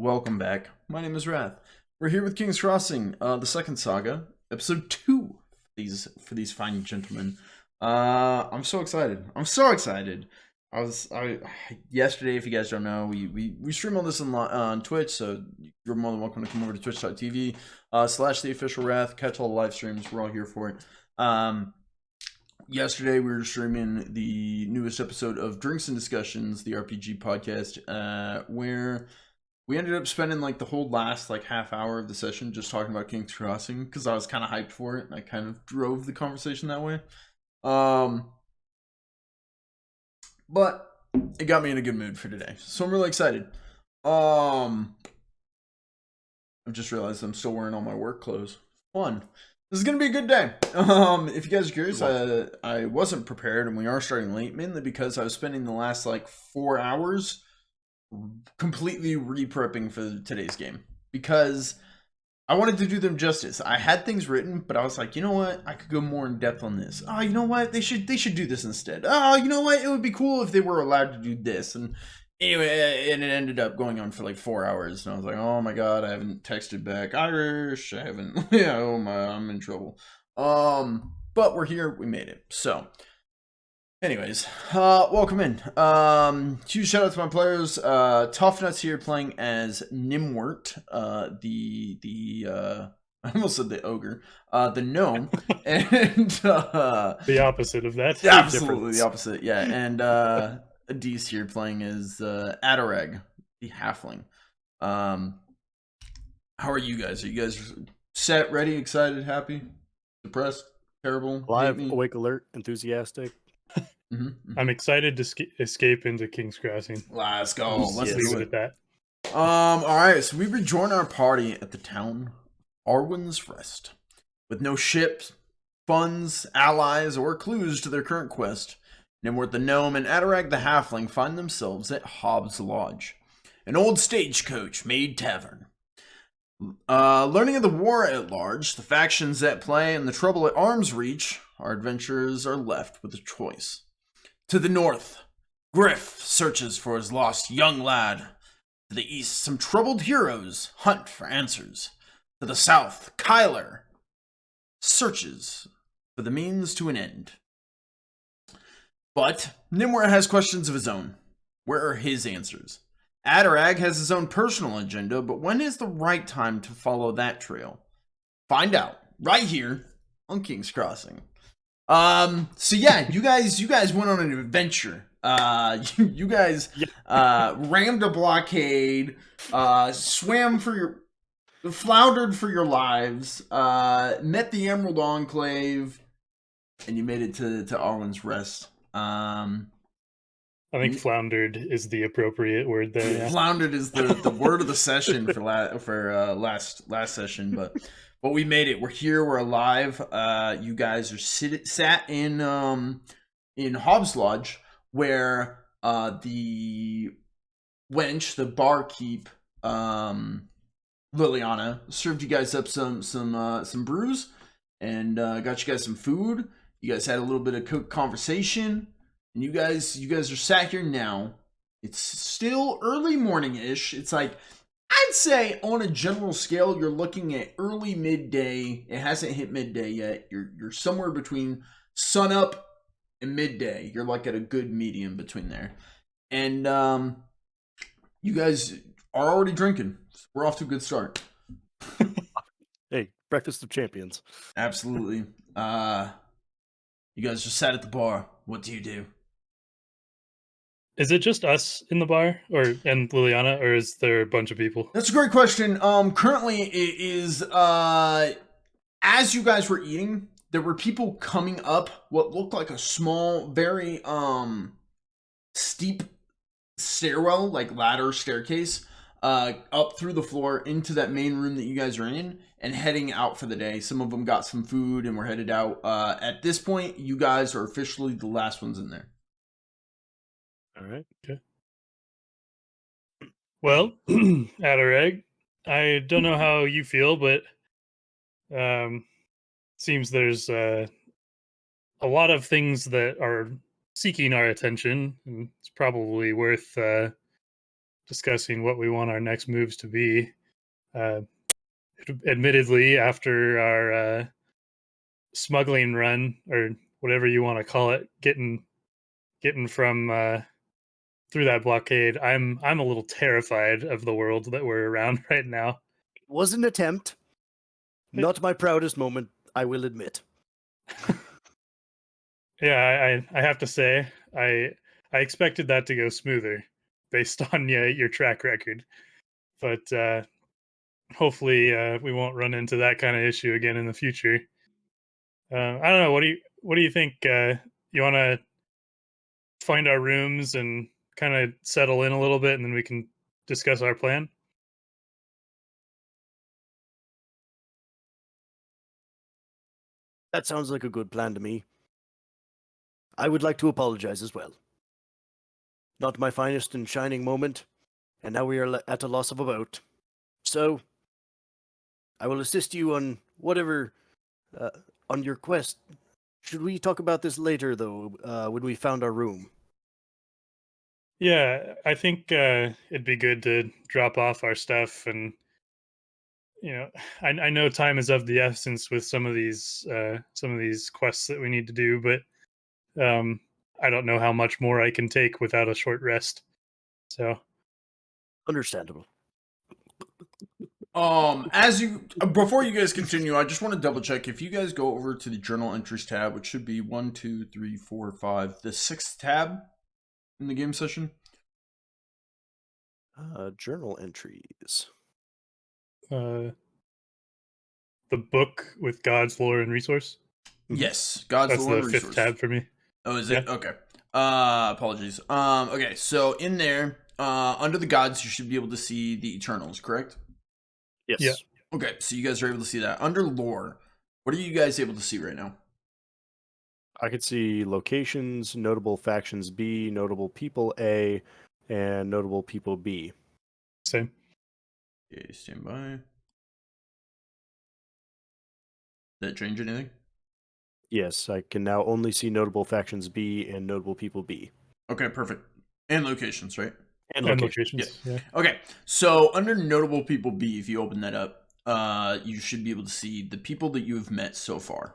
welcome back. My name is Wrath. We're here with King's Crossing, the second saga, episode 2 for these fine gentlemen. I'm so excited. Yesterday, if you guys don't know, we stream all this on Twitch, so you're more than welcome to come over to twitch.tv / the official Wrath, catch all the live streams. We're all here for it. Yesterday, we were streaming the newest episode of Drinks and Discussions, the RPG podcast, where we ended up spending like the whole last half hour of the session just talking about King's Crossing because I was kind of hyped for it and I kind of drove the conversation that way. But it got me in a good mood for today, so I'm really excited. I've just realized I'm still wearing all my work clothes. Fun. This is gonna be a good day. If you guys are curious, I wasn't prepared, and we are starting late, mainly because I was spending the last 4 hours completely re-prepping for today's game because I wanted to do them justice. I had things written, but I was like, you know what? I could go more in depth on this. Oh, you know what? They should do this instead. Oh, you know what? It would be cool if they were allowed to do this. And anyway, and it ended up going on for 4 hours, and I was like, oh my god, I haven't texted back Irish. I haven't. Yeah, oh my, I'm in trouble. But we're here. We made it. So. Anyways, welcome in. Huge shout out to my players. Tough Nuts here playing as Gnimwirt, I almost said the ogre, the gnome, and the opposite of that. Absolutely the opposite, yeah. And Adis here playing as Adarag, the halfling. How are you guys? Are you guys set, ready, excited, happy, depressed, terrible, alive, awake, alert, enthusiastic? I'm excited to escape into King's Crossing. Let's go. Let's leave it at that. All right. So we rejoin our party at the town Arwen's Rest, with no ships, funds, allies, or clues to their current quest. Gnimwirt the gnome and Adarag the halfling find themselves at Hobb's Lodge, an old stagecoach made tavern. Learning of the war at large, the factions at play, and the trouble at arm's reach, our adventurers are left with a choice. To the north, Griff searches for his lost young lad. To the east, some troubled heroes hunt for answers. To the south, Kyler searches for the means to an end. But Gnimwirt has questions of his own. Where are his answers? Adarag has his own personal agenda, but when is the right time to follow that trail? Find out right here on King's Crossing. So yeah, you guys went on an adventure. You guys rammed a blockade, floundered for your lives, met the Emerald Enclave, and you made it to Arwen's Rest. I think floundered is the appropriate word there. Yeah. Floundered is the word of the session for last session, but we made it. We're here. We're alive. You guys are sat in Hobb's Lodge, where the wench, the barkeep, Liliana, served you guys up some brews and got you guys some food. You guys had a little bit of conversation, and you guys are sat here now. It's still early morning-ish. It's I'd say on a general scale, you're looking at early midday. It hasn't hit midday yet. You're somewhere between sunup and midday. You're at a good medium between there. And you guys are already drinking. We're off to a good start. Hey, breakfast of champions. Absolutely. You guys just sat at the bar. What do you do? Is it just us in the bar and Liliana, or is there a bunch of people? That's a great question. Currently it is as you guys were eating, there were people coming up what looked like a small, very steep stairwell, ladder staircase, up through the floor into that main room that you guys are in and heading out for the day. Some of them got some food and were headed out. At this point, you guys are officially the last ones in there. All right. Okay. Well, Adarag, I don't know how you feel, but seems there's a lot of things that are seeking our attention, and it's probably worth discussing what we want our next moves to be. Admittedly, after our smuggling run, or whatever you want to call it, getting from through that blockade, I'm a little terrified of the world that we're around right now. It was an attempt. Not my proudest moment, I will admit. Yeah, I have to say, I expected that to go smoother based on your track record, but hopefully we won't run into that kind of issue again in the future. I don't know. What do you think? You want to find our rooms and kind of settle in a little bit, and then we can discuss our plan? That sounds like a good plan to me. I would like to apologize as well. Not my finest and shining moment, and now we are at a loss of about. So, I will assist you on whatever, on your quest. Should we talk about this later, though, when we found our room? Yeah, I think it'd be good to drop off our stuff, and I know time is of the essence with some of these quests that we need to do, but I don't know how much more I can take without a short rest. So Understandable. As you before you guys continue, I just want to double check if you guys go over to the journal entries tab, which should be 1, 2, 3, 4, 5, the 6th tab in the game session. Journal entries. the book with God's lore and resource. Yes, God's That's lore the and 5th resource. tab for me. Oh, is it? Yeah. Okay. Apologies. Okay, so in there, under the gods, you should be able to see the Eternals, correct? Yes. Yeah. Okay, so you guys are able to see that. Under lore, what are you guys able to see right now? I could see locations, notable factions B, notable people A, and notable people B. Same. Okay, stand by. Did that change anything? Yes, I can now only see notable factions B and notable people B. Okay, perfect. And locations, right? And And locations. locations. Yeah. Okay, so under notable people B, if you open that up, you should be able to see the people that you have met so far.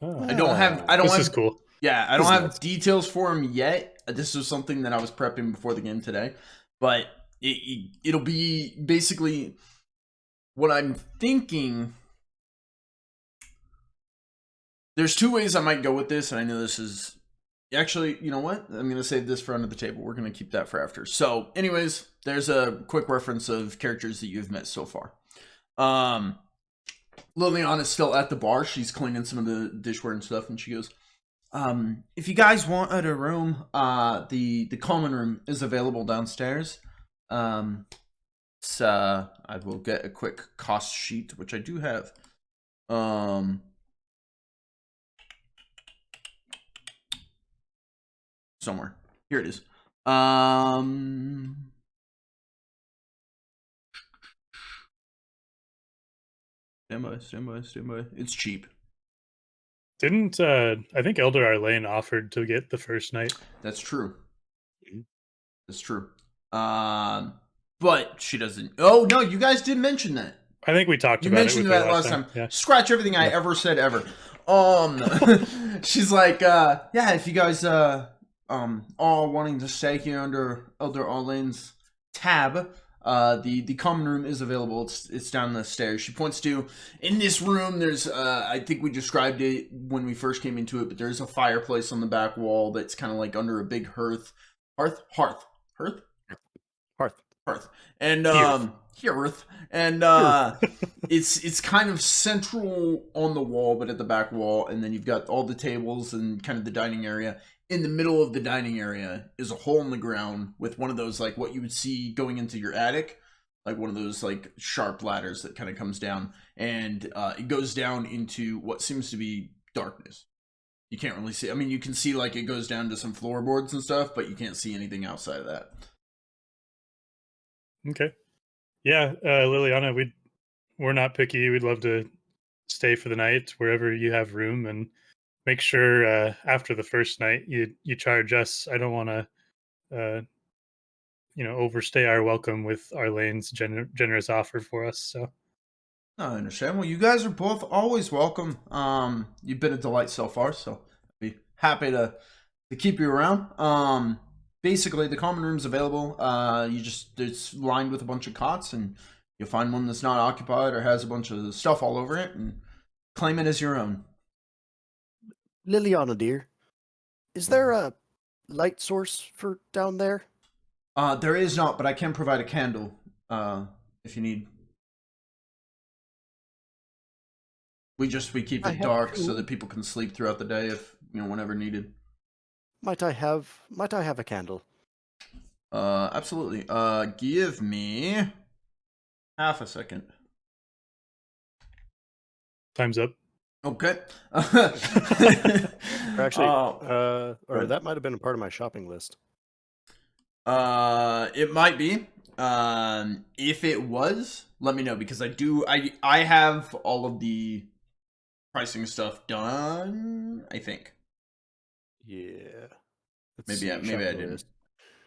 Oh, I don't have this is cool. Yeah, I This don't is have nice. details for them yet. This was something that I was prepping before the game today, but it'll be basically what I'm thinking. There's two ways I might go with this, and I know this is actually, you know what? I'm gonna save this for under the table. We're gonna keep that for after. So, anyways, there's a quick reference of characters that you've met so far. Liliana is still at the bar. She's cleaning some of the dishware and stuff, and she goes, if you guys want a room, the common room is available downstairs. So I will get a quick cost sheet, which I do have. Somewhere. Here it is. Stand by. It's cheap. Didn't I think Elder Arlane offered to get the first night? That's true. Mhm. That's true. But she doesn't. Oh no, you guys did mention that. I think we talked You about it mentioned with her that last time. Yeah. Scratch everything I ever said ever. She's like, yeah, if you guys all wanting to stay here under Elder Arlane's tab, the common room is available. It's down the stairs. She points to, in this room, there's I think we described it when we first came into it, but there's a fireplace on the back wall that's kind of like under a big hearth. Hearth. And hearth. And it's kind of central on the wall, but at the back wall, and then you've got all the tables and kind of the dining area. In the middle of the dining area is a hole in the ground with one of those, like what you would see going into your attic, like one of those like sharp ladders that kind of comes down, and it goes down into what seems to be darkness. You can't really see. I mean, you can see like it goes down to some floorboards and stuff, but you can't see anything outside of that. Okay. Yeah, Liliana, we're not picky. We'd love to stay for the night wherever you have room, and make sure after the first night you charge us. I don't want to overstay our welcome with Arlane's generous offer for us. So I understand. Well, you guys are both always welcome. You've been a delight so far, so I'd be happy to keep you around. Basically, the common room's available. It's lined with a bunch of cots, and you'll find one that's not occupied or has a bunch of stuff all over it, and claim it as your own. Liliana, dear, is there a light source for down there? There is not, but I can provide a candle, if you need. We keep it dark so that people can sleep throughout the day if whenever needed. Might I have a candle? Absolutely. Give me half a second. Time's up. Okay. Actually, or that might have been a part of my shopping list. It might be. If it was, let me know, because I have all of the pricing stuff done, I think. Yeah. Maybe I didn't.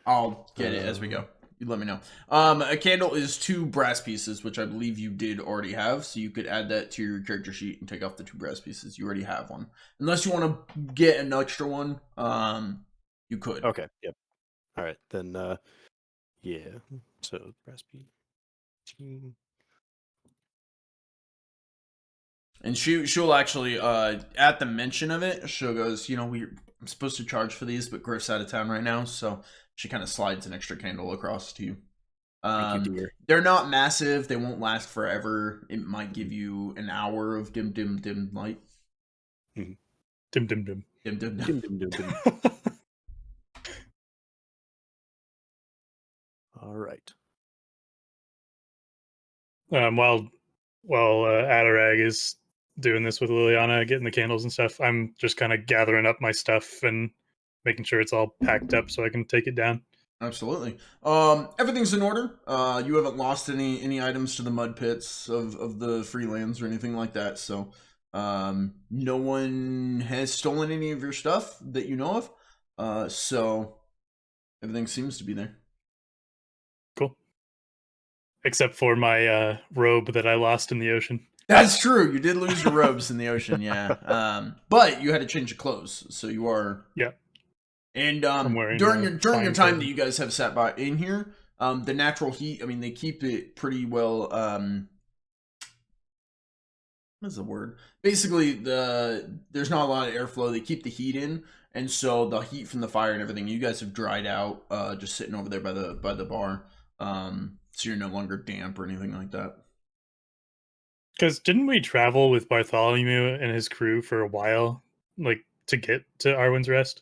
I'll get it as we go. You let me know. A candle is 2 brass pieces, which I believe you did already have, so you could add that to your character sheet and take off the 2 brass pieces. You already have one. Unless you want to get an extra one, you could. Okay, yep. All right, then, yeah. So, brass piece. And she'll actually, at the mention of it, she goes, I'm supposed to charge for these, but Griff's out of town right now, so she kind of slides an extra candle across to you. Thank you, dear. They're not massive. They won't last forever. It might give you an hour of dim light. Mm-hmm. Dim. Dim, dim, dim. All right. While Adarag is doing this with Liliana, getting the candles and stuff, I'm just kind of gathering up my stuff and making sure it's all packed up so I can take it down. Absolutely. Everything's in order. You haven't lost any items to the mud pits of the Freelands or anything like that, so no one has stolen any of your stuff that you know of. So everything seems to be there. Cool. Except for my robe that I lost in the ocean. That's true. You did lose your robes in the ocean, yeah. But you had to change your clothes, so you are. Yeah. And during your time that you guys have sat by in here, the natural heat. I mean, they keep it pretty well. What's the word? Basically, there's not a lot of airflow. They keep the heat in, and so the heat from the fire and everything. You guys have dried out, just sitting over there by the bar. So you're no longer damp or anything like that. Because didn't we travel with Bartholomew and his crew for a while, like to get to Arwen's Rest?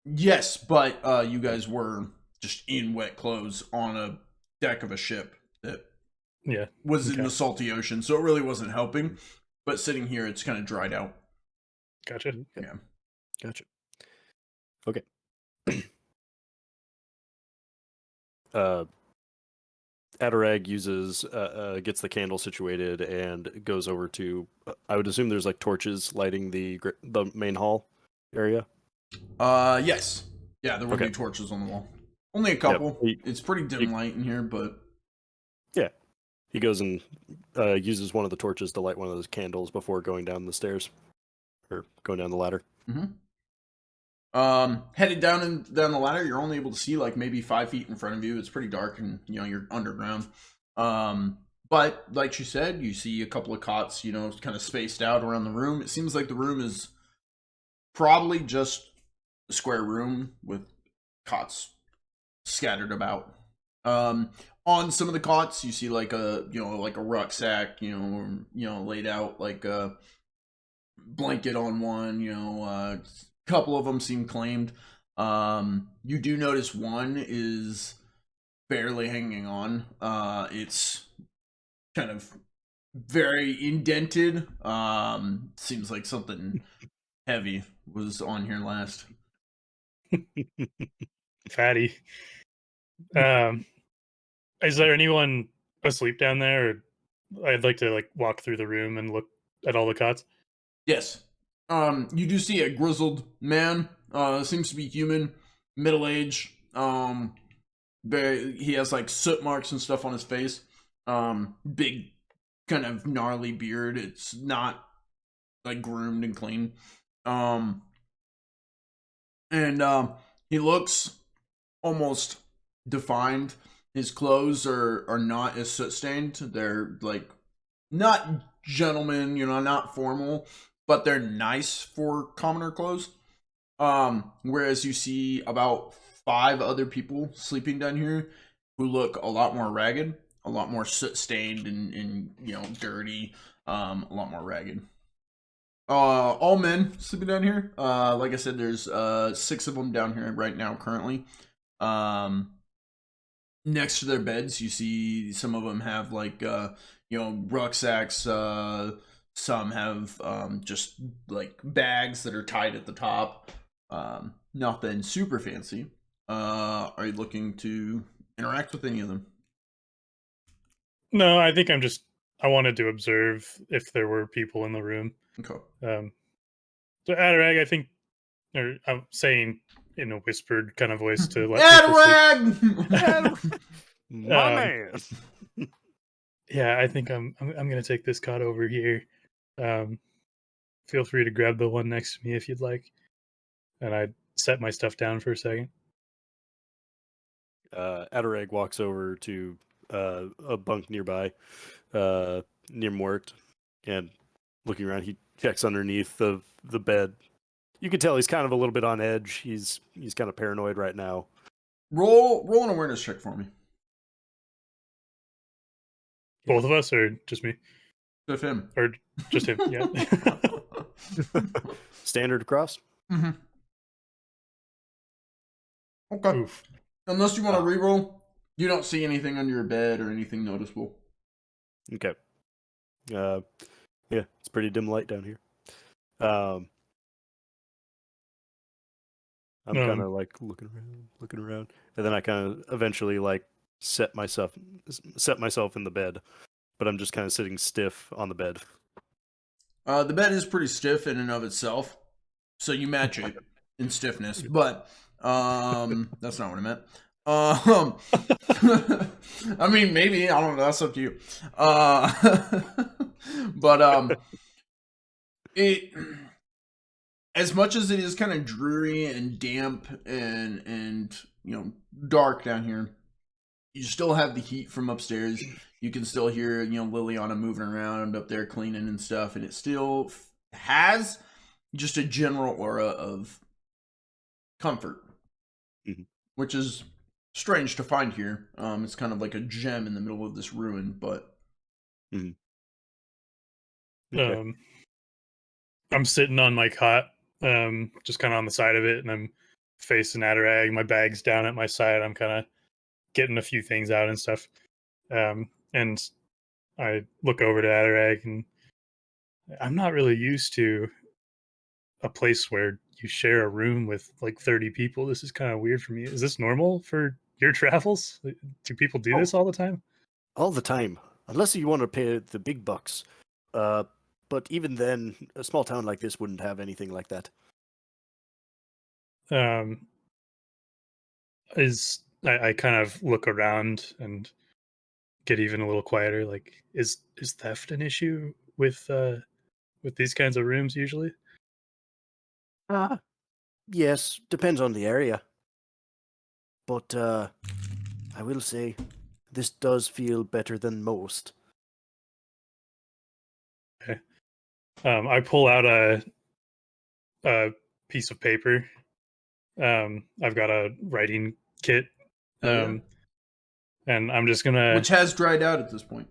Yes, but you guys were just in wet clothes on a deck of a ship that was in the salty ocean, so it really wasn't helping. But sitting here, it's kind of dried out. Gotcha. Yeah. Gotcha. Okay. Adarag gets the candle situated and goes over to. I would assume there's like torches lighting the main hall area. Yes. Yeah, there will be torches on the wall. Only a couple. Yep. It's pretty dim light in here, but yeah, he goes and uses one of the torches to light one of those candles before going down the stairs or going down the ladder. Mm-hmm. Headed down the ladder, you're only able to see like maybe 5 feet in front of you. It's pretty dark, and you're underground. But like she said, you see a couple of cots, kind of spaced out around the room. It seems like the room is probably just a square room with cots scattered about. On some of the cots, you see like a rucksack, laid out, like a blanket on one. A couple of them seem claimed. You do notice one is barely hanging on. It's kind of very indented. Seems like something heavy was on here last. Fatty. Is there anyone asleep down there? Or I'd like to walk through the room and look at all the cots. Yes. You do see a grizzled man. Seems to be human, middle age. he has like soot marks and stuff on his face. Big, kind of gnarly beard. It's not like groomed and clean. And he looks almost defined. His clothes are not as soot stained. They're like not gentlemen, not formal, but they're nice for commoner clothes. Whereas you see about 5 other people sleeping down here who look a lot more ragged, a lot more soot stained and dirty, a lot more ragged. All men sleeping down here. Like I said, there's 6 of them down here right now currently. Next to their beds, you see some of them have like rucksacks. Some have just like bags that are tied at the top. Nothing super fancy. Are you looking to interact with any of them? No, I think I wanted to observe if there were people in the room. Okay. So Adarag, I think, or I'm saying in a whispered kind of voice to let people sleep. Adarag! My man. Yeah, I think I'm gonna take this cot over here. Feel free to grab the one next to me if you'd like. And I set my stuff down for a second. Adarag walks over to a bunk nearby, Gnimwirt, and looking around, he checks underneath the bed. You can tell he's kind of a little bit on edge. He's kind of paranoid right now. Roll an awareness check for me. Both of us, or just me? Just him. Or just him, yeah. Standard across? Mm-hmm. Okay. Oof. Unless you want to reroll, you don't see anything under your bed or anything noticeable. Okay. Yeah, it's pretty dim light down here. I'm kind of like looking around, and then I kind of eventually like set myself in the bed, but I'm just kind of sitting stiff on the bed. The bed is pretty stiff in and of itself, so you match it in stiffness, but that's not what I meant. I mean, maybe, I don't know, that's up to you. But it, as much as it is kind of dreary and damp and dark down here, you still have the heat from upstairs. You can still hear Liliana moving around up there cleaning and stuff, and it still has just a general aura of comfort, which is strange to find here. It's kind of like a gem in the middle of this ruin, but Okay. I'm sitting on my cot, just kind of on the side of it, and I'm facing Adarag. My bag's down at my side. I'm kind of getting a few things out and stuff. And I look over to Adarag, and I'm not really used to a place where you share a room with like 30 people. This is kind of weird for me. Is this normal for your travels? Do people do this all the time? All the time, unless you want to pay the big bucks. But even then, a small town like this wouldn't have anything like that. I kind of look around and get even a little quieter. Like, is theft an issue with these kinds of rooms usually? Yes, depends on the area. But I will say, this does feel better than most. Okay. I pull out a piece of paper. I've got a writing kit. And I'm just gonna, which has dried out at this point.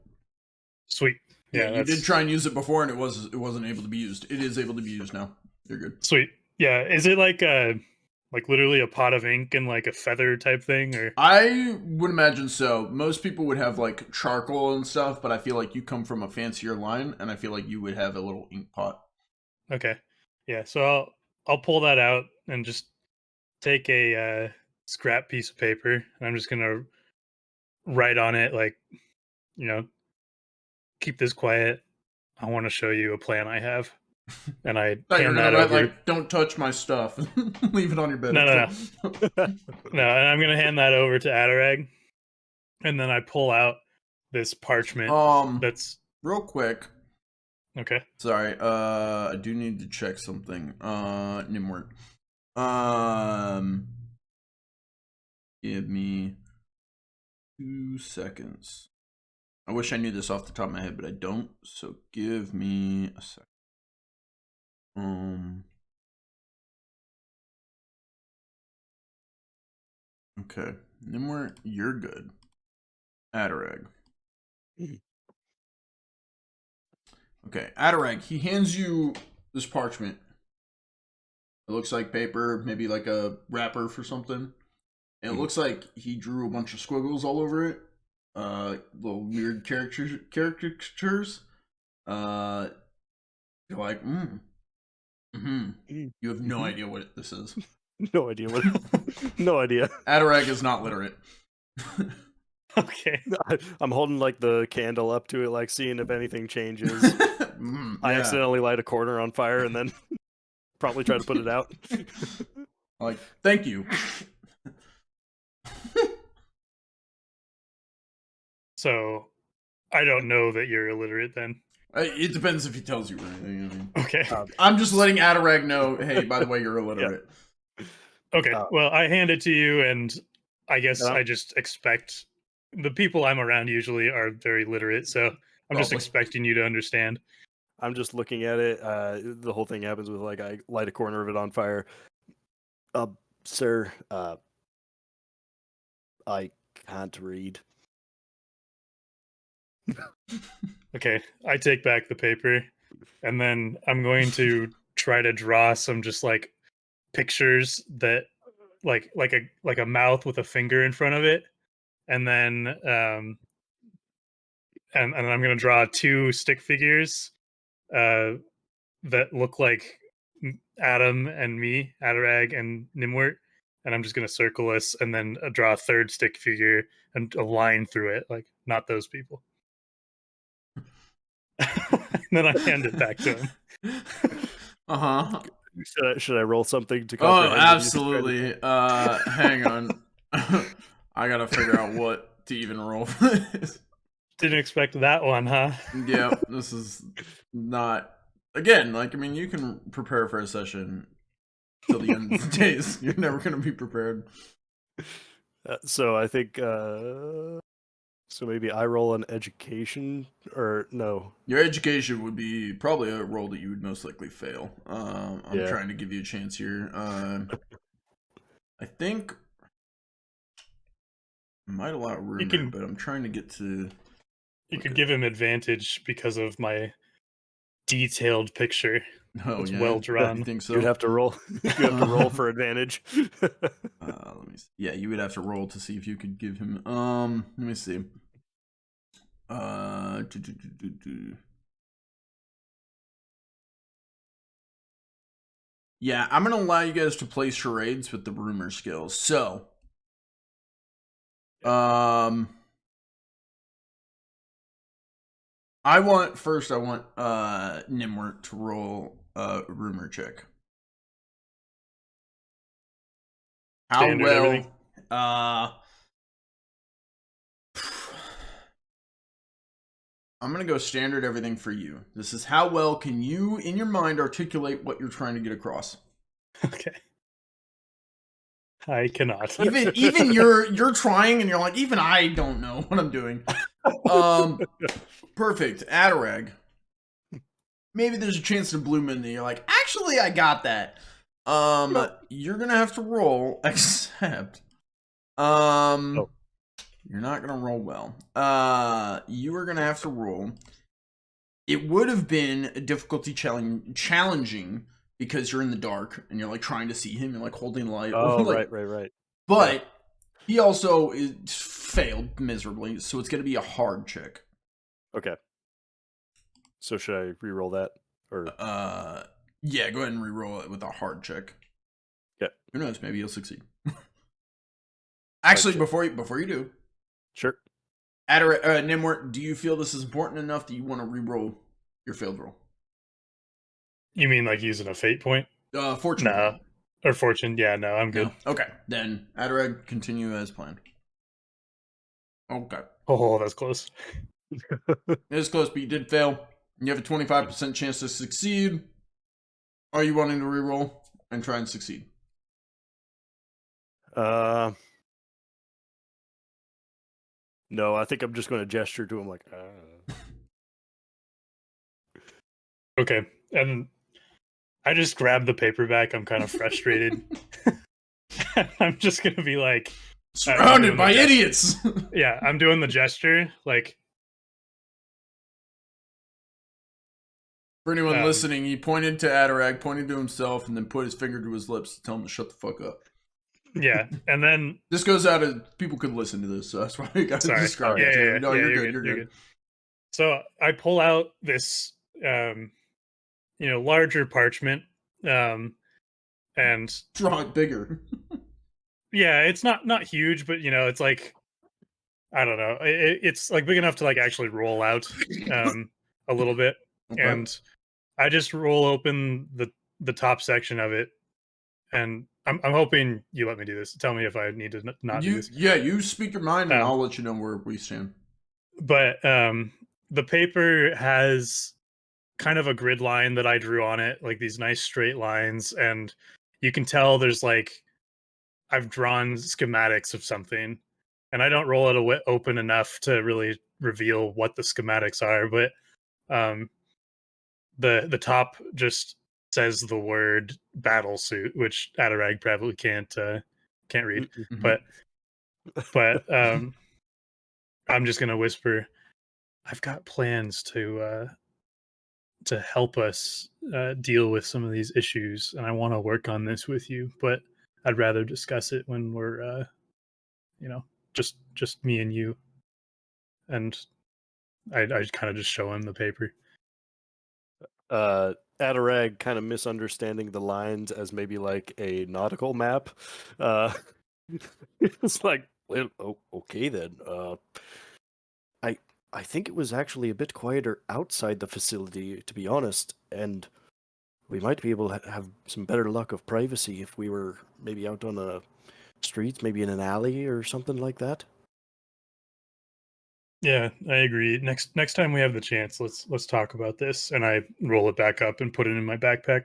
Sweet. Yeah, you did try and use it before, and it wasn't able to be used. It is able to be used now. You're good. Sweet. Yeah. Is it like literally a pot of ink and like a feather type thing, or? I would imagine so. Most people would have like charcoal and stuff, but I feel like you come from a fancier line, and I feel like you would have a little ink pot. Okay. Yeah. So I'll pull that out and just take a scrap piece of paper, and I'm just gonna write on it like, keep this quiet. I want to show you a plan I have. and I Thought you were hand gonna that write over. like, "Don't touch my stuff." Leave it on your bed. No, and I'm gonna hand that over to Adarag, and then I pull out this parchment. That's real quick. okay. Sorry, I do need to check something. Gnimwirt. Give me 2 seconds. I wish I knew this off the top of my head, but I don't. So give me a sec. Okay, Gnimwirt, you're good. Adarag. Okay, Adarag, he hands you this parchment. It looks like paper, maybe like a wrapper for something. And it looks like he drew a bunch of squiggles all over it. Little weird caricatures. You're like, You have no idea what this is. No idea what. No idea. Adarag is not literate. Okay. I'm holding like the candle up to it, like seeing if anything changes. I accidentally light a corner on fire and then probably try to put it out. Like, thank you. So, I don't know that you're illiterate then. It depends if he tells you or anything. I mean, Okay. I'm just letting Adarag know, hey, by the way, you're illiterate. Yeah. Okay. Well, I hand it to you, and I guess I just expect the people I'm around usually are very literate, so I'm just expecting you to understand. I'm just looking at it. The whole thing happens with like I light a corner of it on fire. Sir, I can't read. Okay, I take back the paper, and then I'm going to try to draw some just like pictures that like a mouth with a finger in front of it, and then and I'm going to draw 2 stick figures that look like Adam and me, Adarag and Gnimwirt, and I'm just going to circle us and then draw a 3rd stick figure and a line through it, like not those people. And then I hand it back to him. Should I roll something to comprehend? Oh, absolutely. Hang on. I gotta figure out what to even roll for this. Didn't expect that one, huh? Yeah, this is not. Again, like, I mean, you can prepare for a session till the end of the days. You're never gonna be prepared. So I think. So maybe I roll an education, or no? Your education would be probably a roll that you would most likely fail. I'm trying to give you a chance here. I think I might allow rumor, but I'm trying to get to. You could give him advantage because of my detailed picture. Oh, it's yeah? Well drawn. You think so? You'd have to roll. You have to roll for advantage. Let me see. Yeah, you would have to roll to see if you could give him. Let me see. Yeah, I'm gonna allow you guys to play charades with the rumor skills. So, I want Gnimwirt to roll a rumor check. How Standard well? Everything. I'm gonna go standard everything for you. This is how well can you, in your mind, articulate what you're trying to get across. Okay. I cannot. Even you're trying, and you're like, even I don't know what I'm doing. Perfect. Adarag. Maybe there's a chance to bloom in there. You're like, actually, I got that. You're gonna have to roll, except, you're not gonna roll well. You are gonna have to roll. It would have been a difficulty challenging because you're in the dark and you're like trying to see him and like holding the light. Oh, like, right. But he also failed miserably, so it's gonna be a hard check. Okay. So should I re-roll that, or? Yeah, go ahead and re-roll it with a hard check. Yeah. Who knows? Maybe you'll succeed. Actually, before you do. Sure. Gnimwirt, do you feel this is important enough that you want to re-roll your failed roll? You mean like using a fate point? Fortune No. point. Or fortune? Yeah, no, I'm good. No? Okay, then Adarag, continue as planned. Okay. Oh, that's close. It was close, but you did fail. You have a 25% chance to succeed. Are you wanting to reroll and try and succeed? No, I think I'm just going to gesture to him like, Okay, and I just grabbed the paperback. I'm kind of frustrated. I'm just gonna be like, Surrounded by idiots! Yeah, I'm doing the gesture. Like, for anyone listening, he pointed to Adarag, pointed to himself, and then put his finger to his lips to tell him to shut the fuck up. Yeah, and then this goes out as people could listen to this, so that's why I got to describe it. Yeah, no, you're good. So I pull out this, larger parchment, and draw it bigger. Yeah, it's not huge, but it's like, I don't know, it's like big enough to like actually roll out, a little bit, Okay. and I just roll open the top section of it, and I'm hoping you let me do this. Tell me if I need to not do this. Yeah, you speak your mind, and I'll let you know where we stand. But the paper has kind of a grid line that I drew on it, like these nice straight lines, and you can tell there's like I've drawn schematics of something, and I don't roll it open enough to really reveal what the schematics are, but the top just says the word battle suit, which Adarag probably can't read. Mm-hmm. But I'm just gonna whisper, I've got plans to help us deal with some of these issues, and I want to work on this with you, but I'd rather discuss it when we're just me and you. And I kind of just show him the paper. Adarag kind of misunderstanding the lines as maybe like a nautical map. It's like, well, okay then. I think it was actually a bit quieter outside the facility, to be honest, and we might be able to have some better luck of privacy if we were maybe out on a street, maybe in an alley or something like that. Yeah, I agree. Next time we have the chance, let's talk about this. And I roll it back up and put it in my backpack.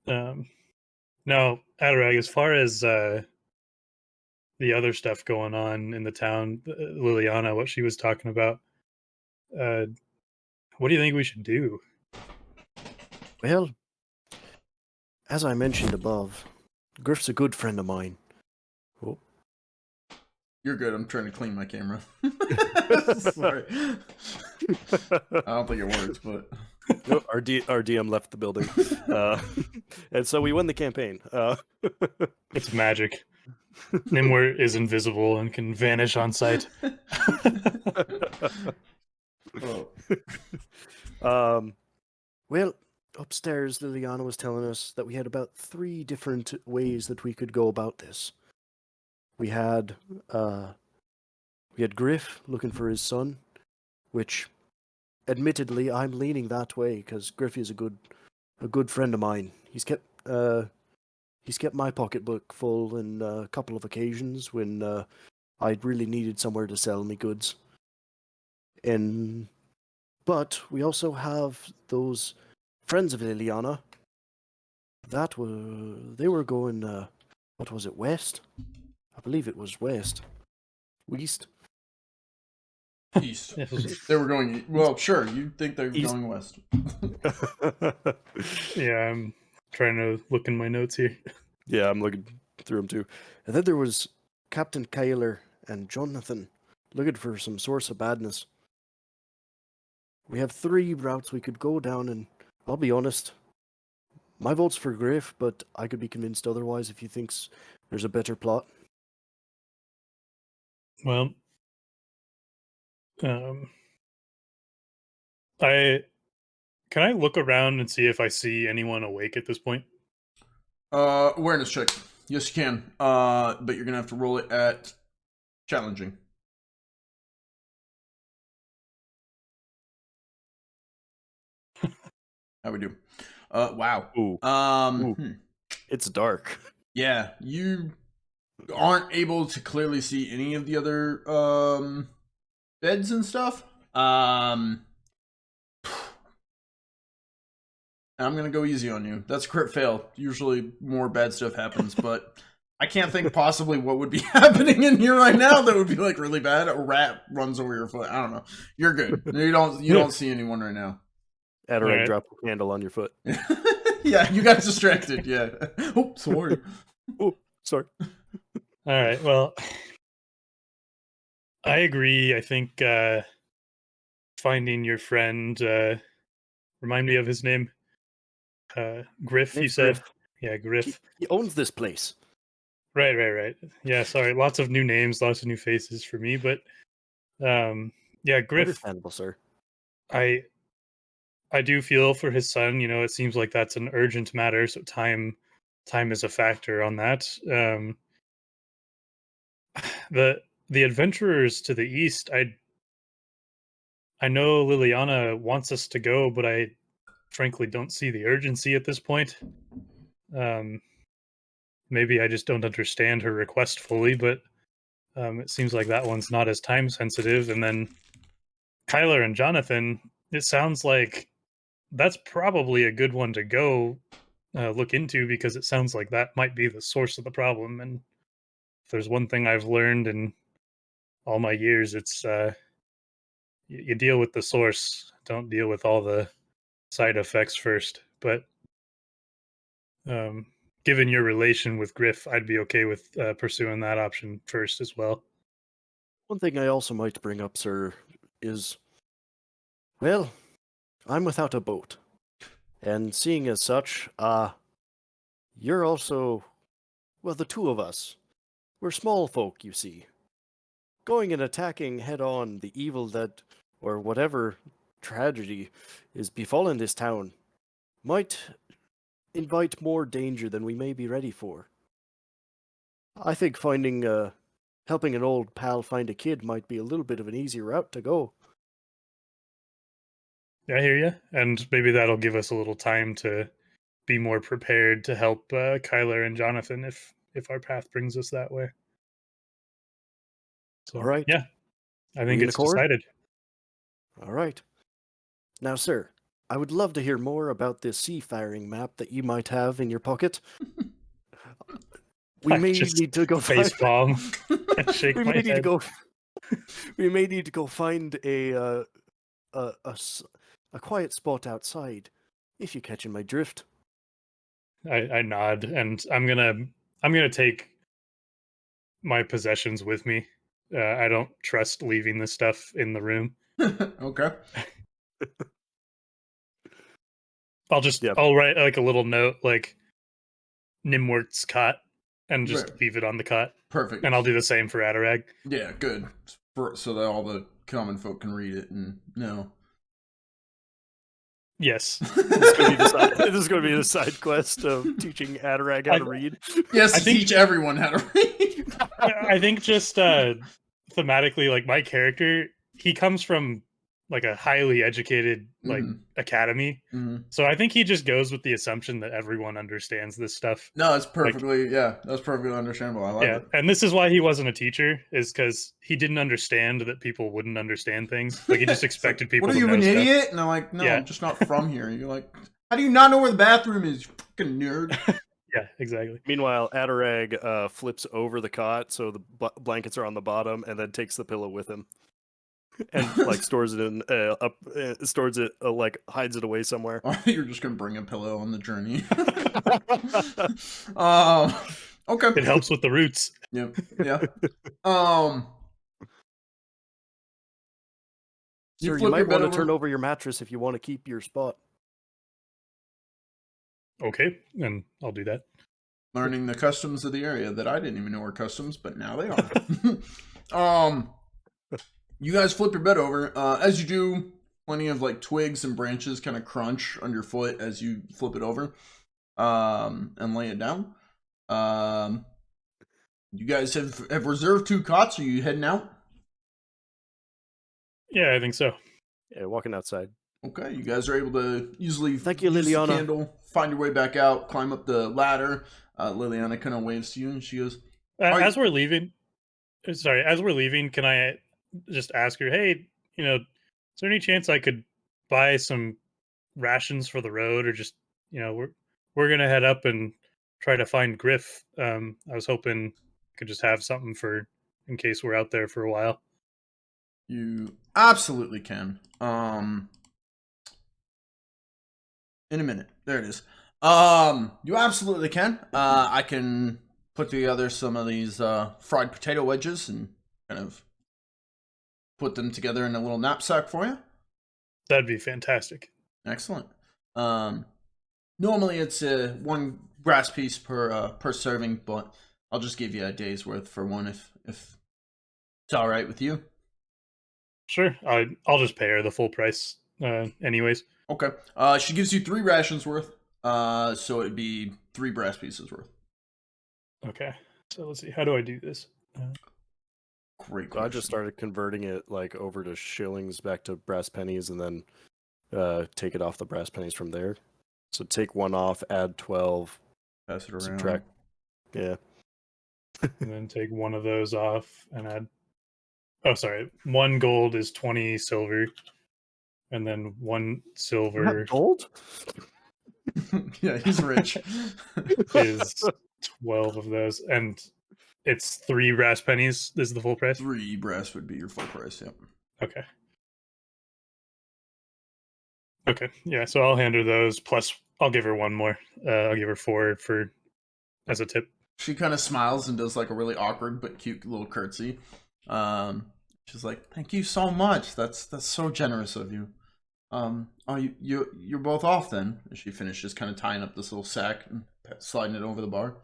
Now, Adarag, as far as the other stuff going on in the town, Liliana, what she was talking about, what do you think we should do? Well, as I mentioned above, Griff's a good friend of mine. Oh. You're good. I'm trying to clean my camera. Sorry. I don't think it works, but no, our DM left the building, and so we win the campaign. It's magic. Gnimwirt is invisible and can vanish on sight. Well, upstairs, Liliana was telling us that we had about 3 different ways that we could go about this. We had Griff looking for his son, which, admittedly, I'm leaning that way because Griff is a good friend of mine. He's kept my pocketbook full in a couple of occasions when I'd really needed somewhere to sell me goods. But we also have those friends of Liliana. They were going, what was it, west? I believe it was west. East? East. They were going, well, sure, you'd think they were going west. Yeah, I'm trying to look in my notes here. Yeah, I'm looking through them too. And then there was Captain Kyler and Jonathan looking for some source of badness. We have 3 routes we could go down, and I'll be honest, my vote's for Griff, but I could be convinced otherwise if he thinks there's a better plot. Well, can I look around and see if I see anyone awake at this point? Awareness check. Yes, you can. But you're gonna have to roll it at challenging. How we do? Wow. Ooh. It's dark. Yeah, you aren't able to clearly see any of the other beds and stuff. I'm gonna go easy on you. That's a crit fail. Usually more bad stuff happens, but I can't think possibly what would be happening in here right now that would be like really bad. A rat runs over your foot. I don't know. You're good. You don't see anyone right now. Adarag, Right. drop a candle on your foot. Yeah, you got distracted. Yeah. Oh, sorry. Oh, sorry. All right. Well, I agree. I think finding your friend, remind me of his name. Griff, you Name's said? Griff. Yeah, Griff. He owns this place. Right. Yeah, sorry. Lots of new names, lots of new faces for me, but yeah, Griff, Understandable, sir. I do feel for his son. You know, it seems like that's an urgent matter, so time is a factor on that. The adventurers to the east, I know Liliana wants us to go, but I frankly don't see the urgency at this point. Maybe I just don't understand her request fully, but it seems like that one's not as time sensitive. And then Kyler and Jonathan, it sounds like that's probably a good one to go look into, because it sounds like that might be the source of the problem. And if there's one thing I've learned in all my years, it's you deal with the source, don't deal with all the side effects first. But given your relation with Griff, I'd be okay with pursuing that option first as well. One thing I also might bring up, sir, is, well, I'm without a boat. And seeing as such, you're also, well, the two of us, we're small folk, you see. Going and attacking head-on the evil that, or whatever tragedy is befallen this town, might invite more danger than we may be ready for. I think helping an old pal find a kid might be a little bit of an easy route to go. I hear you, and maybe that'll give us a little time to be more prepared to help Kyler and Jonathan if our path brings us that way. So, All right. yeah, I think We in it's accord? decided. All right. Now, sir, I would love to hear more about this seafaring map that you might have in your pocket. We I may just need to go face palm and shake we my may need to head. go. We may need to go find a quiet spot outside, if you're catching my drift. I nod, and I'm gonna take my possessions with me. I don't trust leaving this stuff in the room. Okay. I'll write like a little note, like Gnimwirt's cot, and just Right. leave it on the cot. Perfect. And I'll do the same for Adarag. Yeah, good. So that all the common folk can read it and know. Yes. This is going to be the side quest of teaching Adarag how to read. Yes, I think- teach everyone how to read. I think just thematically, like my character, he comes from like a highly educated like academy. So I think he just goes with the assumption that everyone understands this stuff. No, it's perfectly that's perfectly understandable. I like it. And this is why he wasn't a teacher, is because he didn't understand that people wouldn't understand things. Like he just expected people. What are to you, know an stuff. idiot? And I'm like, no, Yeah. I'm just not from here. You're like, how do you not know where the bathroom is? You fucking nerd. Yeah, exactly. Meanwhile, Adarag flips over the cot so the blankets are on the bottom, and then takes the pillow with him, and like stores it in like hides it away somewhere. You're just gonna bring a pillow on the journey. Okay. It helps with the roots. Yep. Yeah. Sir, you flip might your bed want to turn over. over your mattress if you want to keep your spot. Okay, and I'll do that. Learning the customs of the area that I didn't even know were customs, but now they are. You guys flip your bed over. As you do, plenty of like twigs and branches kind of crunch underfoot as you flip it over and lay it down. You guys have reserved 2 cots. Are you heading out? Yeah, I think so. Yeah, walking outside. Okay, you guys are able to easily Thank you, use the Liliana. candle, find your way back out, climb up the ladder. Liliana kind of waves to you, and she goes, As we're leaving, can I just ask her, hey, is there any chance I could buy some rations for the road, or just, we're gonna head up and try to find Griff. I was hoping I could just have something for in case we're out there for a while. You absolutely can. In a minute. There it is. You absolutely can. I can put together some of these fried potato wedges and kind of put them together in a little knapsack for you. That'd be fantastic. Excellent. Normally it's one grass piece per serving, but I'll just give you a day's worth for one if it's all right with you. Sure. I'll just pay her the full price anyways. Okay. She gives you 3 rations worth. So it'd be 3 brass pieces worth. Okay. So let's see. How do I do this? Great So question. I just started converting it over to shillings back to brass pennies, and then take it off the brass pennies from there. So take 1 off, add 12, Pass it around. subtract. Yeah. And then take one of those off and add. Oh, sorry. 1 gold is 20 silver, and then 1 silver Gold? Yeah, he's rich. is 12 of those, and it's 3 brass pennies. This is the full price. 3 brass would be your full price. Yep. Okay. Okay. Yeah. So I'll hand her those. Plus, I'll give her 1 more. I'll give her 4 for as a tip. She kind of smiles and does like a really awkward but cute little curtsy. She's like, "Thank you so much. That's so generous of you." Oh, you're both off then. And she finishes kind of tying up this little sack and sliding it over the bar.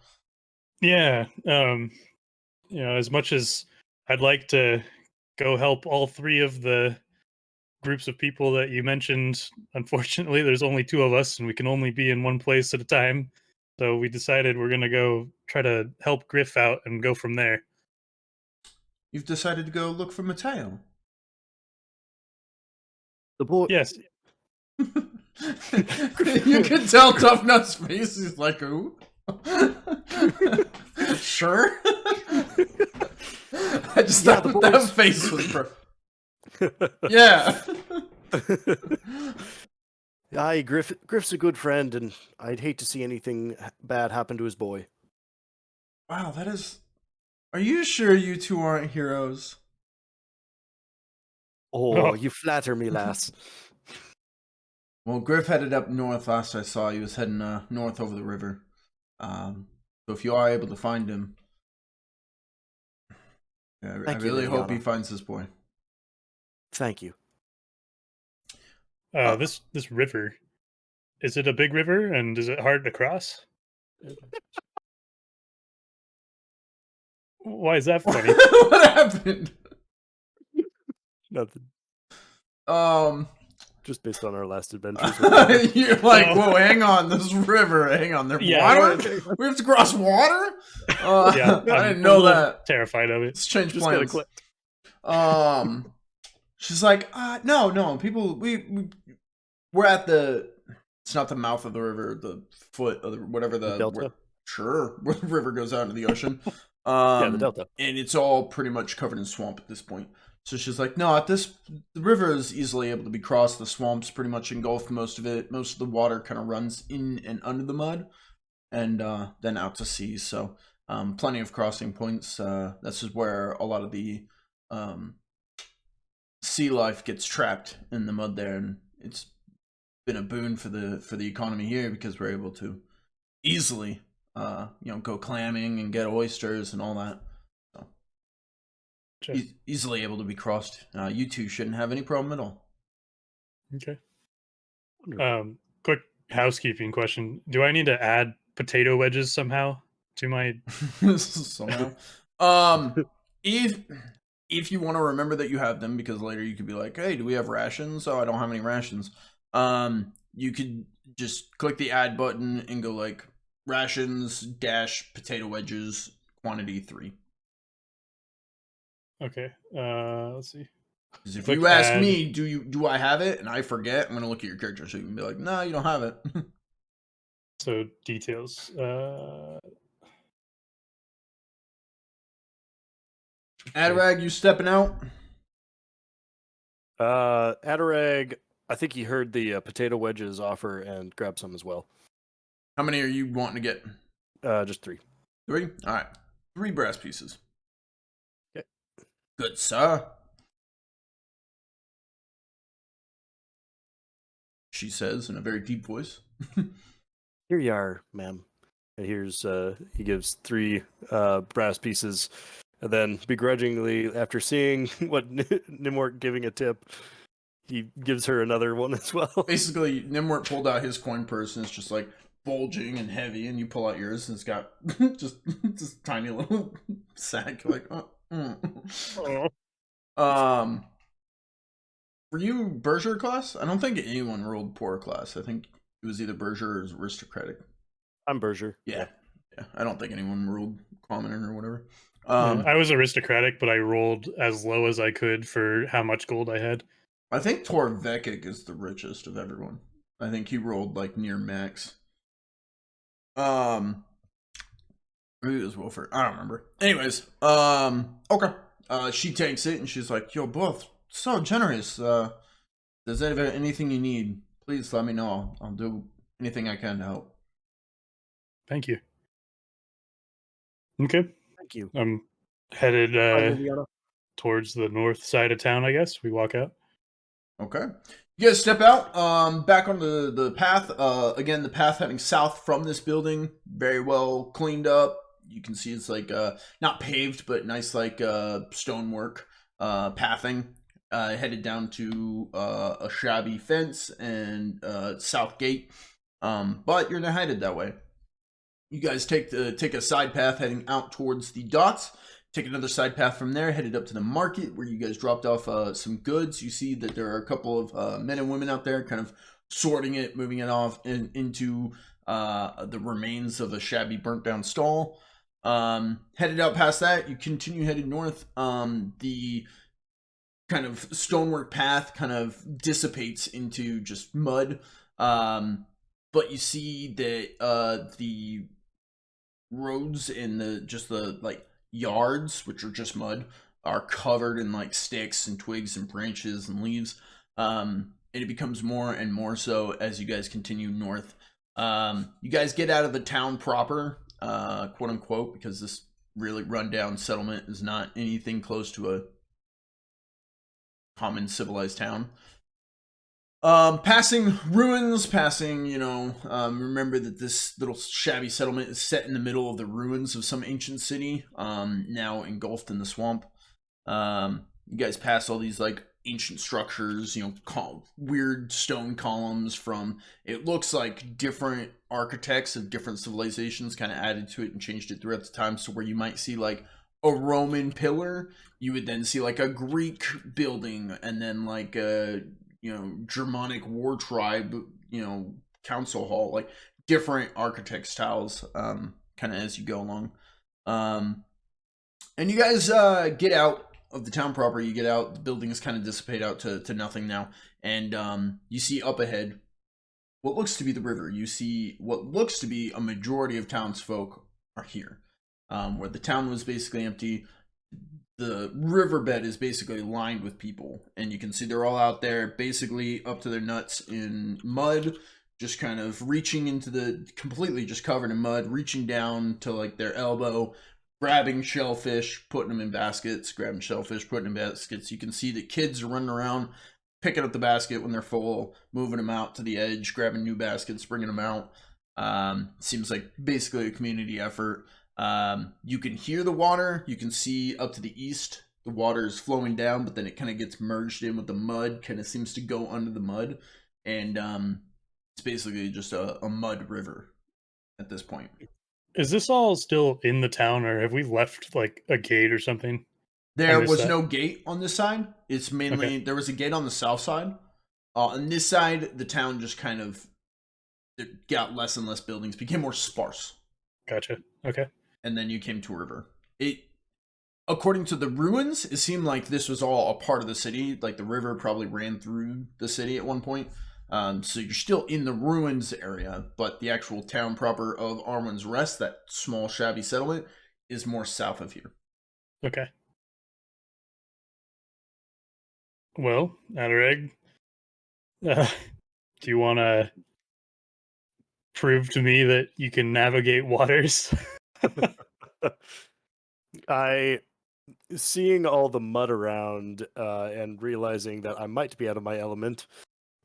Yeah. As much as I'd like to go help all 3 of the groups of people that you mentioned, unfortunately, there's only 2 of us, and we can only be in one place at a time. So we decided we're gonna go try to help Griff out and go from there. You've decided to go look for Mateo. The boy. Yes. You can tell Tough Nut's face. He's like, "Who?" Sure. I just thought that face was yeah. Aye, Griff's a good friend, and I'd hate to see anything bad happen to his boy. Wow, that is. Are you sure you 2 aren't heroes? Oh, you flatter me, lass. Well, Griff headed up north last I saw. He was heading north over the river. So if you are able to find him, I really hope he finds his boy. Thank you. This river, is it a big river, and is it hard to cross? Why is that funny? What happened? Nothing. Just based on our last adventures. You're like, whoa, hang on, this river, hang on, there's water? We have to cross water? Yeah, I didn't know that. Terrified of it. Let's change plans. She's like, no, people, we're at it's not the mouth of the river, the foot of whatever the delta? Sure, where the river goes out into the ocean. Yeah, the delta. And it's all pretty much covered in swamp at this point. So she's like, no, the river is easily able to be crossed. The swamps pretty much engulf most of it. Most of the water kind of runs in and under the mud, and then out to sea. So plenty of crossing points. This is where a lot of the sea life gets trapped in the mud there, and it's been a boon for the economy here because we're able to easily go clamming and get oysters and all that. So easily able to be crossed. You 2 shouldn't have any problem at all. Okay. Quick housekeeping question: do I need to add potato wedges somehow to my somehow? If you want to remember that you have them, because later you could be like, hey, do we have rations? Oh, I don't have any rations. You could just click the add button and go like rations - potato wedges quantity 3. Okay. Let's see. Because if Click you ask add. me, do I have it, and I forget, I'm gonna look at your character sheet and be like, no, you don't have it. So details. Adarag, you stepping out? Adarag, I think he heard the potato wedges offer and grabbed some as well. How many are you wanting to get? Just 3. 3? All right. 3 brass pieces. Okay. Good, sir. She says in a very deep voice. Here you are, ma'am. And here's he gives 3 brass pieces, and then begrudgingly, after seeing what Gnimwirt giving a tip, he gives her another one as well. Basically, Gnimwirt pulled out his coin purse, and it's just like bulging and heavy, and you pull out yours, and it's got just this tiny little sack. Like, were you Berger class? I don't think anyone rolled poor class. I think it was either Berger or aristocratic. I'm Berger. Yeah. I don't think anyone rolled commoner or whatever. I was aristocratic, but I rolled as low as I could for how much gold I had. I think Torvekik is the richest of everyone. I think he rolled like near max. Maybe it was Wilford. I don't remember. Anyways, okay. She takes it and she's like, "You're both so generous. There's ever anything you need, please let me know. I'll do anything I can to help." Thank you. Okay. Thank you. I'm headed Indiana. towards the north side of town, I guess. We walk out. Okay. You guys step out, back on the path. Again, the path heading south from this building, very well cleaned up. You can see it's like not paved, but nice like stonework pathing. Headed down to a shabby fence and south gate. But you're not headed that way. You guys take a side path heading out towards the docks. Take another side path from there, headed up to the market where you guys dropped off some goods. You see that there are a couple of men and women out there kind of sorting it, moving it off into the remains of a shabby burnt down stall. Headed out past that, you continue headed north. The kind of stonework path kind of dissipates into just mud. But you see that the roads and the like yards, which are just mud, are covered in like sticks and twigs and branches and leaves. And it becomes more and more so as you guys continue north. You guys get out of the town proper, quote unquote, because this really rundown settlement is not anything close to a common civilized town. Passing ruins, remember that this little shabby settlement is set in the middle of the ruins of some ancient city, now engulfed in the swamp. You guys pass all these like ancient structures, weird stone columns from, it looks like different architects of different civilizations kind of added to it and changed it throughout the time. So where you might see like a Roman pillar, you would then see like a Greek building, and then like a Germanic war tribe, council hall, like different architect styles, kind of as you go along. And you guys get out of the town proper. You get out, the buildings kind of dissipate out to nothing now, and you see up ahead what looks to be the river. You see what looks to be a majority of townsfolk are here, where the town was basically empty. The riverbed is basically lined with people, and you can see they're all out there basically up to their nuts in mud, just kind of reaching into completely just covered in mud, reaching down to like their elbow, grabbing shellfish, putting them in baskets, grabbing shellfish, putting them in baskets. You can see that kids are running around, picking up the basket when they're full, moving them out to the edge, grabbing new baskets, bringing them out. Seems like basically a community effort. You can hear the water. You can see up to the east, the water is flowing down, but then it kind of gets merged in with the mud, kind of seems to go under the mud. And it's basically just a mud river at this point. Is this all still in the town, or have we left like a gate or something? There was no gate on this side. It's mainly, Okay. There was a gate on the south side. On this side, the town just kind of, it got less and less buildings, became more sparse. Gotcha. Okay. And then you came to a river. according to the ruins, it seemed like this was all a part of the city. Like the river probably ran through the city at one point. So you're still in the ruins area, but the actual town proper of Arwen's Rest, that small shabby settlement, is more south of here. Okay. Well, Adarag, do you want to prove to me that you can navigate waters? Seeing all the mud around and realizing that I might be out of my element,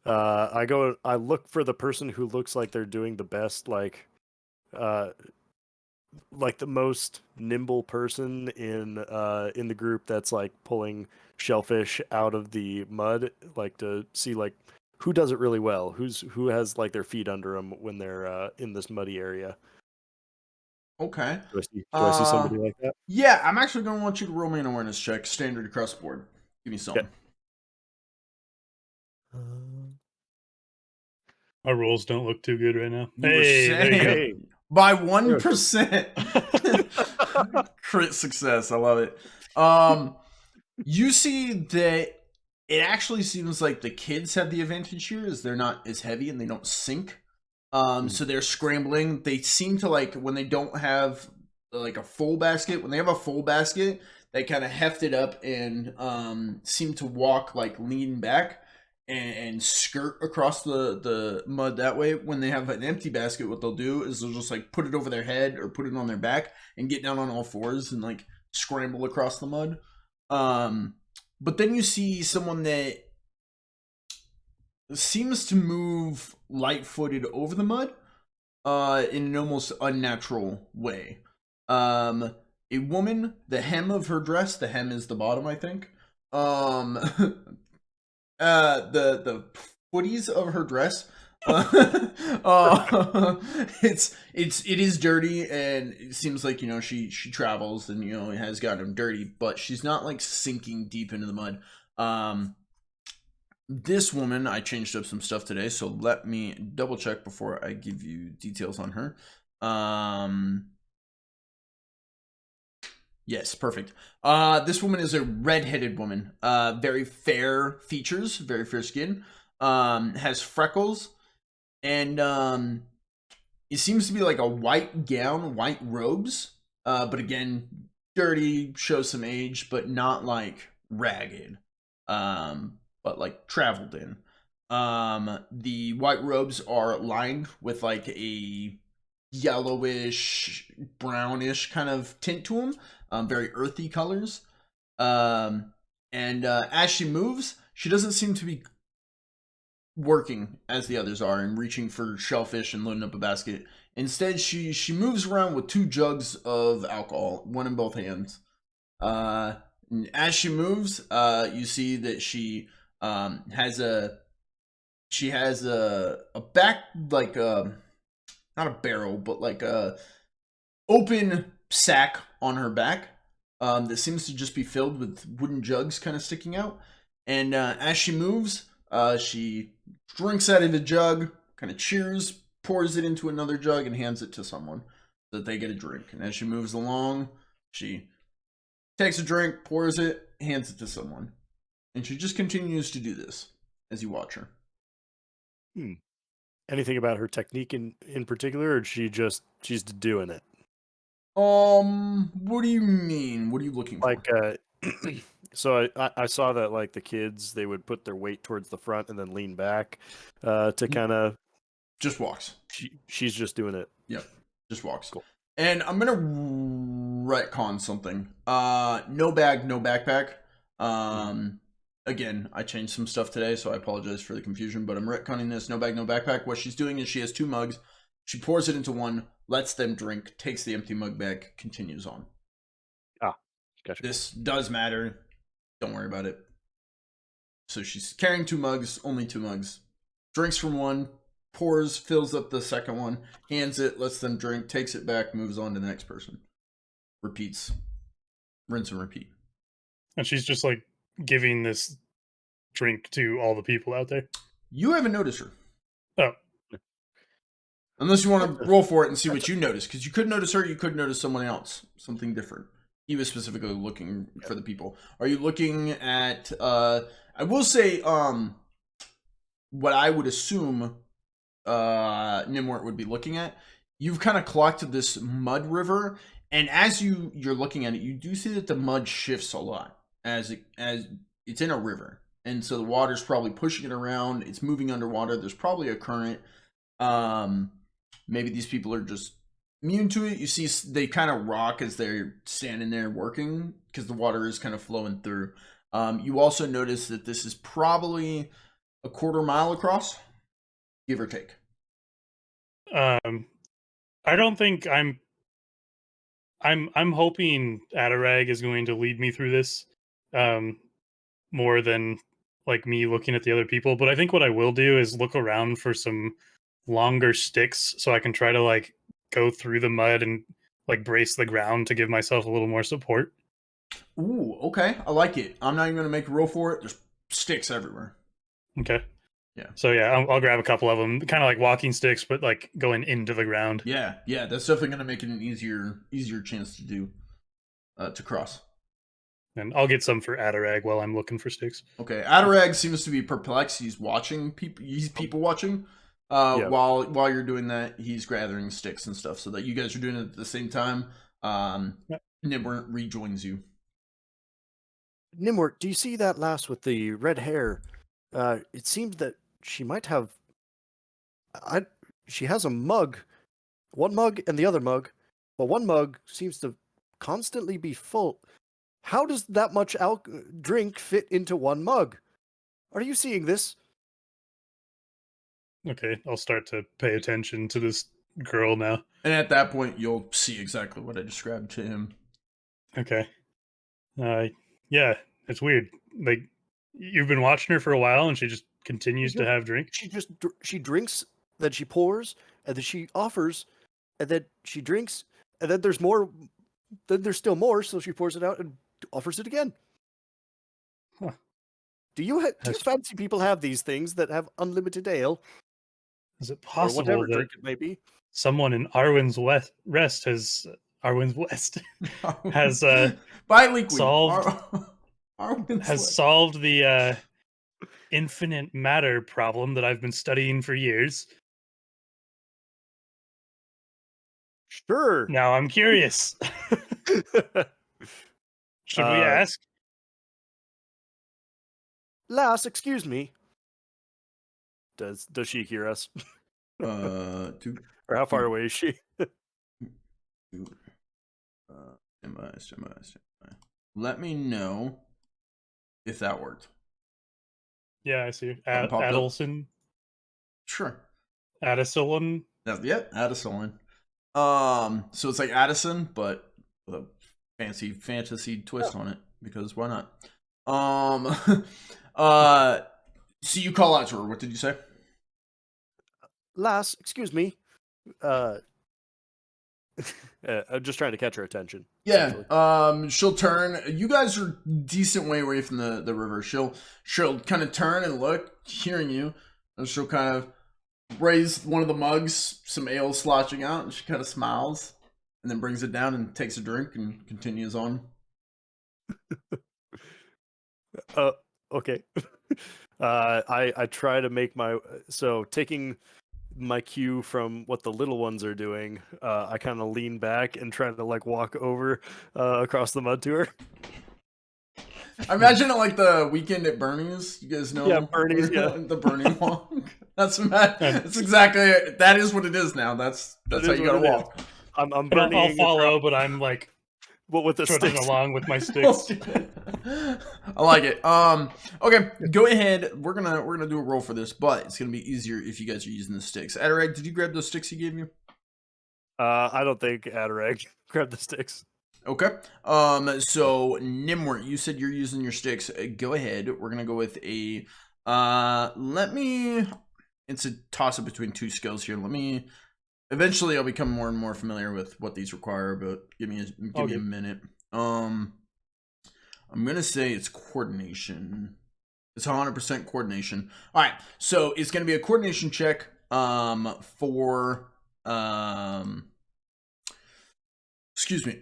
I look for the person who looks like they're doing the best, like the most nimble person in the group that's like pulling shellfish out of the mud, like to see like who does it really well, who has like their feet under them when they're in this muddy area. Okay. Do I see somebody like that? Yeah, I'm actually going to want you to roll me an awareness check, standard across the board. Give me some. Okay. Our rolls don't look too good right now. You were Hey, there you go. saying by 1%. Crit success. I love it. You see that it actually seems like the kids have the advantage here, as they're not as heavy and they don't sink. So they're scrambling. They seem to, like, when they don't have like a full basket, when they have a full basket, they kind of heft it up and seem to walk, like, lean back and skirt across the mud that way. When they have an empty basket, what they'll do is they'll just like put it over their head or put it on their back and get down on all fours and like scramble across the mud. But then you see someone that seems to move light-footed over the mud in an almost unnatural way. A woman, the hem of her dress, the hem is the bottom, I think. The footies of her dress, it is dirty, and it seems like, you know, she travels and, you know, it has gotten dirty, but she's not like sinking deep into the mud. This woman, I changed up some stuff today, so let me double check before I give you details on her. Yes, perfect. This woman is a red-headed woman. Very fair features, very fair skin. Has freckles, and it seems to be like a white gown, white robes. But again, dirty, shows some age, but not like ragged. But like traveled in. The white robes are lined with like a yellowish, brownish kind of tint to them. Very earthy colors. And as she moves, she doesn't seem to be working as the others are and reaching for shellfish and loading up a basket. Instead, she moves around with 2 jugs of alcohol, one in both hands. As she moves, you see that she has a back, like not a barrel, but like a open sack on her back that seems to just be filled with wooden jugs kind of sticking out. And as she moves, she drinks out of the jug, kind of cheers, pours it into another jug, and hands it to someone so that they get a drink. And as she moves along, she takes a drink, pours it, hands it to someone. And she just continues to do this as you watch her. Anything about her technique in particular, or she's doing it? What do you mean? What are you looking for? Like, so I saw that like the kids, they would put their weight towards the front and then lean back to kind of just walks. She's just doing it. Yep, just walks. Cool. And I'm gonna retcon something. No bag, no backpack. Again, I changed some stuff today, so I apologize for the confusion, but I'm retconning this. No bag, no backpack. What she's doing is she has 2 mugs. She pours it into one, lets them drink, takes the empty mug back, continues on. Gotcha. This does matter. Don't worry about it. So she's carrying 2 mugs, only 2 mugs. Drinks from one, pours, fills up the second one, hands it, lets them drink, takes it back, moves on to the next person. Repeats. Rinse and repeat. And she's just like giving this drink to all the people out there. You haven't noticed her. Oh. Unless you want to roll for it and see what you notice. Because you could notice her, you could notice someone else. Something different. He was specifically looking for the people. Are you looking at? I will say, what I would assume, Gnimwirt would be looking at. You've kind of clocked this mud river, and as you're looking at it, you do see that the mud shifts a lot as it's in a river, and so the water's probably pushing it around. It's moving underwater. There's probably a current. Maybe these people are just immune to it. You see they kind of rock as they're standing there working because the water is kind of flowing through. You also notice that this is probably a quarter mile across, give or take. I don't think I'm hoping Adarag is going to lead me through this, more than like me looking at the other people. But I think what I will do is look around for some longer sticks so I can try to like go through the mud and like brace the ground to give myself a little more support. Ooh, okay. I like it. I'm not even going to make a roll for it. There's sticks everywhere. Okay. Yeah. So yeah, I'll grab a couple of them, kind of like walking sticks, but like going into the ground. Yeah. That's definitely going to make it an easier chance to do, to cross. And I'll get some for Adarag while I'm looking for sticks. Okay. Adarag seems to be perplexed. He's watching people. He's people watching. While you're doing that, he's gathering sticks and stuff, so that you guys are doing it at the same time. Gnimwirt rejoins you. Gnimwirt, do you see that lass with the red hair? It seems that she might have. She has a mug, one mug and the other mug, but one mug seems to constantly be full. How does that much drink fit into one mug? Are you seeing this? Okay, I'll start to pay attention to this girl now. And at that point, you'll see exactly what I described to him. Okay. Yeah, it's weird. Like, you've been watching her for a while, and she just continues to have drink. She drinks, then she pours, and then she offers, and then she drinks, and then there's more. Then there's still more, so she pours it out and offers it again. Huh. Do you fancy people have these things that have unlimited ale? Is it possible or whatever that drink it may be? Someone in Arwen's West has solved the infinite matter problem that I've been studying for years? Sure. Now I'm curious. Should we ask? Lass, excuse me. Does she hear us? Or how far away is she? Let me know if that worked. Yeah, I see. Adelson. Sure. Addison. Addison. So it's like Addison, but with a fancy fantasy twist on it, because why not? So you call out to her. What did you say? Lass, excuse me. I'm just trying to catch her attention. Yeah. She'll turn. You guys are a decent way away from the river. She'll kind of turn and look, hearing you, and she'll kind of raise one of the mugs, some ale sloshing out, and she kind of smiles, and then brings it down and takes a drink and continues on. Okay. I try to make taking my cue from what the little ones are doing. I kind of lean back and try to like walk over across the mud to her. I imagine it like the Weekend at Bernie's. You guys know? Yeah, Bernie's. Yeah, the Bernie walk. That's exactly it. That is what it is now. That's how you gotta walk. I'm Bernie. I'll follow, but I'm like, what with the sticks along with my sticks. I like it. Okay, go ahead. We're gonna do a roll for this, but it's gonna be easier if you guys are using the sticks. Adarag, did you grab those sticks he gave you? I don't think Adarag grabbed the sticks. Okay. So Gnimwirt, you said you're using your sticks. Go ahead. We're gonna go with a. It's a toss up between two skills here. Eventually, I'll become more and more familiar with what these require, but give me a minute. I'm gonna say it's coordination. It's 100% coordination. All right, so it's gonna be a coordination check. Excuse me.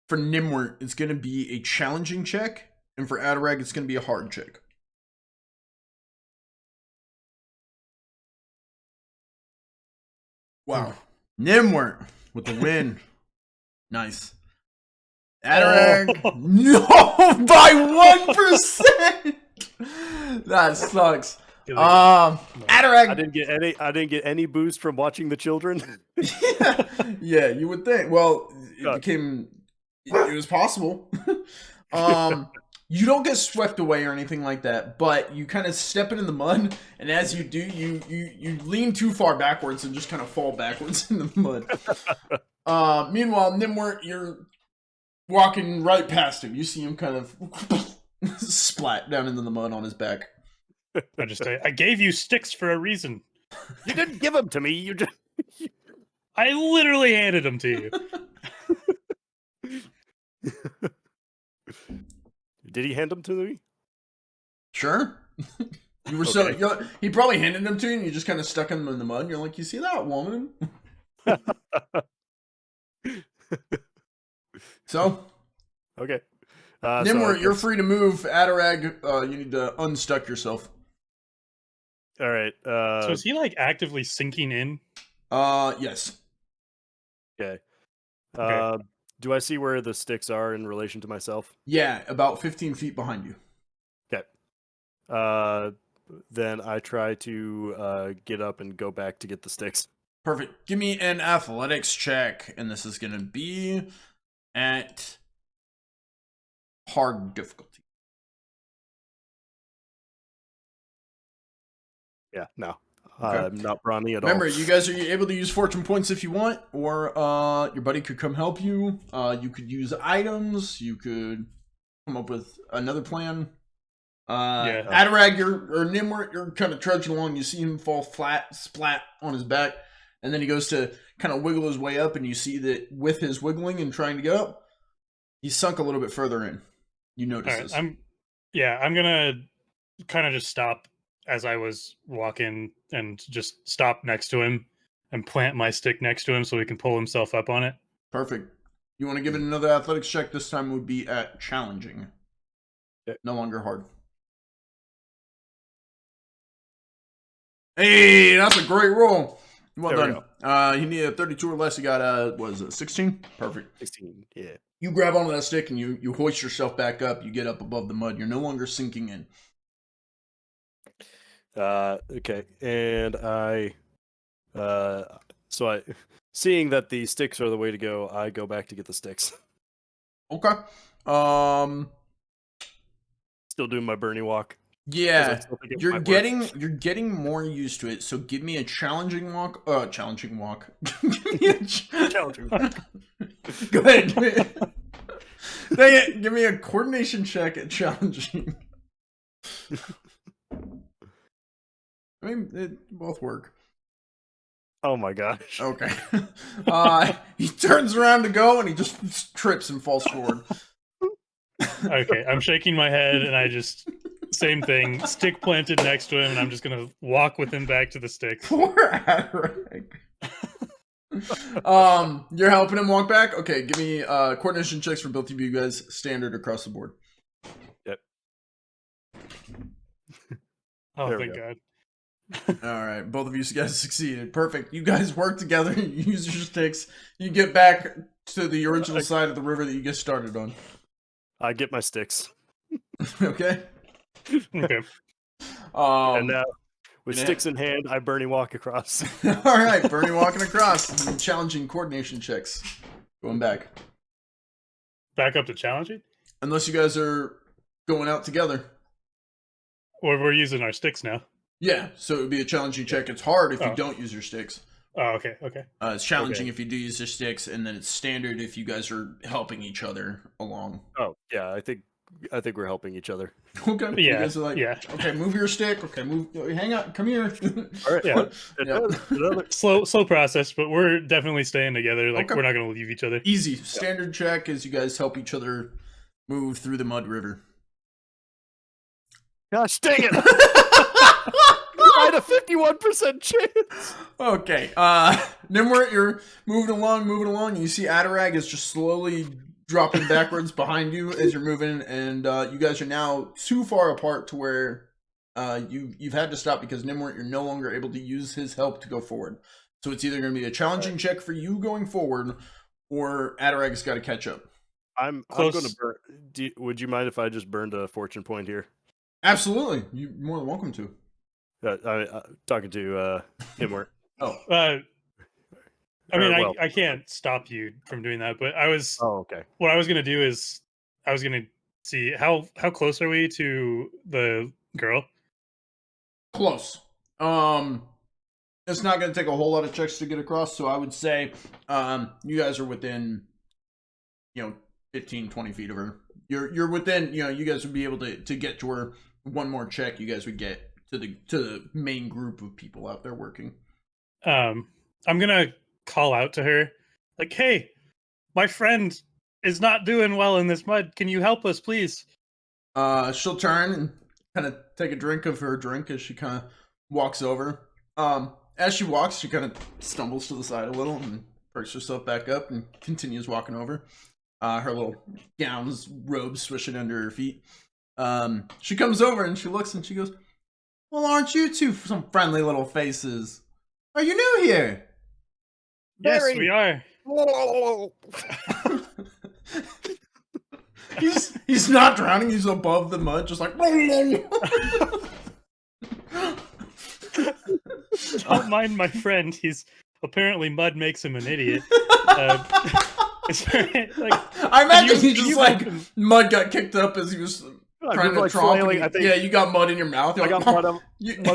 For Gnimwirt, it's going to be a challenging check, and for Adarag, it's going to be a hard check. Wow. Gnimwirt with the win. Nice. Adarag, no, by 1%. That sucks. Adarag, I didn't get any boost from watching the children. yeah, you would think. Well, it was possible. You don't get swept away or anything like that, but you kind of step into the mud, and as you do, you lean too far backwards and just kind of fall backwards in the mud. Meanwhile, Gnimwirt, you're walking right past him. You see him kind of splat down into the mud on his back. I just say, I gave you sticks for a reason. You didn't give them to me. You just. I literally handed them to you. Did he hand them to me? Sure. You were he probably handed them to you, and you just kind of stuck them in the mud. And you're like, you see that woman? So, okay. Gnimwirt, you're free to move. Adarag, you need to unstuck yourself. All right. So is he like actively sinking in? Yes. Okay. Okay. Do I see where the sticks are in relation to myself? Yeah, about 15 feet behind you. Okay. Then I try to get up and go back to get the sticks. Perfect. Give me an athletics check, and this is going to be at hard difficulty. Yeah, no. Okay. I'm not brawny at all. Remember, you guys are able to use fortune points if you want, or your buddy could come help you. You could use items. You could come up with another plan. Adarag, or Gnimwirt, you're kind of trudging along. You see him fall splat on his back, and then he goes to kind of wiggle his way up, and you see that with his wiggling and trying to get up, he's sunk a little bit further in. You notice this. I'm gonna kind of just stop as I was walking and just stop next to him and plant my stick next to him so he can pull himself up on it. Perfect. You want to give it another athletics check? This time would be at challenging. Okay. No longer hard. Hey, that's a great roll. Well done. You need a 32 or less. You got a, 16? Perfect. 16, yeah. You grab onto that stick and you hoist yourself back up. You get up above the mud. You're no longer sinking in. Okay, and seeing that the sticks are the way to go, I go back to get the sticks. Okay. Still doing my Bernie walk. Yeah, you're getting more used to it. So give me a challenging walk. Challenging walk. Challenging walk. Go ahead. Dang it! Give me a coordination check at challenging. I mean, it both work. Oh my gosh. Okay. He turns around to go, and he just trips and falls forward. Okay, I'm shaking my head, and I just... Same thing, stick planted next to him, and I'm just going to walk with him back to the sticks. Poor Adarag. You're helping him walk back? Okay, give me coordination checks for both of you guys, standard across the board. Yep. Oh, There we thank go. God. All right, both of you guys succeeded. Perfect. You guys work together. You use your sticks. You get back to the original side of the river that you get started on. I get my sticks. Okay. Okay. And now, with sticks in hand, I Bernie walk across. All right, Bernie walking across. And challenging coordination checks. Going back. Back up to challenging? Unless you guys are going out together. Or we're using our sticks now. Yeah, so it would be a challenging check. It's hard if you don't use your sticks. Oh, okay. It's challenging if you do use your sticks, and then it's standard if you guys are helping each other along. Oh, yeah, I think we're helping each other. Okay. Yeah. You guys are like, okay, move your stick. Okay, move. Hang on. Come here. All right. Yeah. Slow process, but we're definitely staying together. Like, we're not going to leave each other. Easy. Standard check is you guys help each other move through the mud river. Gosh dang it! I had a 51% chance. Okay. Gnimwirt, you're moving along. You see Adarag is just slowly dropping backwards behind you as you're moving, and you guys are now too far apart to where you've had to stop because Gnimwirt, you're no longer able to use his help to go forward. So it's either going to be a challenging check for you going forward, or Adarag's got to catch up. I'm going to burn. Would you mind if I just burned a fortune point here? Absolutely, you're more than welcome to. Talking to Gnimwirt. Oh, I mean, I can't stop you from doing that, but I was. Oh, okay. What I was gonna do is I was gonna see how close are we to the girl? close. It's not going to take a whole lot of checks to get across, so I would say you guys are within, 15, 20 feet of her. You're within, you guys would be able to get to her. One more check, you guys would get to the main group of people out there working. I'm gonna call out to her, like, "Hey, my friend is not doing well in this mud. Can you help us, please?" She'll turn and kind of take a drink of her drink as she kind of walks over. As she walks, she kind of stumbles to the side a little and perks herself back up and continues walking over. Her little gown's robe swishing under her feet. She comes over and she looks and she goes, "Well, aren't you two some friendly little faces? Are you new here?" Yes, we are. He's not drowning. He's above the mud, just like. Don't mind my friend. He's apparently mud makes him an idiot. I imagine he just mud got kicked up as he was trying to flailing. Yeah, you got mud in your mouth. I got mud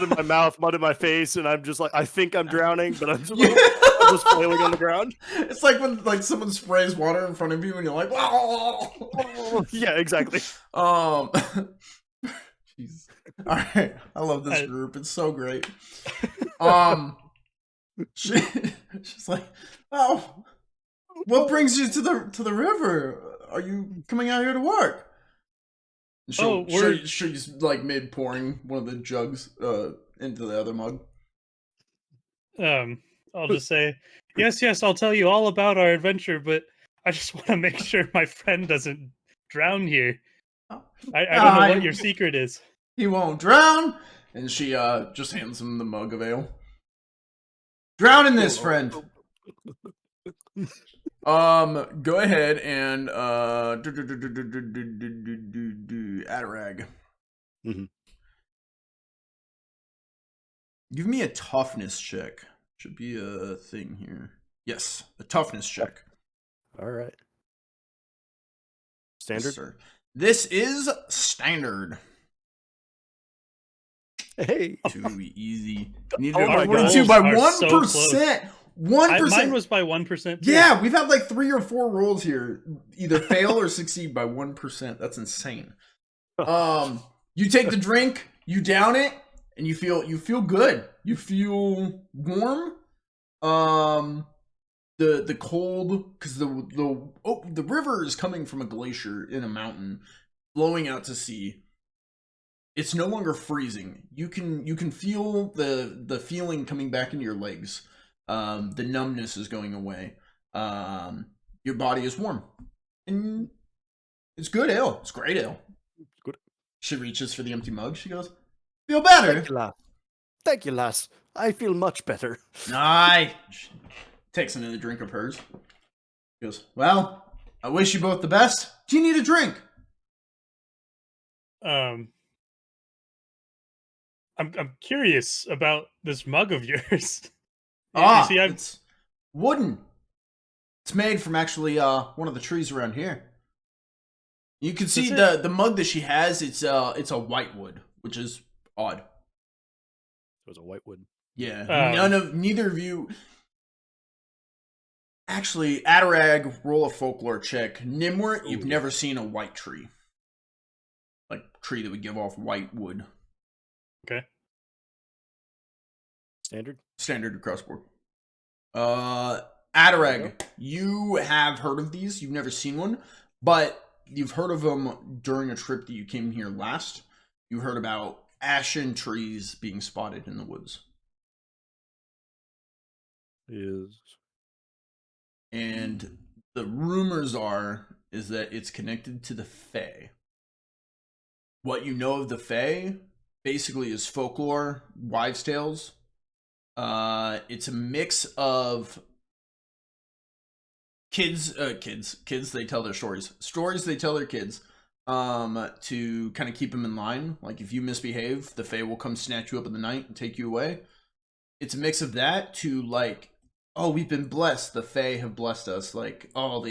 in my mouth, mud in my face, and I'm just like, I think I'm drowning, but I'm just flailing on the ground. It's like when someone sprays water in front of you and you're like, "Whoa!" Yeah, exactly. Jeez. All right, I love this group. It's so great. She's like, "Oh, what brings you to the river? Are you coming out here to work?" She's like mid pouring one of the jugs into the other mug. I'll just say, yes, I'll tell you all about our adventure, but I just want to make sure my friend doesn't drown here. I don't know what your secret is. He won't drown. And she just hands him the mug of ale. "Drown in this, friend." Go ahead and Adarag. Mm-hmm. Give me a toughness check. Should be a thing here. Yes, a toughness check. All right. Standard? Yes, sir. This is standard. Hey. Too easy. Need Oh my 42 God. by 1%. So 1%. Mine was by 1%. Too. Yeah, we've had like 3 or 4 rolls here. Either fail or succeed by 1%. That's insane. You take the drink, you down it, and you feel good. You feel warm. The cold, because the river is coming from a glacier in a mountain, flowing out to sea. It's no longer freezing. You can feel the feeling coming back into your legs. The numbness is going away. Your body is warm, and it's good ale. It's great ale. Good. She reaches for the empty mug. She goes, "Feel better." Thank you, lass. I feel much better. Aye. She takes another drink of hers. She goes, "Well, I wish you both the best. Do you need a drink?" I'm curious about this mug of yours. It's wooden. It's made from actually one of the trees around here. You can see the mug that she has. It's a white wood, which is odd. It was a white wood. Yeah, neither of you. Actually, Adarag, roll a folklore check. Gnimwirt, you've never seen a white tree, like tree that would give off white wood. Okay. Standard across board. Adarag, you have heard of these. You've never seen one, but you've heard of them during a trip that you came here last. You heard about ashen trees being spotted in the woods. And the rumors are is that it's connected to the Fae. What you know of the Fae basically is folklore, wives' tales. It's a mix of kids they tell their stories they tell their kids to kind of keep them in line. Like if you misbehave, the Fae will come snatch you up in the night and take you away. It's a mix of that to like, oh, we've been blessed, the Fae have blessed us. Like, oh,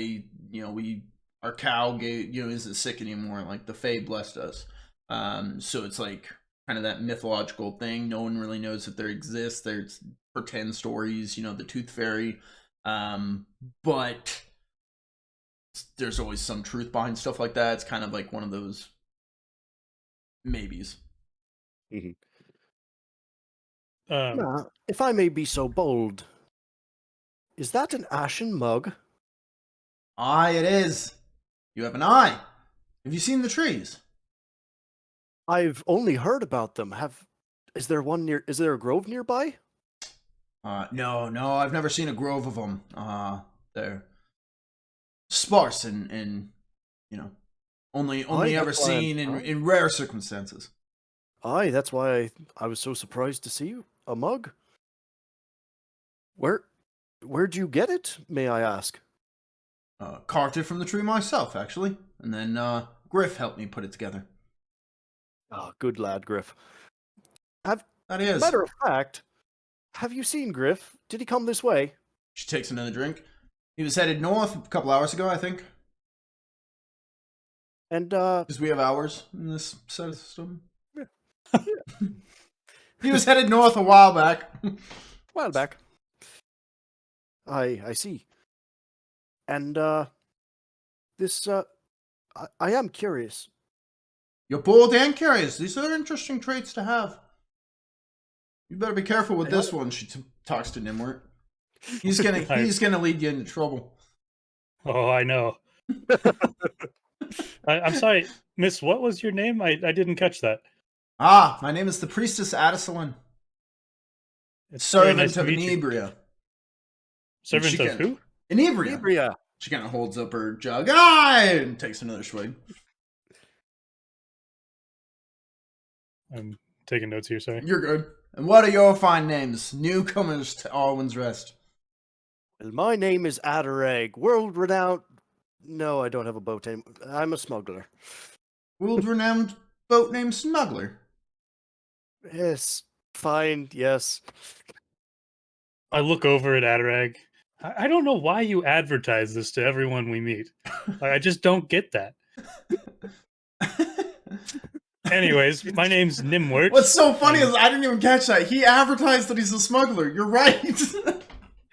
our cow isn't sick anymore, like the Fae blessed us. So it's like kind of that mythological thing. No one really knows if there exists. There's pretend stories, the Tooth Fairy. But there's always some truth behind stuff like that. It's kind of like one of those maybes. Mm-hmm. Um, Now, if I may be so bold, is that an ashen mug? Aye, it is. You have an eye. Have you seen the trees? I've only heard about them. Is there a grove nearby? No, I've never seen a grove of them. They're sparse and only ever seen in rare circumstances. Aye, that's why I was so surprised to see a mug. Where'd you get it, may I ask? Carved it from the tree myself, actually, and then Griff helped me put it together. Ah, good lad, Griff. That is. Matter of fact, have you seen Griff? Did he come this way? She takes another drink. He was headed north a couple hours ago, I think. And because we have hours in this system. Yeah. He was headed north a while back. While back. I see. And this I am curious. You're bold and curious. These are interesting traits to have. You better be careful with this one. She talks to Gnimwirt. He's gonna lead you into trouble. Oh, I know. I'm sorry, Miss. What was your name? I didn't catch that. My name is the Priestess Adisalin. Servant of Inebria. Servant of who? Inebria. She kind of holds up her jug and takes another swig. I'm taking notes here, sorry. You're good. And what are your fine names? Newcomers to Alwyn's Rest. Well, my name is Adarag, world-renowned... No, I don't have a boat name. I'm a smuggler. World-renowned boat named Smuggler. Yes, fine, yes. I look over at Adarag. I don't know why you advertise this to everyone we meet. I just don't get that. Anyways, my name's Gnimwirt. What's so funny is I didn't even catch that. He advertised that he's a smuggler. You're right.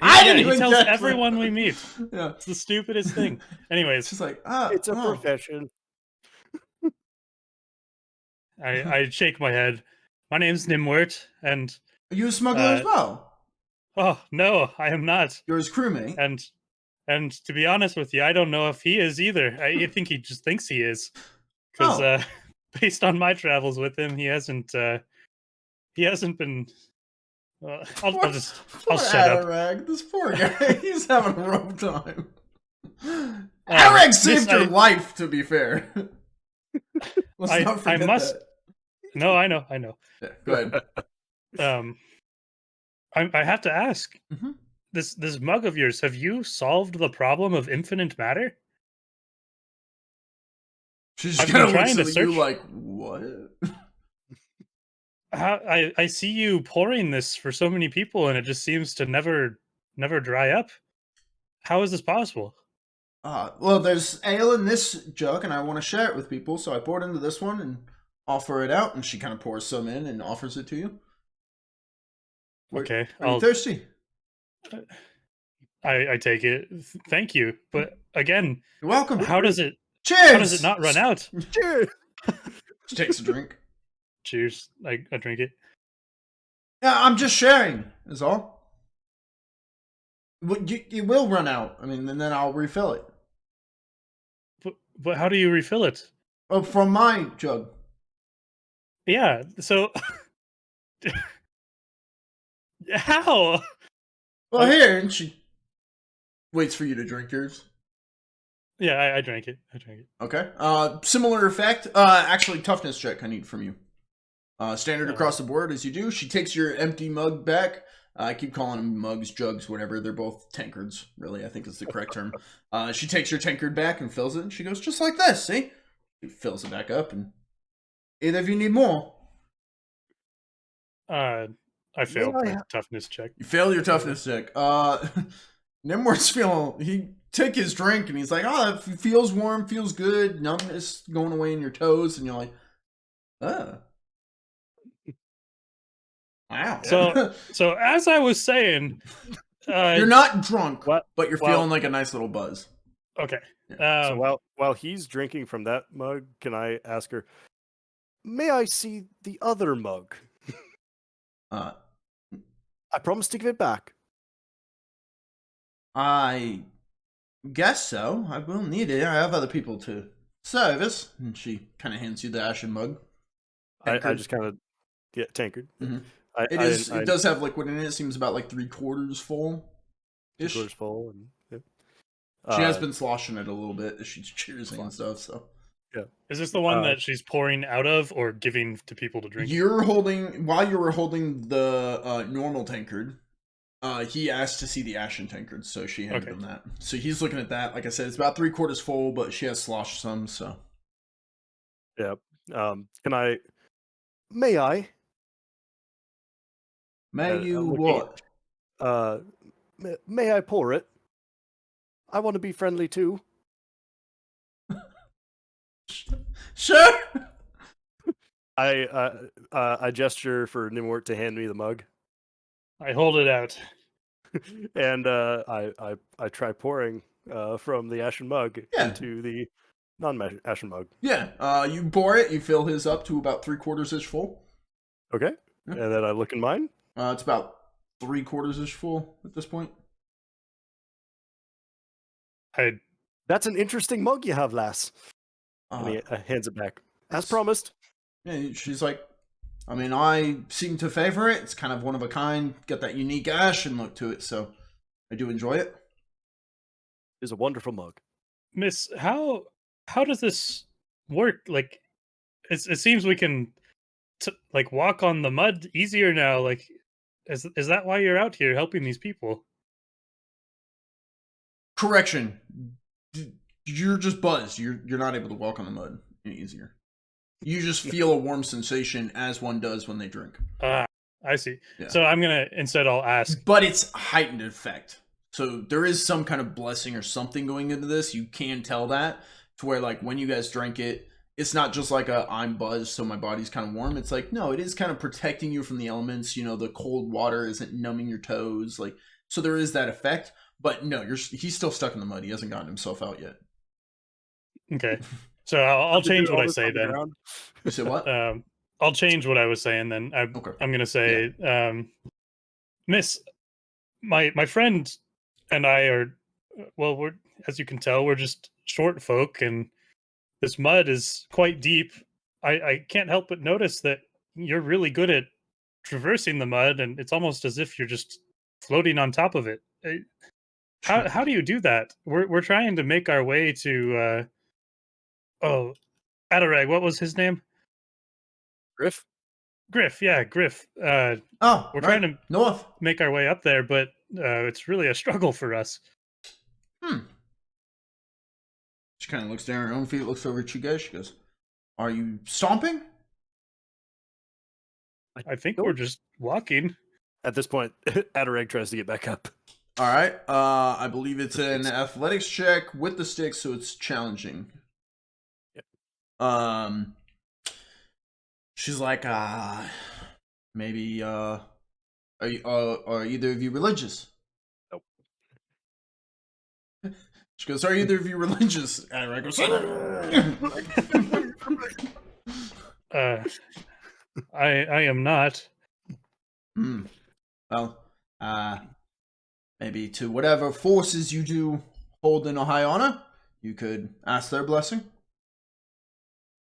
I didn't even he tells catch everyone that. we meet. Yeah. It's the stupidest thing. Anyways. It's like, it's a profession. I shake my head. My name's Gnimwirt, and... Are you a smuggler as well? Oh, no, I am not. You're his crewmate. And to be honest with you, I don't know if he is either. I think he just thinks he is. Because based on my travels with him, he hasn't been... I'll shut up. This poor guy, he's having a rough time. Adarag saved your life, to be fair. Let's not forget that. No, I know. Yeah, go ahead. I have to ask. Mm-hmm. This mug of yours, have you solved the problem of infinite matter? She's just kind of looks at you like, what? I see you pouring this for so many people, and it just seems to never dry up. How is this possible? Well, there's ale in this jug, and I want to share it with people, so I poured into this one and offer it out, and she kind of pours some in and offers it to you. Okay. Are you thirsty? I take it. Thank you. But again, you're welcome. How does it? Cheers! How does it not run out? Cheers! She takes a drink. Cheers. I drink it. Yeah, I'm just sharing, is all. It will run out. I mean, and then I'll refill it. But how do you refill it? Oh, from my jug. Yeah, so... How? Well, here, and she waits for you to drink yours. Yeah, I drank it. I drank it. Okay. Similar effect. Actually, toughness check I need from you. Standard across the board as you do. She takes your empty mug back. I keep calling them mugs, jugs, whatever. They're both tankards, really, I think is the correct term. She takes your tankard back and fills it, and she goes, just like this, see? She fills it back up, and either of you need more. I failed my toughness check. You fail your toughness check. Gnimwirt's he took his drink, and he's like, oh, it feels warm, feels good, numbness going away in your toes, and you're like, oh. Wow. So as I was saying, you're not drunk, What? but you're feeling like a nice little buzz. Okay. So while he's drinking from that mug, can I ask her, may I see the other mug? I promise to give it back. I guess so. I will need it. I have other people to service. And she kind of hands you the ashen mug. I just kind of get tankard. Mm-hmm. It does have liquid in it. It seems about like 3/4 full. 3/4 full. And, she has been sloshing it a little bit as she's cheersing and stuff. So, yeah. Is this the one that she's pouring out of or giving to people to drink? While you were holding the normal tankard, he asked to see the ashen tankard, so she handed him that. So he's looking at that. Like I said, it's about 3/4 full, but she has sloshed some. So, yeah. May I? May you what? May I pour it? I want to be friendly too. Sure. I gesture for Gnimwirt to hand me the mug. I hold it out, and I try pouring from the ashen mug into the non-ashen mug. Yeah. You pour it. You fill his up to about 3/4 full. Okay. Yeah. And then I look in mine. It's about 3/4 full at this point. That's an interesting mug you have, lass. And he hands it back. As promised. Yeah, she's like, I mean, I seem to favor it. It's kind of one of a kind. Got that unique ashen look to it, so I do enjoy it. It's a wonderful mug. Miss, how does this work? Like, it seems we can like walk on the mud easier now. Like, is that why you're out here helping these people? Correction. You're just buzzed. You're not able to walk on the mud any easier. You just feel a warm sensation as one does when they drink. I see. Yeah. So I'll ask. But it's heightened effect. So there is some kind of blessing or something going into this. You can tell that to where like when you guys drink it, it's not just like I'm buzzed so my body's kind of warm. It's like, no, it is kind of protecting you from the elements. You know, the cold water isn't numbing your toes. Like, so there is that effect. But no, he's still stuck in the mud. He hasn't gotten himself out yet. Okay. So I'll change what I say then. You say what? I'll change what I was saying then. I'm going to say, Miss, my friend and I are, well, we're, as you can tell, we're just short folk, and this mud is quite deep. I can't help but notice that you're really good at traversing the mud, and it's almost as if you're just floating on top of it. How do you do that? We're trying to make our way to Adarag. What was his name? Griff. Yeah, Griff. We're trying to make our way up there, but it's really a struggle for us. She kind of looks down at her own feet, looks over at you guys. She goes, "Are you stomping?" I think we're just walking. At this point, Adarag tries to get back up. All right. I believe it's an athletics check with the stick, so it's challenging. Yep. She's like, maybe, are either of you religious? Nope. She goes, are either of you religious? And I goes, I am not. Well, maybe to whatever forces you do hold in a high honor, you could ask their blessing.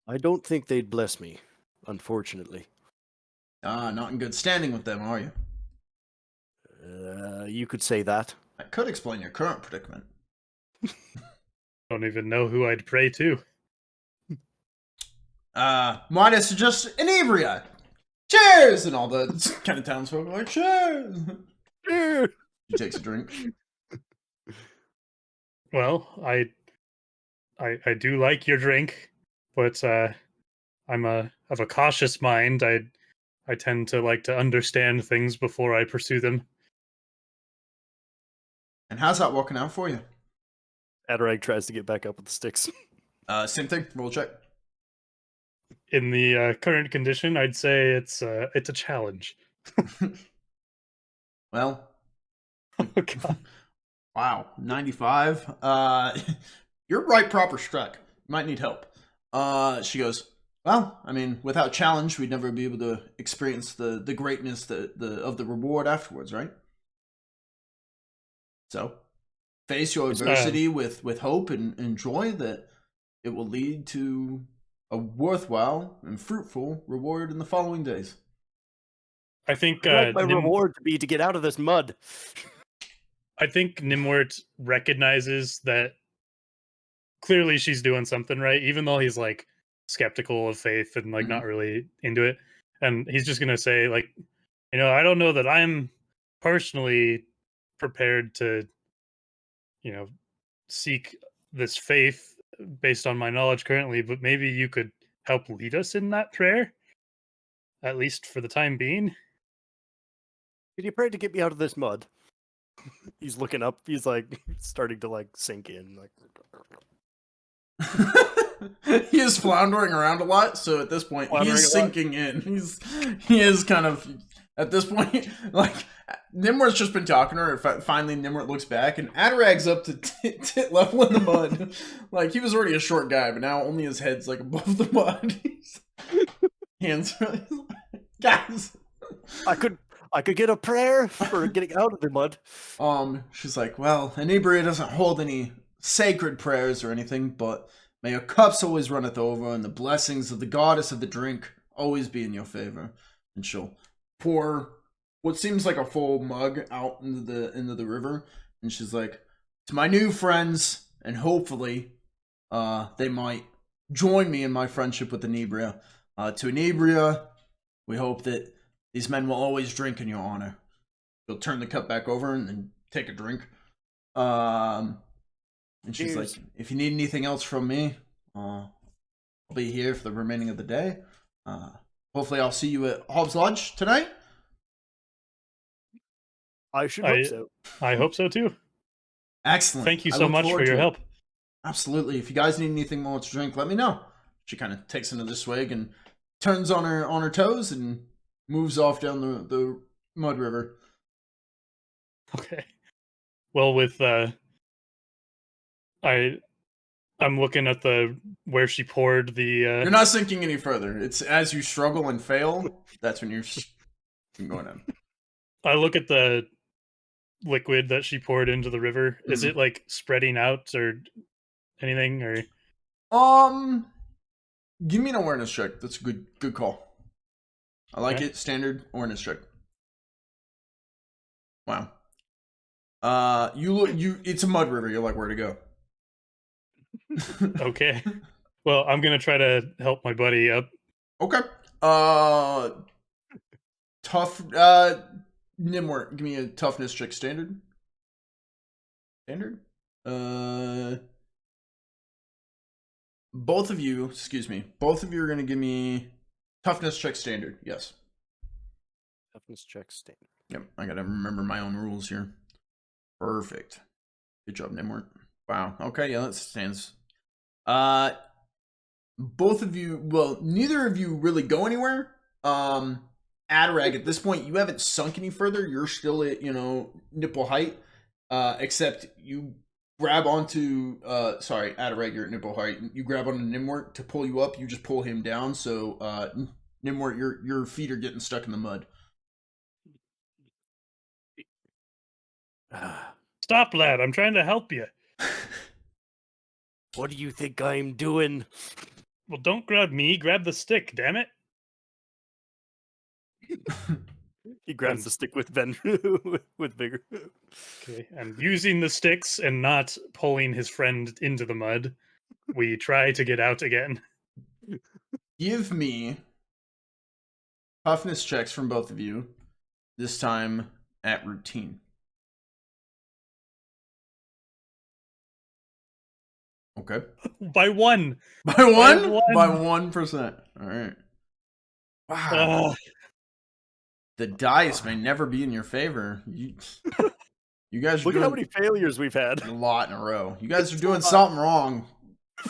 I don't think they'd bless me, unfortunately. Not in good standing with them, are you? You could say that. That could explain your current predicament. don't even know who I'd pray to. Might suggest Inebria. Cheers! And all the kind of townsfolk are like, cheers! Cheers! He takes a drink. Well, I do like your drink, but I'm of a cautious mind. I tend to like to understand things before I pursue them. And how's that working out for you? Adarag tries to get back up with the sticks. Same thing. Roll check. In the current condition, I'd say it's a challenge. Well, Oh god. wow, 95. You're right proper struck. Might need help. She goes, well, I mean, without challenge, we'd never be able to experience the greatness of the reward afterwards, right? So, face your adversity with hope and joy that it will lead to a worthwhile and fruitful reward in the following days. I think I'd like my reward to be to get out of this mud. I think Gnimwirt recognizes that clearly she's doing something right, even though he's like skeptical of faith and like not really into it. And he's just gonna say, like, I don't know that I'm personally prepared to, seek this faith based on my knowledge currently, but maybe you could help lead us in that prayer, at least for the time being. Could you pray to get me out of this mud? He's looking up. He's like starting to like sink in. Like he is floundering around a lot, so at this point he's sinking in. He is kind of at this point like Gnimwirt's just been talking to her. Finally, Gnimwirt looks back, and Adarag's up to tit level in the mud. Like he was already a short guy, but now only his head's like above the mud. Hands, guys. I could get a prayer for getting out of the mud. She's like, well, Inebria doesn't hold any sacred prayers or anything, but may your cups always runneth over, and the blessings of the goddess of the drink always be in your favor. And she'll pour what seems like a full mug out into the river, and she's like, to my new friends, and hopefully, they might join me in my friendship with Inebria. To Inebria, we hope that these men will always drink in your honor. She'll turn the cup back over and then take a drink. And she's like, if you need anything else from me, I'll be here for the remaining of the day. Hopefully I'll see you at Hobbs Lodge tonight. I should hope so. I hope so too. Excellent. Thank you so much for your help. Absolutely. If you guys need anything more to drink, let me know. She kind of takes another swig and turns on her toes and moves off down the mud river. Okay. Well, with I'm looking at where she poured the. You're not sinking any further. It's as you struggle and fail. That's when you're going in. I look at the liquid that she poured into the river. Mm-hmm. Is it like spreading out or anything, or? Give me an awareness check. That's a good call. I like it. Standard awareness check. Wow. It's a mud river. You're like, where to go? Okay. Well, I'm gonna try to help my buddy up. Okay. Tough. Gnimwirt, give me a toughness check. Standard. Both of you are gonna give me toughness check standard. Yes. Toughness check standard. Yep. I gotta remember my own rules here. Perfect. Good job, Gnimwirt. Wow. Okay. Yeah, that stands. Both of you. Well, neither of you really go anywhere. Adarag, at this point, you haven't sunk any further. You're still at nipple height. Except you grab onto Adarag, you're at nipple height. You grab onto Gnimwirt to pull you up. You just pull him down. So Gnimwirt, your feet are getting stuck in the mud. Stop, lad! I'm trying to help you. What do you think I'm doing? Well, don't grab me. Grab the stick. Damn it! He grabs And- the stick with with vigor. Okay, and using the sticks and not pulling his friend into the mud, we try to get out again. Give me toughness checks from both of you. This time at routine. Okay. By one. By one? one. By 1%. All right. Wow. The dice may never be in your favor. You guys are Look at doing how many failures we've had. a lot in a row. You guys are doing something wrong.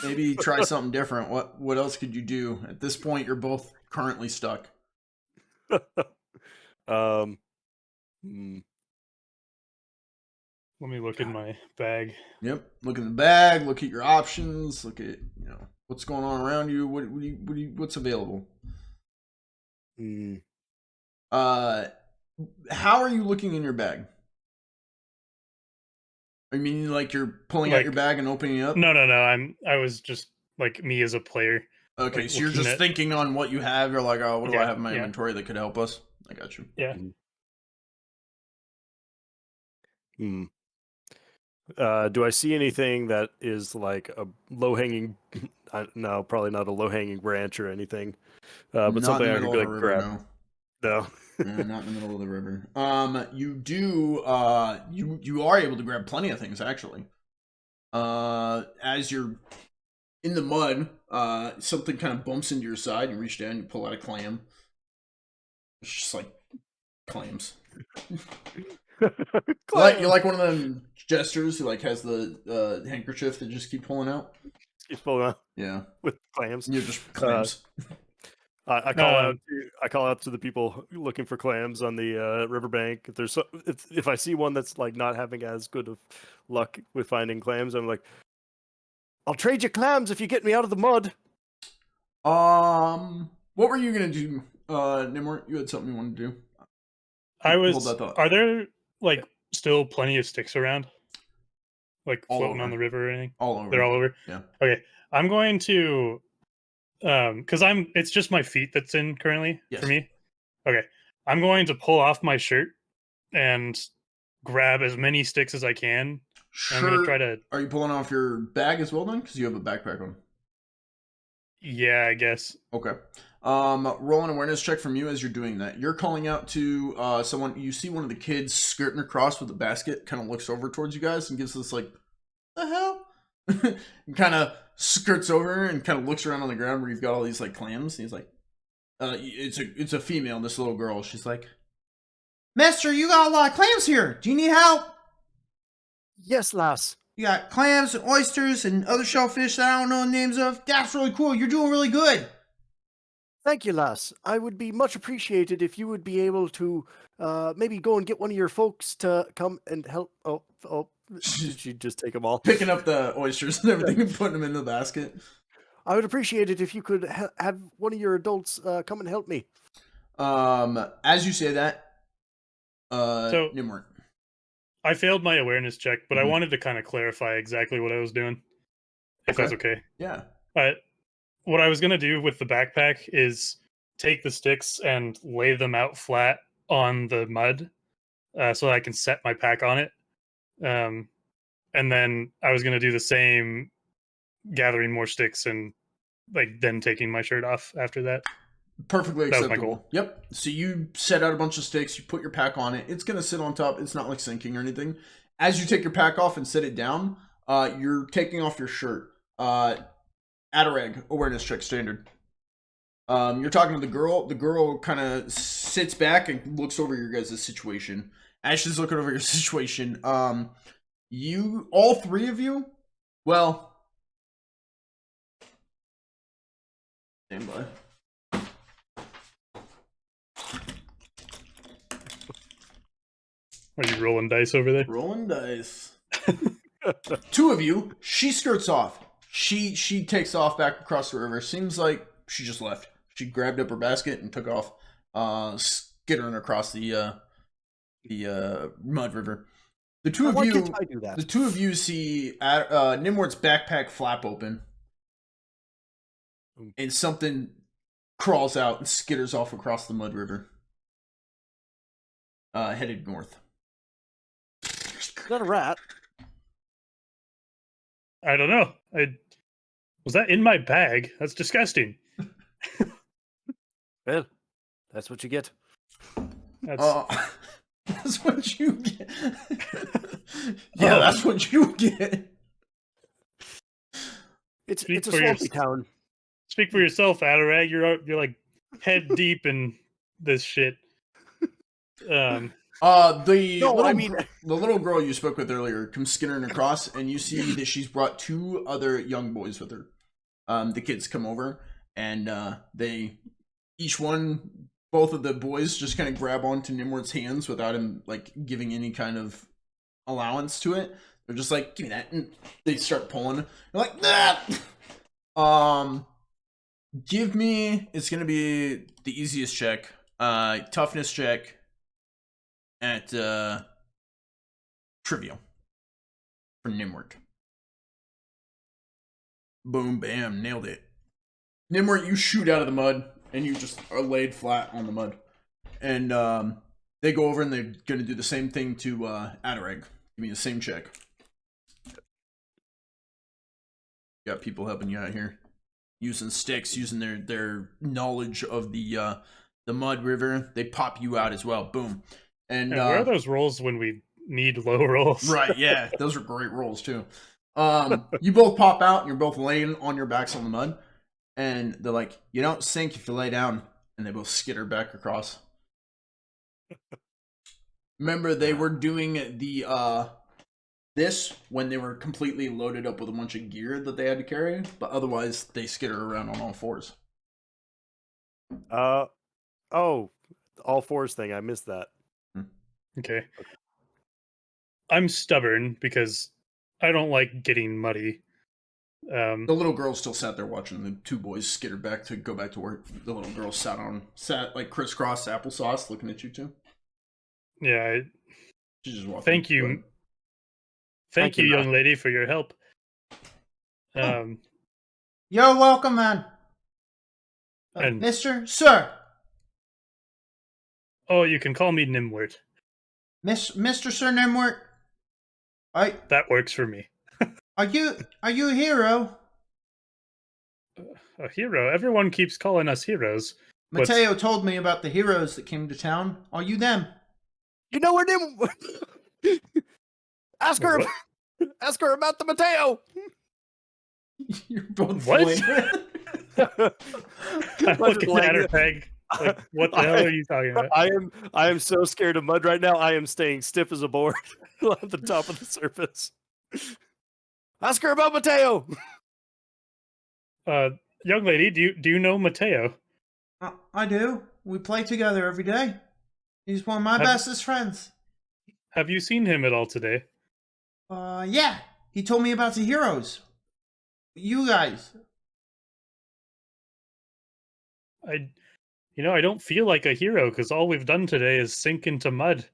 Maybe try something different. What else could you do? At this point, you're both currently stuck. Hmm. Let me look in my bag. Yep. Look in the bag. Look at your options. Look at what's going on around you. What's available? Hmm. How are you looking in your bag? I mean, like you're pulling out your bag and opening it up? No. I was just like me as a player. Okay, like, so you're just thinking on what you have. You're like, oh, what do I have in my inventory that could help us? I got you. Yeah. Hmm. Do I see anything that is like a low-hanging? No, probably not a low-hanging branch or anything. But Not something in the I could middle of like the river, grab. no. No. Not in the middle of the river. You do. You are able to grab plenty of things actually. As you're in the mud, something kind of bumps into your side. You reach down, you pull out a clam. It's just like clams. You're like one of them jesters who like has the handkerchief that just keep pulling out. Keep pulling out. Yeah, with clams. you're just clams. I call out to the people looking for clams on the riverbank. If I see one that's like not having as good of luck with finding clams, I'm like, I'll trade you clams if you get me out of the mud. What were you gonna do, Gnimwirt? You had something you wanted to do. Hold that thought. Are there like still plenty of sticks around? Like All floating over. on the river or anything? All over. They're all over? Yeah. Okay. I'm going to because it's just my feet that's in currently for me. Okay. I'm going to pull off my shirt and grab as many sticks as I can. Sure. I'm gonna try to. Are you pulling off your bag as well then? Because you have a backpack on. Yeah, I guess. Okay. Roll an awareness check from you as you're doing that. You're calling out to someone. You see one of the kids skirting across with a basket. Kind of looks over towards you guys and gives this like, "The hell?" and kind of skirts over and kind of looks around on the ground where you've got all these like clams. And he's like, "It's a female. This little girl. She's like, Master, you got a lot of clams here. Do you need help?" Yes, lass. You got clams and oysters and other shellfish that I don't know the names of. That's really cool. You're doing really good. Thank you, lass. I would be much appreciated if you would be able to maybe go and get one of your folks to come and help. Oh, did you just take them all? Picking up the oysters and everything and putting them in the basket. I would appreciate it if you could have one of your adults come and help me. As you say that, So Gnimwirt. I failed my awareness check, but I wanted to kind of clarify exactly what I was doing, if that's okay. Yeah. What I was gonna do with the backpack is take the sticks and lay them out flat on the mud, so I can set my pack on it. And then I was gonna do the same, gathering more sticks and like then taking my shirt off after that. Perfectly acceptable. That was my goal. Yep. So you set out a bunch of sticks, you put your pack on it. It's going to sit on top. It's not like sinking or anything. As you take your pack off and set it down, you're taking off your shirt. Adarag, awareness check standard. You're talking to the girl. The girl kind of sits back and looks over your guys' situation. As she's looking over your situation, you, all three of you, well, stand by. Are you rolling dice over there? Rolling dice. Two of you, she skirts off. She takes off back across the river. Seems like she just left. She grabbed up her basket and took off, skittering across the mud river. The two of you see Gnimwirt's backpack flap open, and something crawls out and skitters off across the mud river. headed north. Not a rat. I don't know. Was that in my bag? That's disgusting. Well, that's what you get. That's That's what you get. Yeah, that's what you get. It's Speak a for swampy town. Speak for yourself, Adarag. You're like head deep in this shit. The little girl you spoke with earlier comes skittering across, and you see that she's brought 2 other young boys with her. The kids come over, and both of the boys just kind of grab onto Gnimwirt's hands without him like giving any kind of allowance to it. They're just like, give me that, and they start pulling. They're like, nah! It's gonna be the easiest check. Toughness check at trivial for Gnimwirt. Boom, bam, nailed it. Gnimwirt, you shoot out of the mud, and you just are laid flat on the mud. And they go over and they're gonna do the same thing to Adarag. Give me the same check. Got people helping you out here. Using sticks, using their knowledge of the mud river. They pop you out as well. Boom. And where are those rolls when we need low rolls? Right, yeah. Those are great rolls too. You both pop out and you're both laying on your backs on the mud. And they're like, you don't sink if you lay down. And they both skitter back across. Remember, they were doing this when they were completely loaded up with a bunch of gear that they had to carry, but otherwise they skitter around on all 4s. All 4s thing. I missed that. Okay. I'm stubborn because I don't like getting muddy. The little girl still sat there watching the 2 boys skitter back to go back to work. The little girl sat like crisscross applesauce looking at you 2. Yeah. She's just walking. Thank you. Thank you, young lady, for your help. You're welcome, man. And Mr. Sir. Oh, you can call me Gnimwirt. Mr. Sir Gnimwirt. That works for me. Are you a hero? A hero? Everyone keeps calling us heroes. Mateo told me about the heroes that came to town. Are you them? You know where Ask her about the Mateo. You're both what? I'm looking at her, Peg. Like, what the hell are you talking about? I am so scared of mud right now. I am staying stiff as a board at the top of the surface. Ask her about Mateo. Young lady, do you know Mateo? I do. We play together every day. He's one of my bestest friends. Have you seen him at all today? Yeah. He told me about the heroes. You guys. I don't feel like a hero because all we've done today is sink into mud.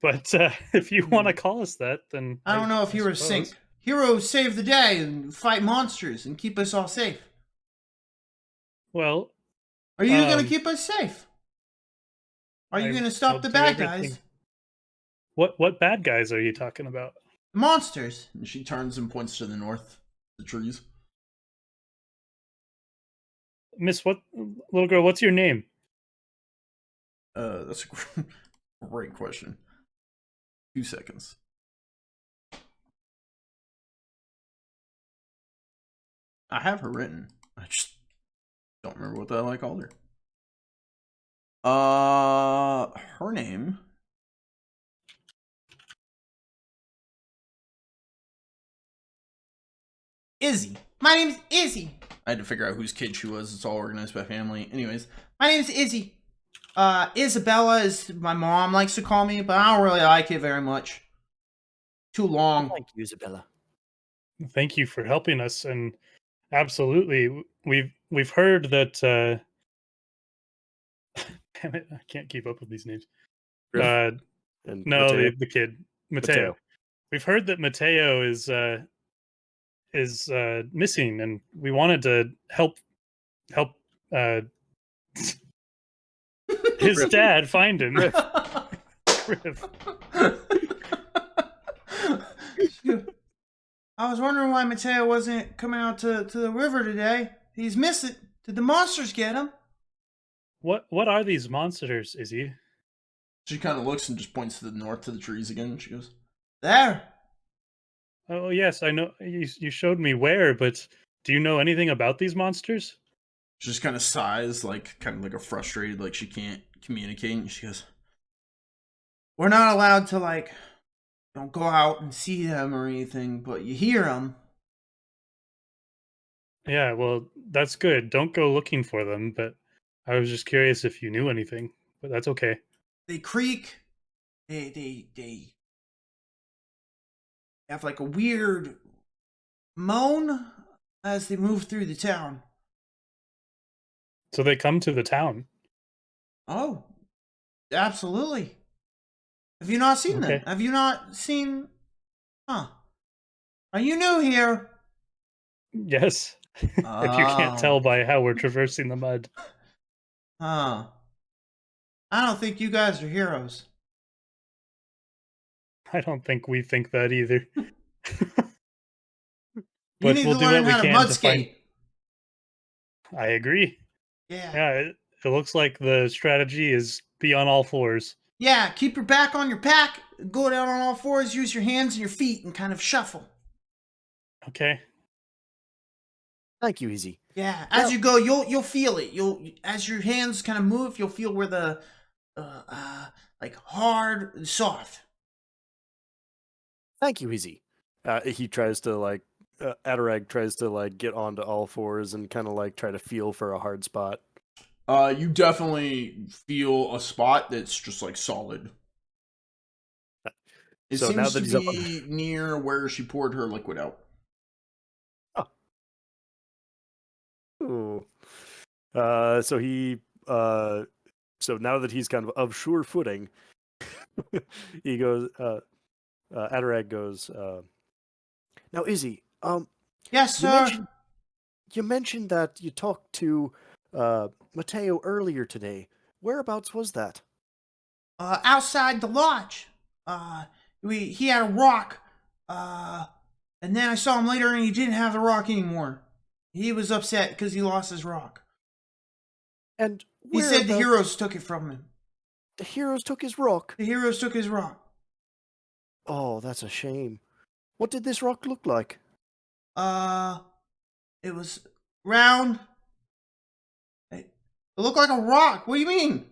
But if you want to call us that, then I don't know if heroes sink. Heroes save the day and fight monsters and keep us all safe. Well, are you going to keep us safe? Are you going to stop the bad guys? What bad guys are you talking about? Monsters. And she turns and points to the north, the trees. Miss, little girl, what's your name? That's a great question. 2 seconds. I have her written. I just don't remember what the hell I called her. Her name. Izzy. My name's Izzy. I had to figure out whose kid she was. It's all organized by family. Anyways, my name's Izzy. Isabella is my mom likes to call me, but I don't really like it very much. Too long. Thank you, Isabella. Thank you for helping us, and absolutely, we've heard that. Damn it, I can't keep up with these names. And no, Mateo? the kid Mateo. We've heard that Mateo is missing, and we wanted to help his dad find him. Griff. I was wondering why Mateo wasn't coming out to the river today. He's missing. Did the monsters get him? What are these monsters, Izzy? She kind of looks and just points to the north to the trees again. She goes, there. Oh yes, I know you showed me where, but do you know anything about these monsters? She just kind of sighs, like kind of like a frustrated, like she can't communicate. And she goes, we're not allowed to don't go out and see them or anything, but you hear them. Yeah, well, that's good. Don't go looking for them, but I was just curious if you knew anything, but that's okay. They creak. They have like a weird moan as they move through the town. So they come to the town. Oh, absolutely. Have you not seen them? Have you not seen? Huh. Are you new here? Yes. If you can't tell by how we're traversing the mud. Huh. I don't think you guys are heroes. I don't think we think that either. You need to learn how to mud skate. I agree. Yeah. Yeah, it looks like the strategy is be on all fours. Yeah, keep your back on your pack, go down on all fours, use your hands and your feet, and kind of shuffle. Okay. Thank you, Izzy. Yeah, as you go, you'll feel it. As your hands kind of move, you'll feel where the like hard and soft. Thank you, Izzy. He tries to Adarag tries to get onto all fours and kind of try to feel for a hard spot. You definitely feel a spot that's just solid. It so seems now that to he's be near where she poured her liquid out. Oh. So he so now that he's kind of sure footing, he goes Adarag goes now Izzy, yes, sir. You mentioned that you talked to Mateo earlier today. Whereabouts was that? Outside the lodge. He had a rock. And then I saw him later and he didn't have the rock anymore. He was upset because he lost his rock. And he said the heroes took it from him. The heroes took his rock? The heroes took his rock. Oh, that's a shame. What did this rock look like? It was round. It looked like a rock. What do you mean?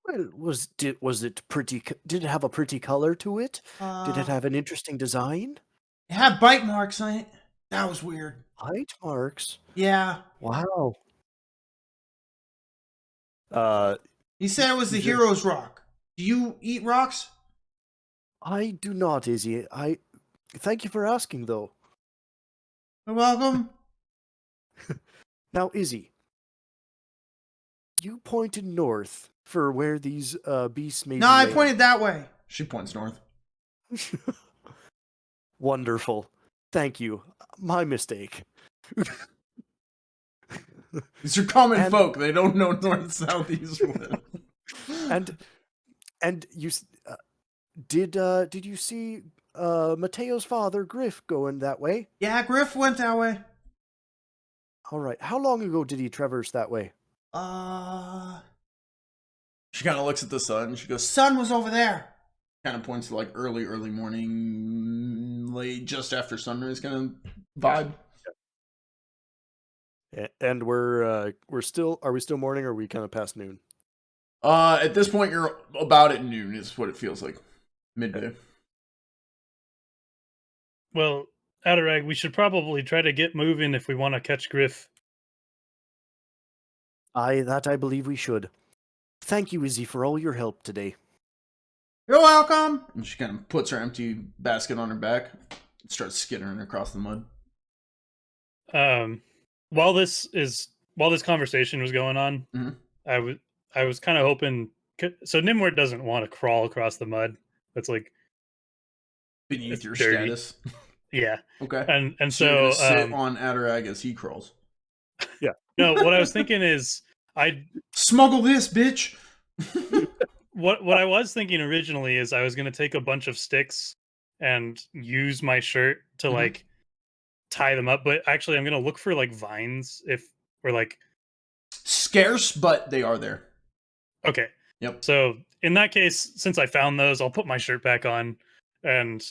Well, was it pretty? Did it have a pretty color to it? Did it have an interesting design? It had bite marks on it. That was weird. Bite marks? Yeah. Wow. He said it was the hero's rock. Do you eat rocks? I do not, Izzy. Thank you for asking, though. You're welcome. Now, Izzy, you pointed north for where these beasts may be. No, I pointed that way. She points north. Wonderful. Thank you. My mistake. These are common folk. They don't know north, south, east, west. And you did you see Mateo's father, Griff, going that way? Yeah, Griff went that way. All right. How long ago did he traverse that way? She kind of looks at the sun. She goes, sun was over there. Kind of points to early morning, late, just after sunrise kind of vibe. And are we still morning, or are we kind of past noon? At this point, you're about at noon is what it feels like. Midday. Well, Adarag, we should probably try to get moving if we want to catch Griff. I believe we should. Thank you, Izzy, for all your help today. You're welcome. And she kind of puts her empty basket on her back and starts skittering across the mud. While this conversation was going on, mm-hmm. I was kind of hoping. So Gnimwirt doesn't want to crawl across the mud. That's beneath your dirty. Status. Yeah. Okay. And so sit on Adarag as he crawls. Yeah. No, what I was thinking is I'd smuggle this, bitch. what I was thinking originally is I was going to take a bunch of sticks and use my shirt to Mhm. like tie them up, but actually I'm going to look for like vines or like Scarce, but they are there. okay. Yep. So in that case, since I found those, I'll put my shirt back on and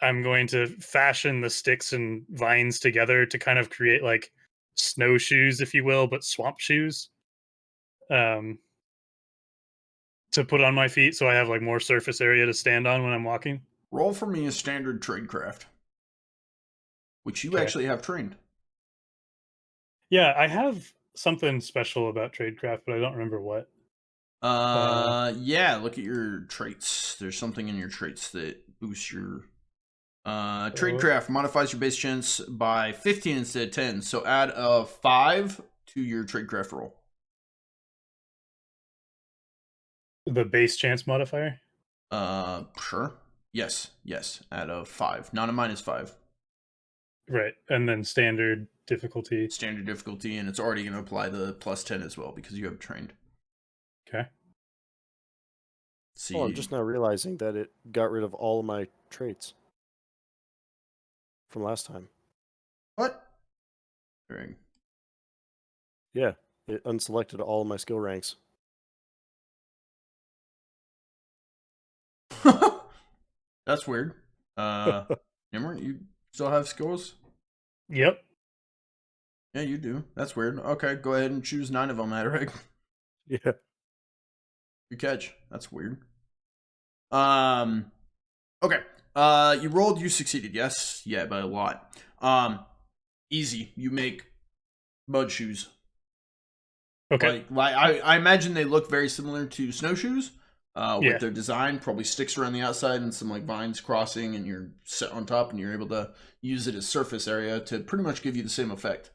I'm going to fashion the sticks and vines together to kind of create like snowshoes, if you will, but swamp shoes. To put on my feet so I have like more surface area to stand on when I'm walking. Roll for me a standard tradecraft, which you Okay. actually have trained. Yeah, I have something special about tradecraft, but I don't remember what. Yeah, look at your traits. There's something in your traits that boosts your tradecraft modifies your base chance by 15 instead of 10. So add a 5 to your tradecraft roll. The base chance modifier? Sure. Yes. Add a 5, not a -5. Right. And then standard difficulty. Standard difficulty, and it's already going to apply the +10 as well because you have trained. Okay. See. Oh, I'm just now realizing that it got rid of all of my traits from last time. What? Very. Yeah, it unselected all of my skill ranks. That's weird. Gnimwirt, you still have skills? Yep. Yeah, you do. That's weird. Okay, go ahead and choose 9 of them, Adarag. Yeah. Good catch. That's weird. Okay. You rolled, you succeeded, yes? Yeah, by a lot. Easy. You make mud shoes. Okay. Like I imagine they look very similar to snowshoes. Yeah. With their design, probably sticks around the outside and some like vines crossing, and you're set on top, and you're able to use it as surface area to pretty much give you the same effect.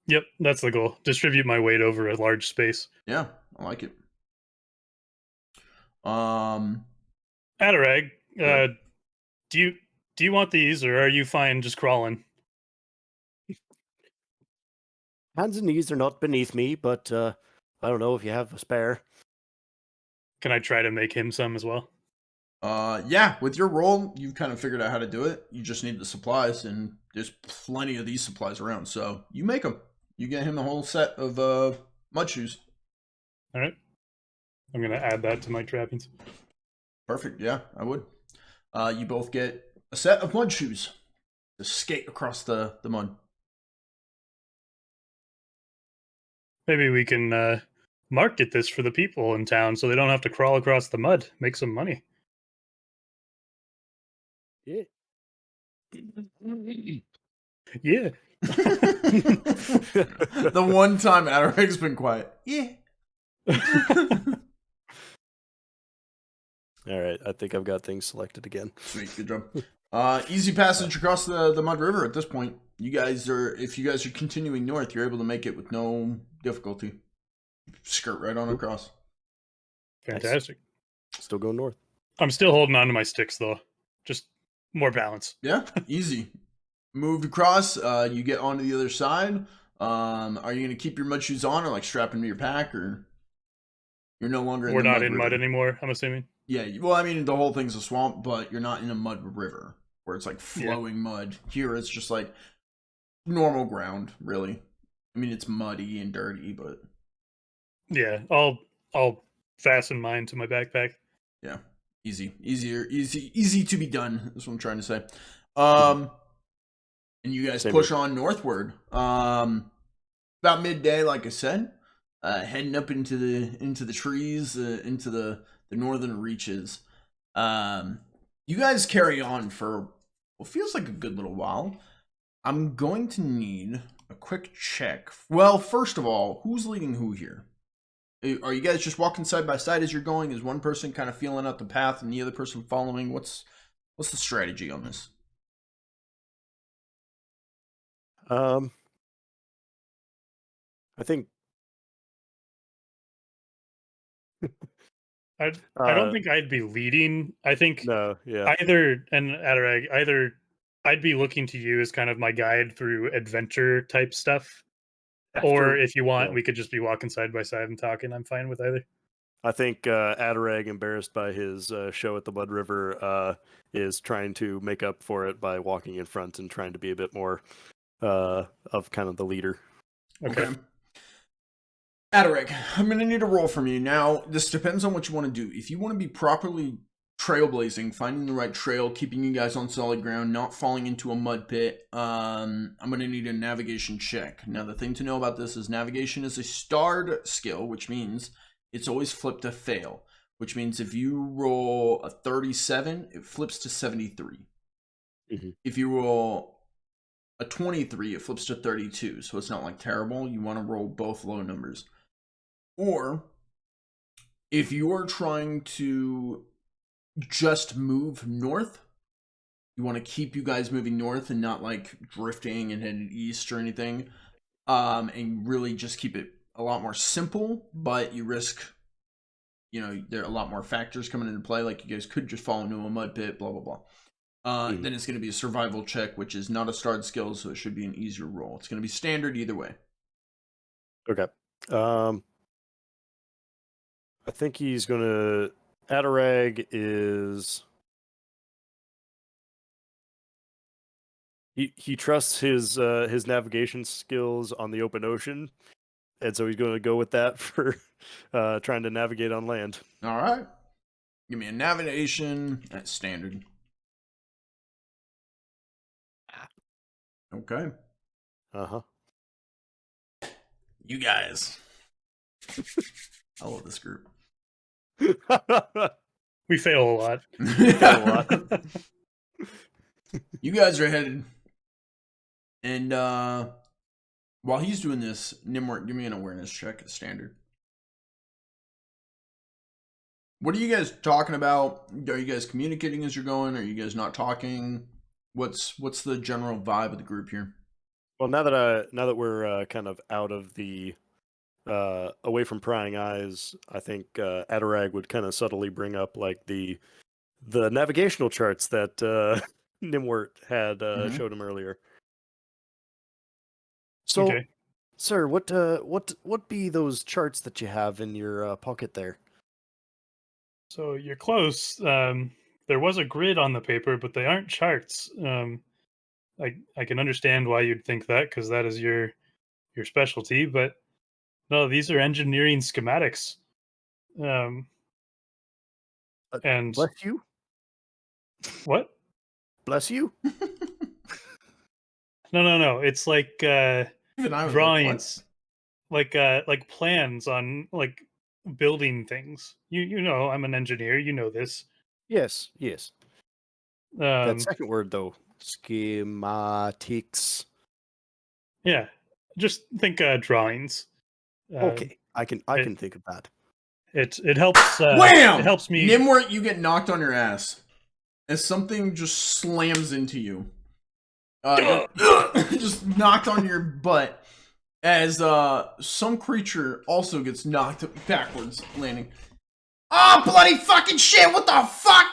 Yep, that's the goal. Distribute my weight over a large space. Yeah, I like it. Adarag, Yeah. do you want these, or are you fine just crawling? Hands and knees are not beneath me, but I don't know if you have a spare. Can I try to make him some as well? Yeah, with your roll, you've kind of figured out how to do it. You just need the supplies, and there's plenty of these supplies around. So you make them. You get him a whole set of mud shoes. All right. I'm going to add that to my trappings. Perfect. Yeah, I would. You both get a set of mud shoes to skate across the mud. Maybe we can market this for the people in town so they don't have to crawl across the mud. Make some money. Yeah. Yeah. The one time Adarag's been quiet. Yeah. All right, I think I've got things selected again. Sweet, good job. Easy passage across the Mud River at this point. If you guys are continuing north, you're able to make it with no difficulty. Skirt right on across. Fantastic. Still going north. I'm still holding on to my sticks, though. Just more balance. Yeah, easy. Moved across, you get onto the other side. Are you going to keep your mud shoes on or like strap into your pack, or you're no longer We're in the not mud in river? mud anymore, I'm assuming. Yeah, well, I mean, the whole thing's a swamp, but you're not in a mud river where it's like flowing mud. Here, it's just like normal ground, really. I mean, it's muddy and dirty, but Yeah, I'll fasten mine to my backpack. yeah, easy to be done. That's what I'm trying to say. And you guys push on northward. About midday, like I said, heading up into the trees, into the northern reaches. You guys carry on for what feels like a good little while. I'm going to need a quick check. Well, first of all, who's leading who here? Are you guys just walking side by side as you're going? Is one person kind of feeling out the path and the other person following? What's the strategy on this? I think I don't think I'd be leading. I think no, yeah. either I'd be looking to you as kind of my guide through adventure type stuff. Or if you want, we could just be walking side by side and talking. I'm fine with either. I think Adarag, embarrassed by his show at the Mud River, is trying to make up for it by walking in front and trying to be a bit more of kind of the leader. Okay. Adarag, I'm going to need a roll from you. Now, this depends on what you want to do. If you want to be properly trailblazing, finding the right trail, keeping you guys on solid ground, not falling into a mud pit, I'm going to need a navigation check. Now, the thing to know about this is navigation is a starred skill, which means it's always flipped to fail, which means if you roll a 37, it flips to 73. Mm-hmm. If you roll a 23, it flips to 32, so it's not like terrible. You want to roll both low numbers. Or if you're trying to just move north, you want to keep you guys moving north and not like drifting and heading east or anything, and really just keep it a lot more simple, but you risk, there are a lot more factors coming into play, like you guys could just fall into a mud pit, blah blah blah. Then it's going to be a survival check, which is not a starred skill, so it should be an easier roll. It's going to be standard either way. Okay. I think he's gonna. Adarag is. He trusts his navigation skills on the open ocean, and so he's going to go with that for trying to navigate on land. All right. Give me a navigation at standard. Okay. Uh-huh. You guys. I love this group. We fail a lot. You guys are headed. And while he's doing this, Gnimwirt, give me an awareness check at standard. What are you guys talking about? Are you guys communicating as you're going? Are you guys not talking? What's the general vibe of the group here? Well, now that we're kind of out of the away from prying eyes, I think Adarag would kind of subtly bring up like the navigational charts that Gnimwirt had showed him earlier. So, Okay. Sir, what be those charts that you have in your pocket there? So you're close. There was a grid on the paper, but they aren't charts. I can understand why you'd think that, because that is your specialty. But no, these are engineering schematics. And Bless you. What? Bless you. No. It's like Even I was drawings, like plans on like building things. You know, I'm an engineer. You know this. Yes. That second word though, schematics. Yeah, just think drawings. Okay, I can think of that. It helps. Wham! It helps me. Gnimwirt, you get knocked on your ass as something just slams into you. Just knocked on your butt as some creature also gets knocked backwards, landing. Oh, bloody fucking shit! What the fuck?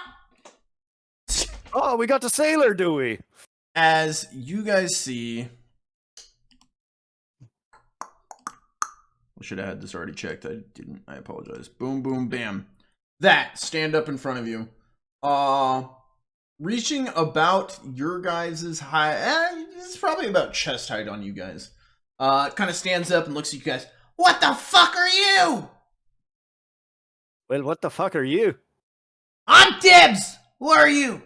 Oh, we got the sailor, do we? As you guys see, I should have had this already checked. I didn't. I apologize. Boom, boom, bam. That stand up in front of you. Reaching about your guys' height. It's probably about chest height on you guys. Kind of stands up and looks at you guys. What the fuck are you? Well, what the fuck are you? I'm DIBS. Who are you?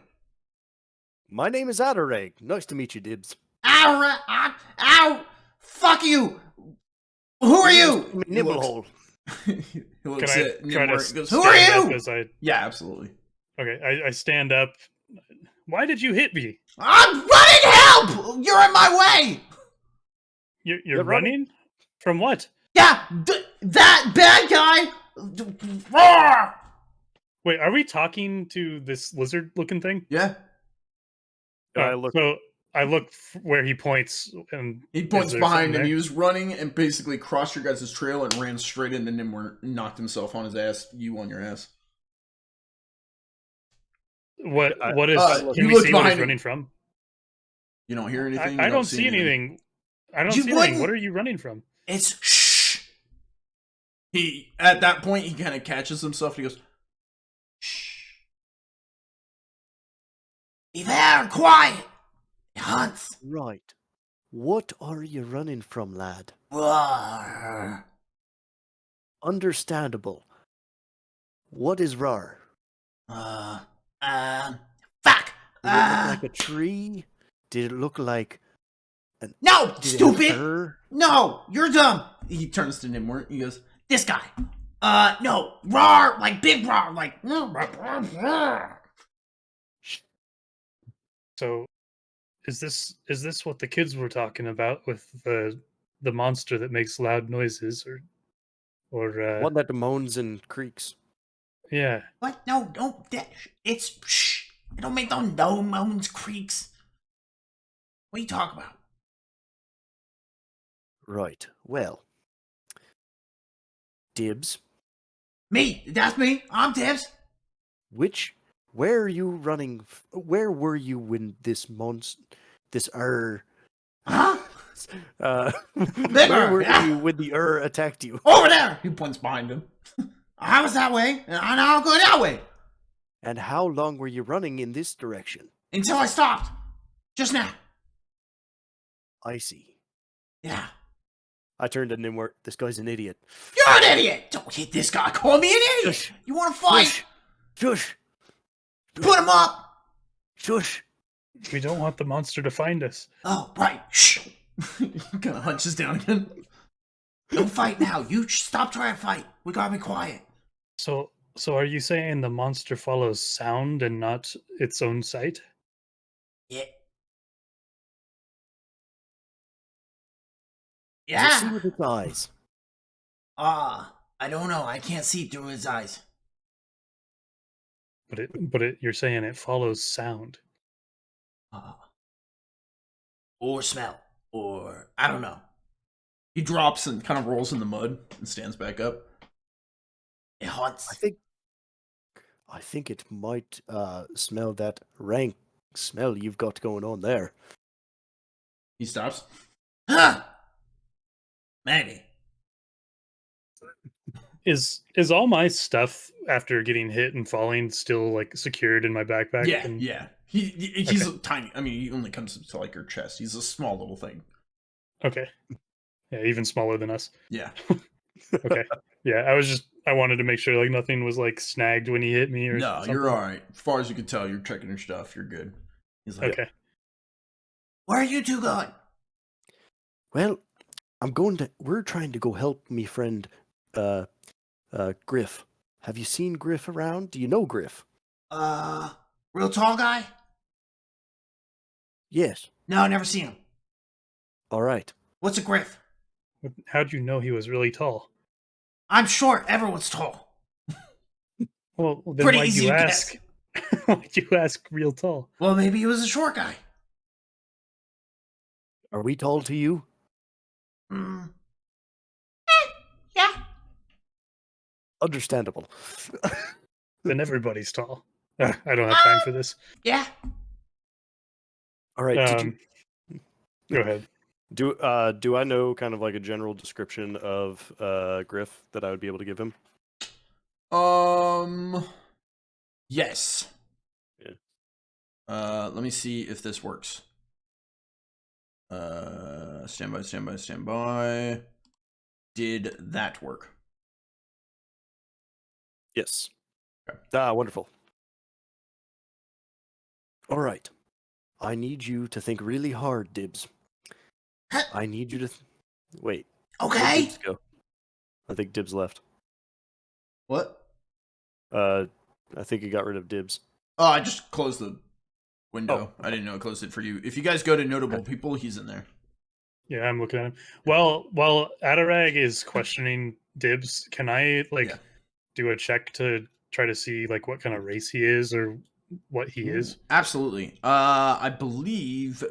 My name is Adarag. Nice to meet you, DIBS. Ow! Fuck you! Who are you? Nibblehole. He looks Can I at try to Gnimwirt and goes, Who are stand you? up as Yeah, absolutely. Okay, I stand up. Why did you hit me? I'm running help! You're in my way! You're running? From what? Yeah, that bad guy! Roar! Wait, are we talking to this lizard-looking thing? Yeah. So I look where he points, and he points behind, and he was running and basically crossed your guys' trail and ran straight into Gnimwirt and knocked himself on his ass. You on your ass. What is? you Can we look see what he's behind running from? You don't hear anything? I don't see anything. I don't see anything. What are you running from? It's shh. At that point, he kind of catches himself and he goes, "Shh. Be very quiet. It hunts." Right. What are you running from, lad? Roar. Understandable. What is rar? Fuck. Did it look like a tree? Did it look like No, did it stupid. have fur? No, you're dumb. He turns to Gnimwirt. He goes, "This guy. No, roar, like big roar, like." So, is this what the kids were talking about with the monster that makes loud noises, or One that moans and creaks. yeah? What? No, it's shh. It don't make no moans, creaks. What are you talking about? Right. Well. Dibs. Me. That's me. I'm DIBS. Where are you running? Where were you when this Huh? where were you when the attacked you? Over there. He points behind him. I was that way, and I'll go that way. And how long were you running in this direction? Until I stopped. Just now. I see. Yeah. I turned to Gnimwirt. This guy's an idiot. You're an idiot. Don't hit this guy. Call me an idiot. Shush. You want to fight? Shush. Shush. Put him up. Shush. We don't want the monster to find us. Oh, right. Shh. He kind of hunches down again. Don't fight now. You stop trying to fight. We gotta be quiet. So are you saying the monster follows sound and not its own sight? Yeah. Does it see Yeah. with its eyes? I don't know. I can't see through his eyes. But you're saying it follows sound. Or smell. Or I don't know. He drops and kind of rolls in the mud and stands back up. It hunts. I think it might smell that rank smell you've got going on there. He stops. Huh! Maybe. Is all my stuff after getting hit and falling still like secured in my backpack? Yeah, and... yeah. He's tiny. I mean, he only comes to like your chest. He's a small little thing. Okay. Yeah, even smaller than us. Yeah. Okay. Yeah, I wanted to make sure like nothing was like snagged when he hit me or No, something. you're all right. As far as you can tell, you're checking your stuff. You're good. He's like, Okay. Where are you two going? Well, we're trying to go help me friend Griff. Have you seen Griff around? Do you know Griff? Real tall guy? Yes. No, never seen him. All right. What's a Griff? How'd you know he was really tall? I'm short. Everyone's tall. Well, then Pretty why'd easy you to ask? Why'd you ask real tall? Well, maybe he was a short guy. Are we tall to you? Yeah. Understandable. Then everybody's tall. I don't have time for this. Yeah. All right. Go ahead. Do I know kind of like a general description of Griff that I would be able to give him? Yes. Yeah. Let me see if this works. Stand by. Did that work? Yes. Okay. Wonderful. All right. I need you to think really hard, Dibs. I need you to wait. Okay. Where'd Dibs go? I think Dibs left. What? I think he got rid of Dibs. Oh, I just closed the window. I didn't know it closed it for you. If you guys go to notable people, he's in there. Yeah, I'm looking at him. Well, while Adarag is questioning Dibs, can I do a check to try to see like what kind of race he is or what he is? Absolutely. I believe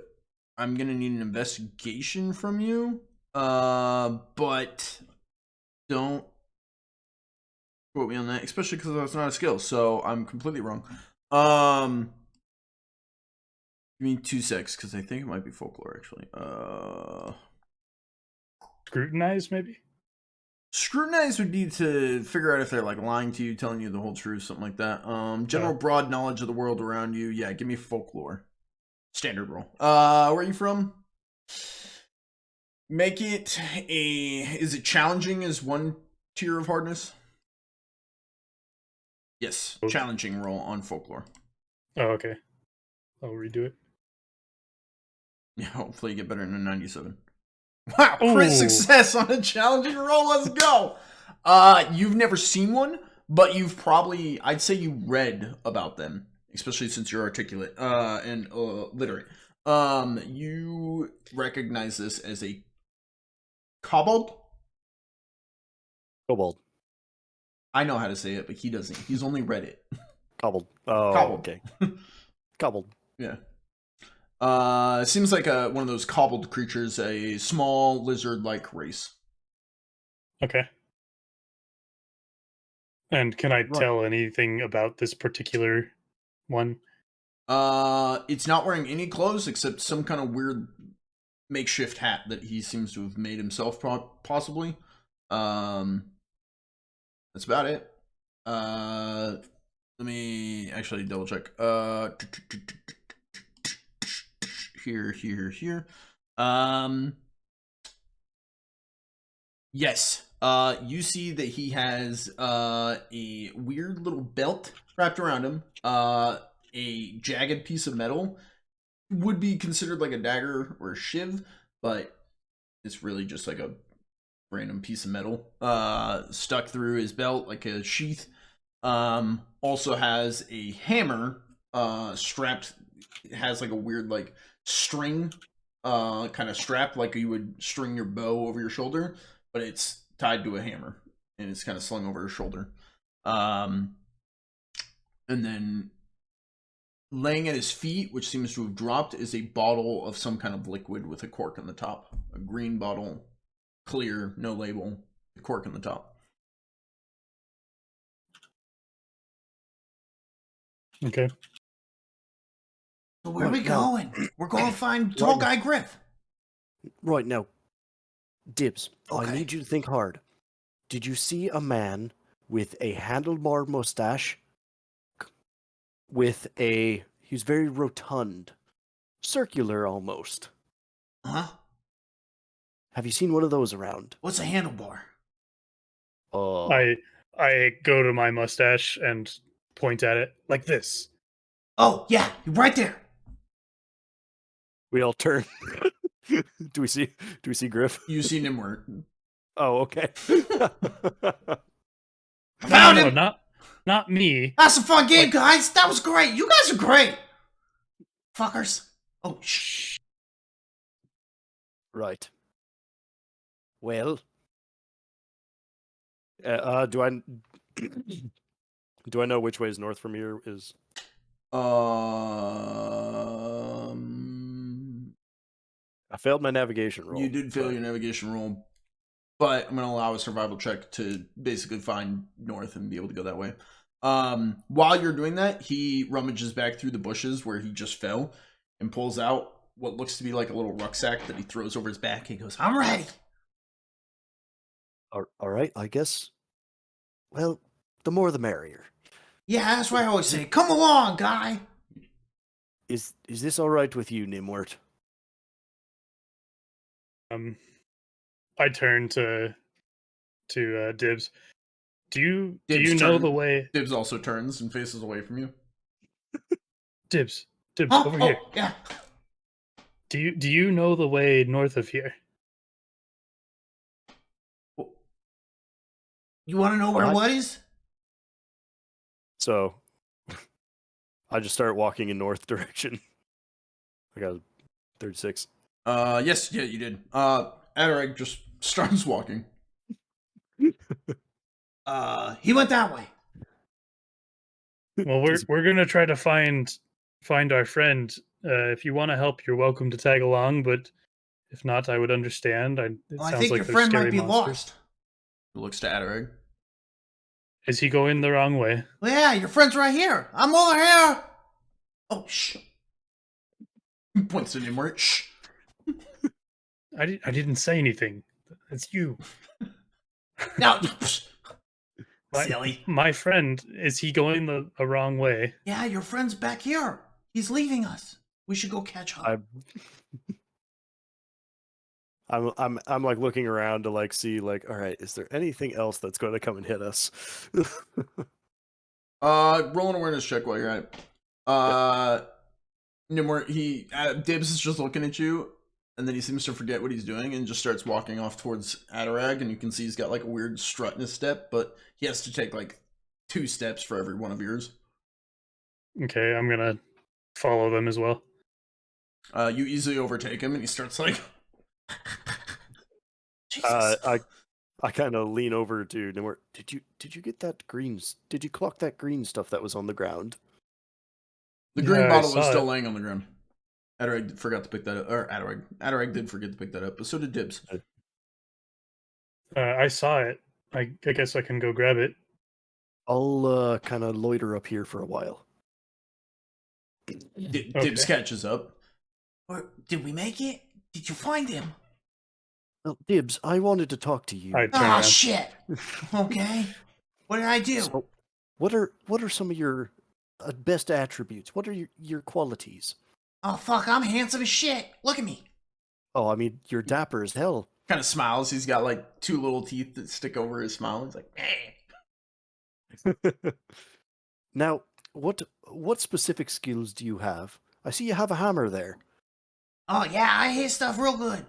I'm gonna need an investigation from you. But don't quote me on that, especially because that's not a skill. So I'm completely wrong. Give me 2 secs because I think it might be folklore actually. Scrutinize, maybe? Scrutinize would be to figure out if they're like lying to you, telling you the whole truth, something like that. General broad knowledge of the world around you. Yeah, give me folklore. Standard roll. Where are you from? Make it a. Is it challenging as one tier of hardness? Yes, challenging roll on folklore. Oh, okay. I'll redo it. Yeah, hopefully you get better than a 97. Wow, crit success on a challenging roll. Let's go. You've never seen one, but you've probably, I'd say you read about them, especially since you're articulate and literate. You recognize this as a kobold? Kobold. I know how to say it, but he doesn't. He's only read it. Kobold. Oh, Kobold. Okay. Kobold. Yeah. It seems like one of those kobold creatures, a small lizard-like race. Okay. And can I tell anything about this particular one? It's not wearing any clothes except some kind of weird makeshift hat that he seems to have made himself, possibly. That's about it. Let me actually double check. Here. Yes. You see that he has a weird little belt wrapped around him. A jagged piece of metal would be considered like a dagger or a shiv, but it's really just like a random piece of metal stuck through his belt like a sheath. Also has a hammer strapped. It has like a weird like string kind of strap like you would string your bow over your shoulder, but it's tied to a hammer and it's kind of slung over his shoulder. And then laying at his feet, which seems to have dropped, is a bottle of some kind of liquid with a cork on the top. A green bottle, clear, no label, a cork on the top. Okay. So where are we going? We're going to find tall guy Griff. Right, now, DIBS, Okay. I need you to think hard. Did you see a man with a handlebar mustache with he's very rotund, circular almost? Huh? Have you seen one of those around? What's a handlebar? I go to my mustache and point at it like this. Oh, yeah, right there. We all turn. Do we see Griff? You see Gnimwirt. Oh, okay. Found him! Not me. That's a fun game, guys. That was great. You guys are great. Fuckers. Oh, shh. Right. Well, do I know which way is north from here? I failed my navigation roll. You did fail your navigation roll, but I'm going to allow a survival check to basically find north and be able to go that way. While you're doing that, he rummages back through the bushes where he just fell and pulls out what looks to be like a little rucksack that he throws over his back. He goes, I'm ready. All right, I guess. Well, the more the merrier. Yeah, that's what I always say. Come along, guy. Is this all right with you, Gnimwirt? I turn to DIBS. Do you know the way? DIBS also turns and faces away from you. DIBS, over here. Yeah. Do you know the way north of here? You want to know where what is? So, I just start walking in north direction. I got 36. Yes, yeah, you did. Adarag just starts walking. He went that way. Well, we're gonna try to find our friend. If you want to help, you're welcome to tag along. But if not, I would understand. I think your friend might be lost. He looks to Adarag. Is he going the wrong way? Well, yeah, your friend's right here. I'm over here. Oh, shh. He points to Gnimwirt. Shh. I didn't say anything. It's you. No, My, silly. my friend, is he going the wrong way? Yeah, your friend's back here. He's leaving us. We should go catch up. I'm like looking around to like see like, all right, is there anything else that's going to come and hit us? Roll an awareness check while you're at it. Gnimwirt, Dibs is just looking at you, and then he seems to forget what he's doing and just starts walking off towards Adarag, and you can see he's got like a weird strut in his step, but he has to take like 2 steps for every one of yours. Okay, I'm gonna follow them as well. You easily overtake him, and he starts like. Jesus. I kind of lean over to Gnimwirt. Did you get that green? Did you clock that green stuff that was on the ground? The green Yeah, I bottle was saw still it. laying on the ground. Adarag forgot to pick that up, or Adarag did forget to pick that up, but so did Dibs. I saw it. I guess I can go grab it. I'll kind of loiter up here for a while. Dibs catches up. Or did we make it? Did you find him? Well, Dibs, I wanted to talk to you. I turn Oh around. shit! Okay, what did I do? So, what are some of your best attributes? What are your qualities? Oh fuck! I'm handsome as shit. Look at me. Oh, I mean, you're dapper as hell. Kind of smiles. He's got like 2 little teeth that stick over his smile. He's like, Now, what specific skills do you have? I see you have a hammer there. oh yeah, I hit stuff real good.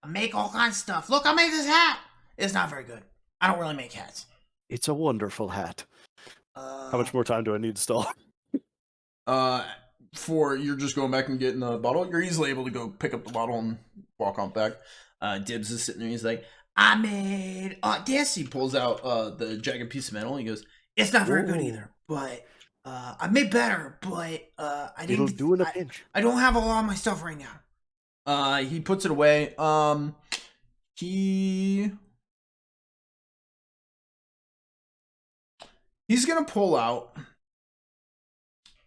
I make all kinds of stuff. Look, I made this hat. It's not very good. I don't really make hats. It's a wonderful hat. How much more time do I need to stall? For you're just going back and getting the bottle. You're easily able to go pick up the bottle and walk on back. Dibs is sitting there. He's like, I made this. He pulls out the jagged piece of metal. He goes, it's not very good either, but I made better. But I didn't. It'll do in a pinch. I don't have a lot of my stuff right now. He puts it away. He's gonna pull out.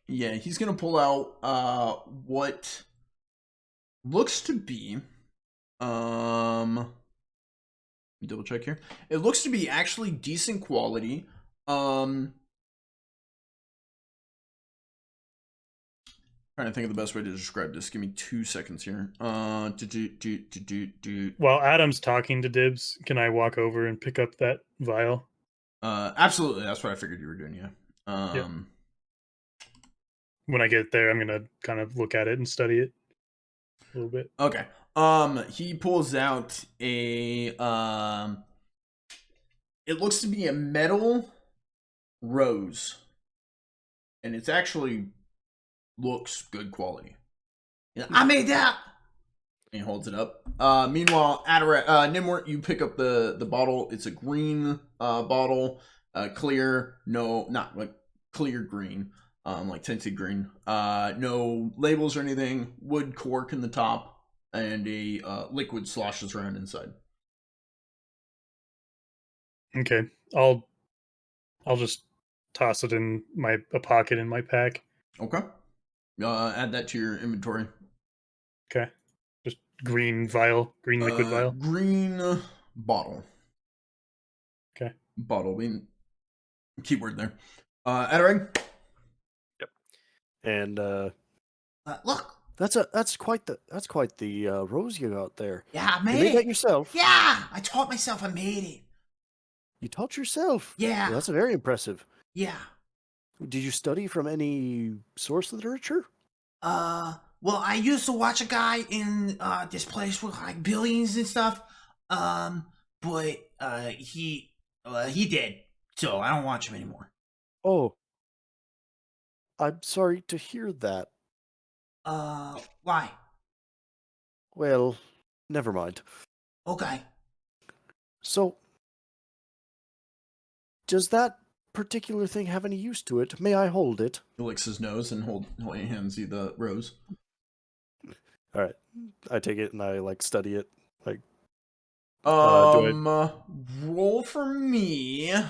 Yeah, he's gonna pull out what looks to be double check here. It looks to be actually decent quality. Trying to think of the best way to describe this. Give me 2 seconds here. While Adam's talking to Dibs, can I walk over and pick up that vial? Absolutely. That's what I figured you were doing. Yeah. Yep. When I get there, I'm gonna kind of look at it and study it a little bit. Okay. He pulls out a it looks to be a metal rose, and it's actually looks good quality. I made that. And he holds it up. Meanwhile, Gnimwirt, you pick up the bottle. It's a green bottle, clear, no, not like clear green, like tinted green. No labels or anything. Wood cork in the top, and a liquid sloshes around inside. Okay, I'll just toss it in a pocket in my pack. Okay. Add that to your inventory. Okay. Just green vial, green liquid vial. Green bottle. Okay. Bottle. Keyword there. Adarag. Yep. And Look. that's quite the rose you got there. Yeah, I You made made it. that yourself. Yeah, I taught myself. I made it. You taught yourself. Yeah. Well, that's very impressive. Yeah. Did you study from any source literature? Well, I used to watch a guy in this place with like billions and stuff. But he did, so I don't watch him anymore. Oh, I'm sorry to hear that. Why? Well, never mind. Okay. So, does that particular thing have any use to it? May I hold it? He licks his nose and hands you the rose. All right, I take it and I like study it. Like, roll for me. An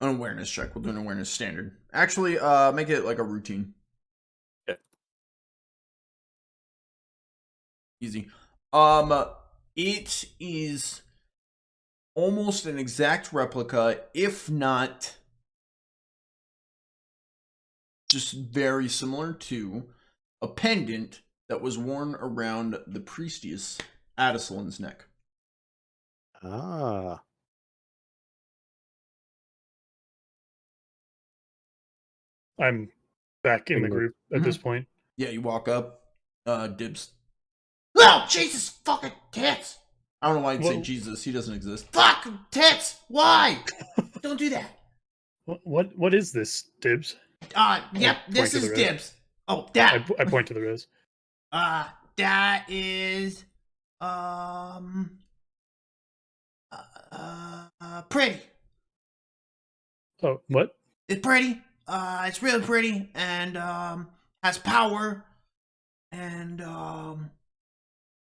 awareness check. We'll do an awareness standard. Actually, make it like a routine. Okay. Easy. It is almost an exact replica, if not just very similar to a pendant that was worn around the priestess Adisalin's neck. Ah. I'm back in the group at this point. Yeah, you walk up, Dibs. Oh, Jesus fucking tits! I don't know why you'd say Jesus. He doesn't exist. Fuck tits! Why? Don't do that. What is this, Dibs? Yep, this is Dibs. Oh, that. I point to the rose. That is, pretty. Oh, what? It's pretty. It's really pretty and has power and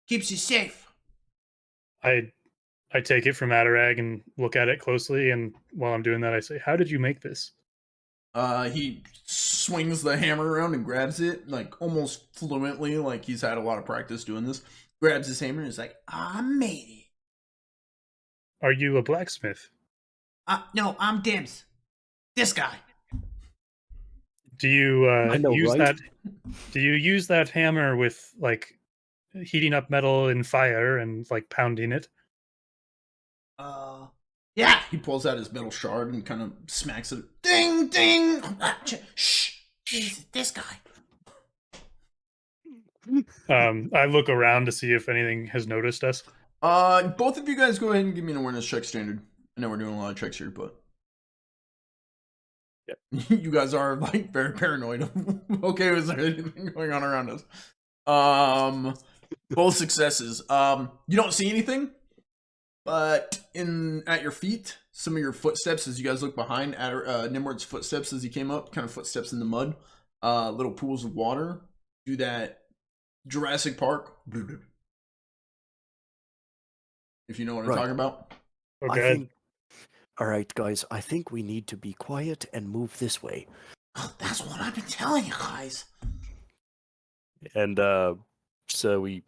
keeps you safe. I take it from Adarag and look at it closely, and while I'm doing that, I say, "How did you make this?" He swings the hammer around and grabs it, like almost fluently, like he's had a lot of practice doing this. Grabs his hammer and is like, I made it. Are you a blacksmith? No, I'm Dibs. This guy. Do you use right? that? Do you use that hammer with like heating up metal in fire and like pounding it? Yeah. He pulls out his metal shard and kind of smacks it. Ding, ding. Shh. This guy. I look around to see if anything has noticed us. Both of you guys go ahead and give me an awareness check standard. I know we're doing a lot of checks here, but you guys are like very paranoid. Okay, is there anything going on around us? Both successes. You don't see anything, but at your feet, some of your footsteps as you guys look behind Gnimwirt's footsteps as he came up, kind of footsteps in the mud, little pools of water, do that Jurassic Park. If you know what I'm talking about. Okay. All right, guys, I think we need to be quiet and move this way. Oh, that's what I've been telling you guys. And so we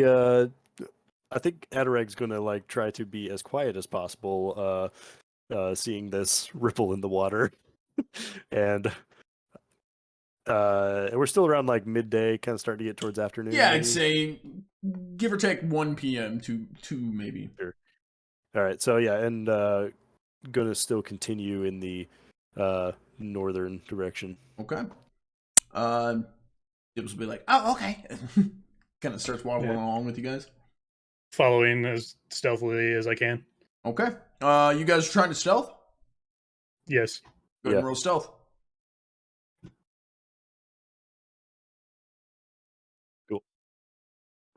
I think Adarag's gonna like try to be as quiet as possible, seeing this ripple in the water, and we're still around like midday, kind of starting to get towards afternoon. Yeah, maybe? I'd say give or take 1 p.m. to 2 maybe. Sure. All right, so yeah, and gonna still continue in the northern direction. Okay. Dibs will be like, oh, okay. Kind of starts waddling along with you guys. Following as stealthily as I can. Okay. You guys are trying to stealth? Yes. Go ahead and roll stealth. Cool.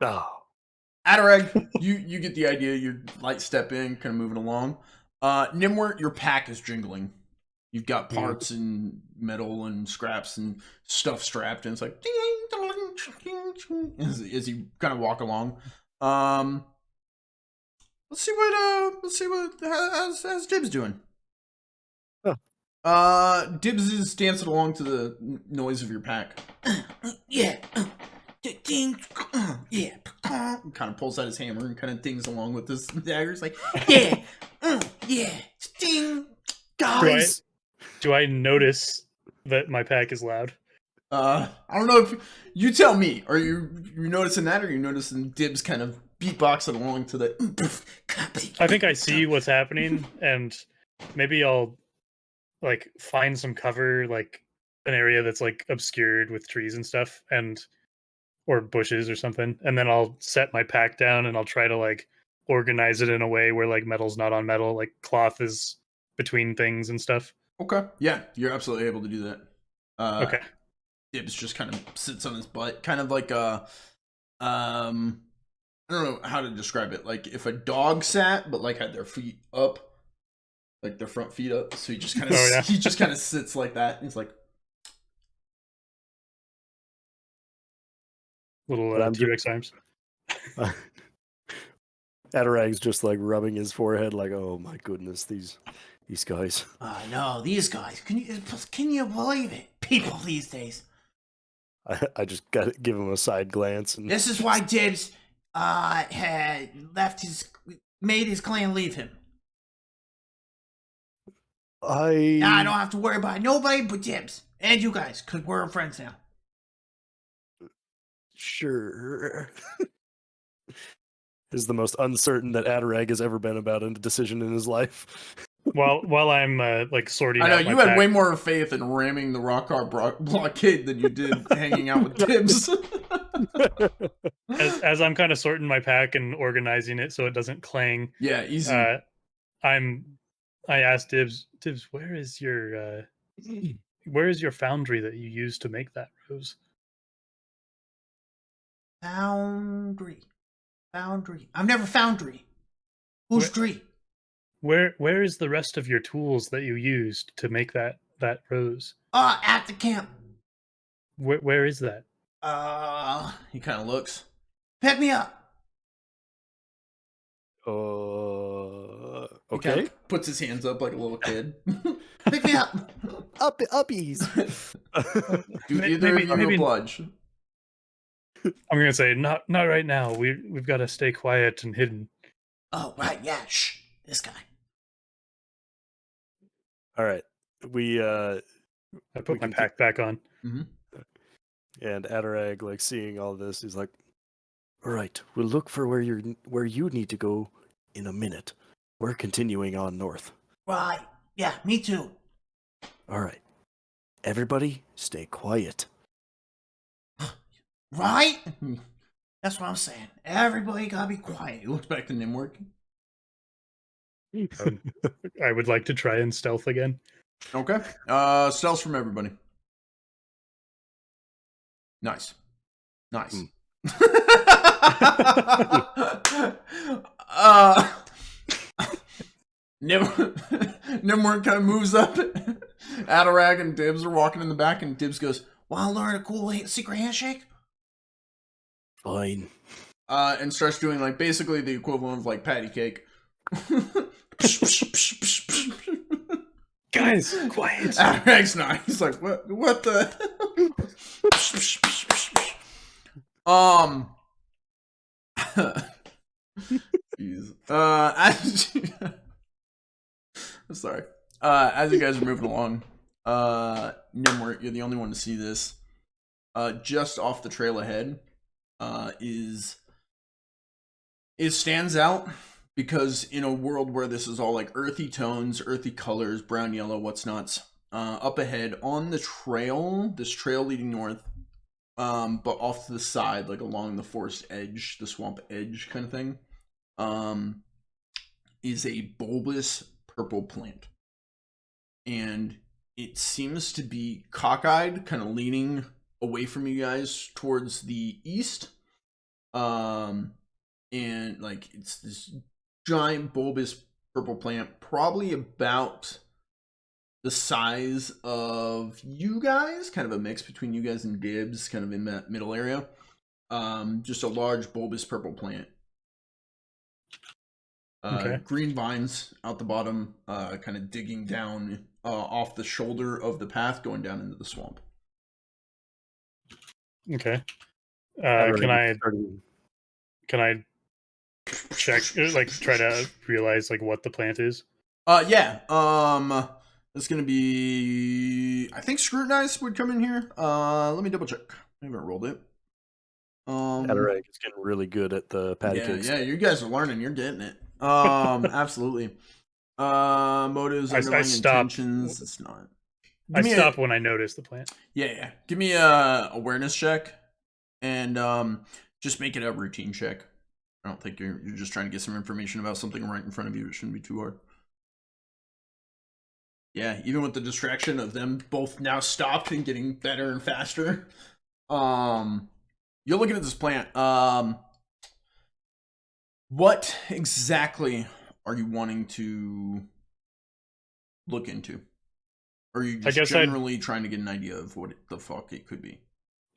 Oh. Adarag, you get the idea. You light step in, kind of moving along. Gnimwirt, your pack is jingling. You've got parts and metal and scraps and stuff strapped, and it's like ding, ding, ding, ding, as you kind of walk along. Let's see what how's Dibs doing. Dibs is dancing along to the noise of your pack. Yeah. Ding, yeah. Kind of pulls out his hammer and kind of dings along with his daggers, like, yeah, yeah, ding, guys. Do I notice that my pack is loud? I don't know if you tell me. Are you noticing that, or are you noticing Dibs kind of beatboxing along to the? I think I see what's happening, and maybe I'll like find some cover, like an area that's like obscured with trees and stuff, or bushes or something, and then I'll set my pack down and I'll try to like organize it in a way where like metal's not on metal, like cloth is between things and stuff. Okay, yeah, you're absolutely able to do that. Okay. Dibs just kind of sits on his butt, kind of like I don't know how to describe it. Like if a dog sat, but like had their feet up, like their front feet up. So he just kind of he just kind of sits like that. He's like little T-Rex arms. Adarag's just like rubbing his forehead, like, "Oh my goodness, these guys." No, these guys. Can you believe it? People these days. I just got to give him a side glance. And this is why Dibs had made his clan leave him. Now I don't have to worry about nobody but DIBS and you guys, because we're friends now. Sure. Is the most uncertain that Adarag has ever been about a decision in his life. While I'm sorting I know out my you had pack, way more faith in ramming the rock car blockade than you did hanging out with DIBS. as I'm kind of sorting my pack and organizing it so it doesn't clang. Yeah, easy. I asked DIBS, where is your foundry that you used to make that rose? Foundry. I've never foundry. Who's Dree? Where is the rest of your tools that you used to make that rose? At the camp. Where is that? He kind of looks. Pick me up. Okay. He kind of puts his hands up like a little kid. Pick me up. Uppies. Do either of you oblige? I'm gonna say not right now. We've got to stay quiet and hidden. Oh right, yeah. Shh. This guy. All right. I put my pack back on. Mm-hmm. And Adarag, like seeing all this, he's like, "All right, we'll look for where you need to go in a minute. We're continuing on north." Right. Yeah, me too. All right. Everybody, stay quiet. Right? That's what I'm saying. Everybody gotta be quiet. He looks back to Gnimwirt. I would like to try and stealth again. Okay. Stealth from everybody. Nice. Gnimwirt kind of moves up. Adarag and DIBS are walking in the back, and DIBS goes, "Want to learn a cool secret handshake?" Fine. And starts doing like basically the equivalent of like patty cake. Guys, quiet. Adarag's not. He's like, what the? Jeez. Sorry. As you guys are moving along, Gnimwirt, you're the only one to see this. Just off the trail ahead, it stands out because in a world where this is all like earthy tones, earthy colors, brown, yellow, what's nuts, up ahead on the trail, this trail leading north, but off to the side, like along the forest edge, the swamp edge kind of thing, is a bulbous purple plant. And it seems to be cockeyed, kind of leaning away from you guys towards the east. And like it's this giant bulbous purple plant, probably about the size of you guys, kind of a mix between you guys and DIBS, kind of in that middle area. Just a large bulbous purple plant. Okay. Green vines out the bottom, kind of digging down off the shoulder of the path, going down into the swamp. Okay. Can I check, like, try to realize like what the plant is? Yeah. It's gonna be, I think Scrutinize would come in here. Let me double check. I haven't rolled it. Adarag is getting really good at the patty cakes. Yeah, you guys are learning. You're getting it. Absolutely. Motives, underlying intentions. It's not. I stop when I notice the plant. Yeah. Give me a awareness check, and just make it a routine check. I don't think you're just trying to get some information about something right in front of you. It shouldn't be too hard. Yeah, even with the distraction of them both now stopped and getting better and faster. You're looking at this plant. What exactly are you wanting to look into? Or are you just generally trying to get an idea of what the fuck it could be?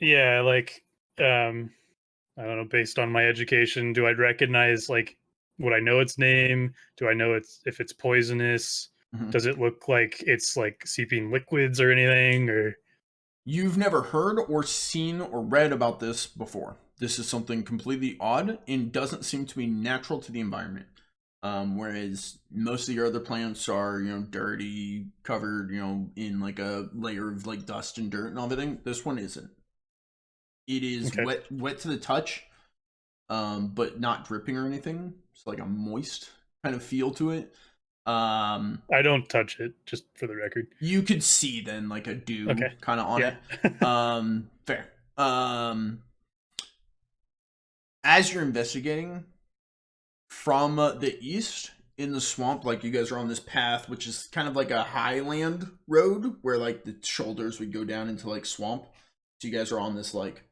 Yeah, like, I don't know, based on my education, do I recognize, like, would I know its name? Do I know if it's poisonous? Mm-hmm. Does it look like it's, like, seeping liquids or anything? Or you've never heard or seen or read about this before. this is something completely odd and doesn't seem to be natural to the environment. Whereas most of your other plants are, dirty, covered, in like a layer of like dust and dirt and everything. This one isn't. It is wet to the touch, but not dripping or anything. It's like a moist kind of feel to it. I don't touch it, just for the record. You could see then like a dew kind of on it. Fair. As you're investigating from the east in the swamp, like you guys are on this path, which is kind of like a highland road where like the shoulders would go down into like swamp. So you guys are on this like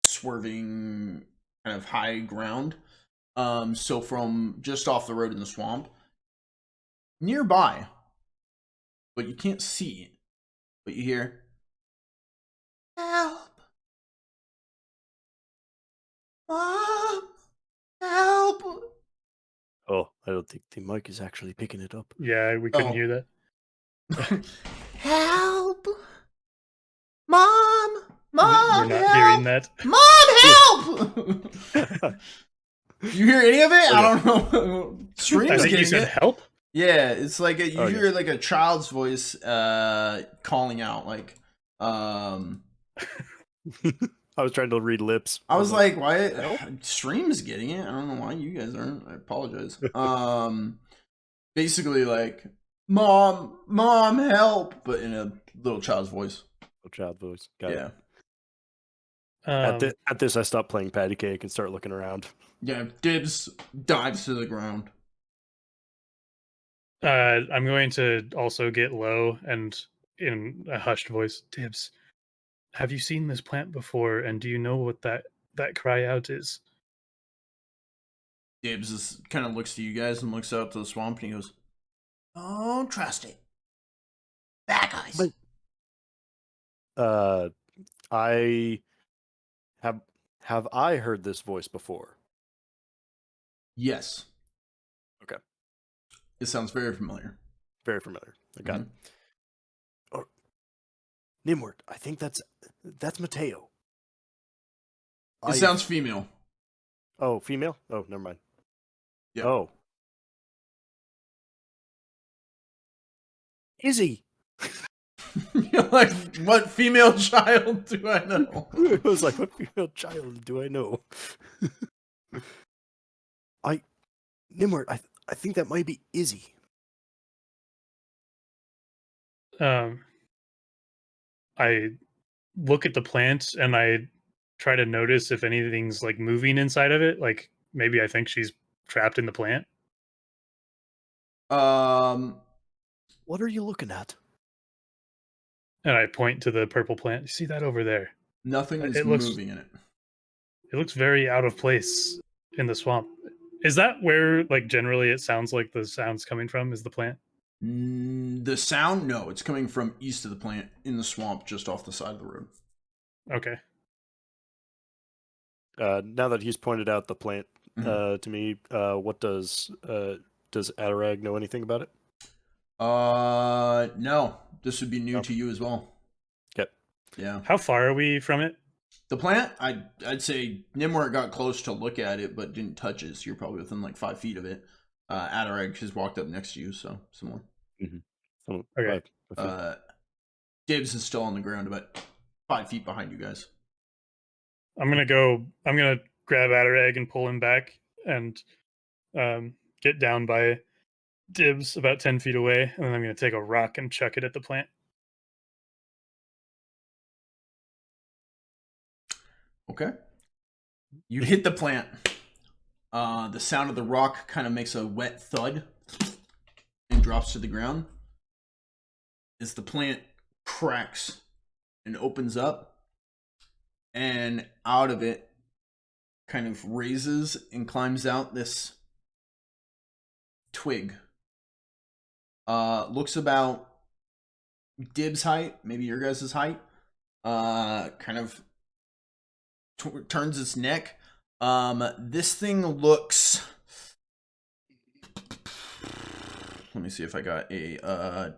swerving kind of high ground. So from just off the road in the swamp, nearby, but you can't see it, but you hear, "Help! Mom! Help!" Oh, I don't think the mic is actually picking it up. Yeah, we couldn't hear that. Help! Mom! We're not hearing that. Mom, help! You hear any of it? Okay. I don't know. Stream's I think getting you said it. help? Yeah, it's like you Okay. hear like a child's voice calling out, like I was trying to read lips. I was like, why Stream's getting it? I don't know why you guys aren't. I apologize. Basically like, mom, help, but in a little child's voice. Little child voice. Got Yeah. it. At this, I stopped playing patty cake and start looking around. Yeah, Dibs dives to the ground. I'm going to also get low and in a hushed voice, Dibs, have you seen this plant before, and do you know what that cry out is? Dibs kind of looks to you guys and looks up to the swamp and he goes, "Don't trust it. Bad guys." But, I have I heard this voice before? Yes. Okay. It sounds very familiar. Very familiar. I got it. Or Gnimwirt, I think that's Mateo. It sounds female. Oh, female? Oh, never mind. Yeah. Oh. Izzy. You're like, what female child do I know? I was like, what female child do I know? Gnimwirt, I think that might be Izzy. I look at the plant and I try to notice if anything's like moving inside of it. Like maybe I think she's trapped in the plant. What are you looking at? And I point to the purple plant. You see that over there? Nothing is looks- moving in it. It looks very out of place in the swamp. Is that where, like, generally it sounds like the sound's coming from? Is the plant? The sound, no, it's coming from east of the plant in the swamp, just off the side of the road. Okay. Now that he's pointed out the plant to me, what does Adarag know anything about it? No, this would be new to you as well. Okay. Yeah. How far are we from it? The plant, I'd say Gnimwirt got close to look at it, but didn't touch it. So you're probably within like 5 feet of it. Adarag has walked up next to you, so similar. Mm-hmm. Okay. Dibs is still on the ground about 5 feet behind you guys. I'm gonna grab Adarag and pull him back and get down by Dibs about 10 feet away, and then I'm gonna take a rock and chuck it at the plant. Okay. You hit the plant. The sound of the rock kind of makes a wet thud and drops to the ground. As the plant cracks and opens up, and out of it kind of raises and climbs out this twig. Looks about Dib's height, maybe your guys' height. Kind of turns its neck. This thing looks. Let me see if I got a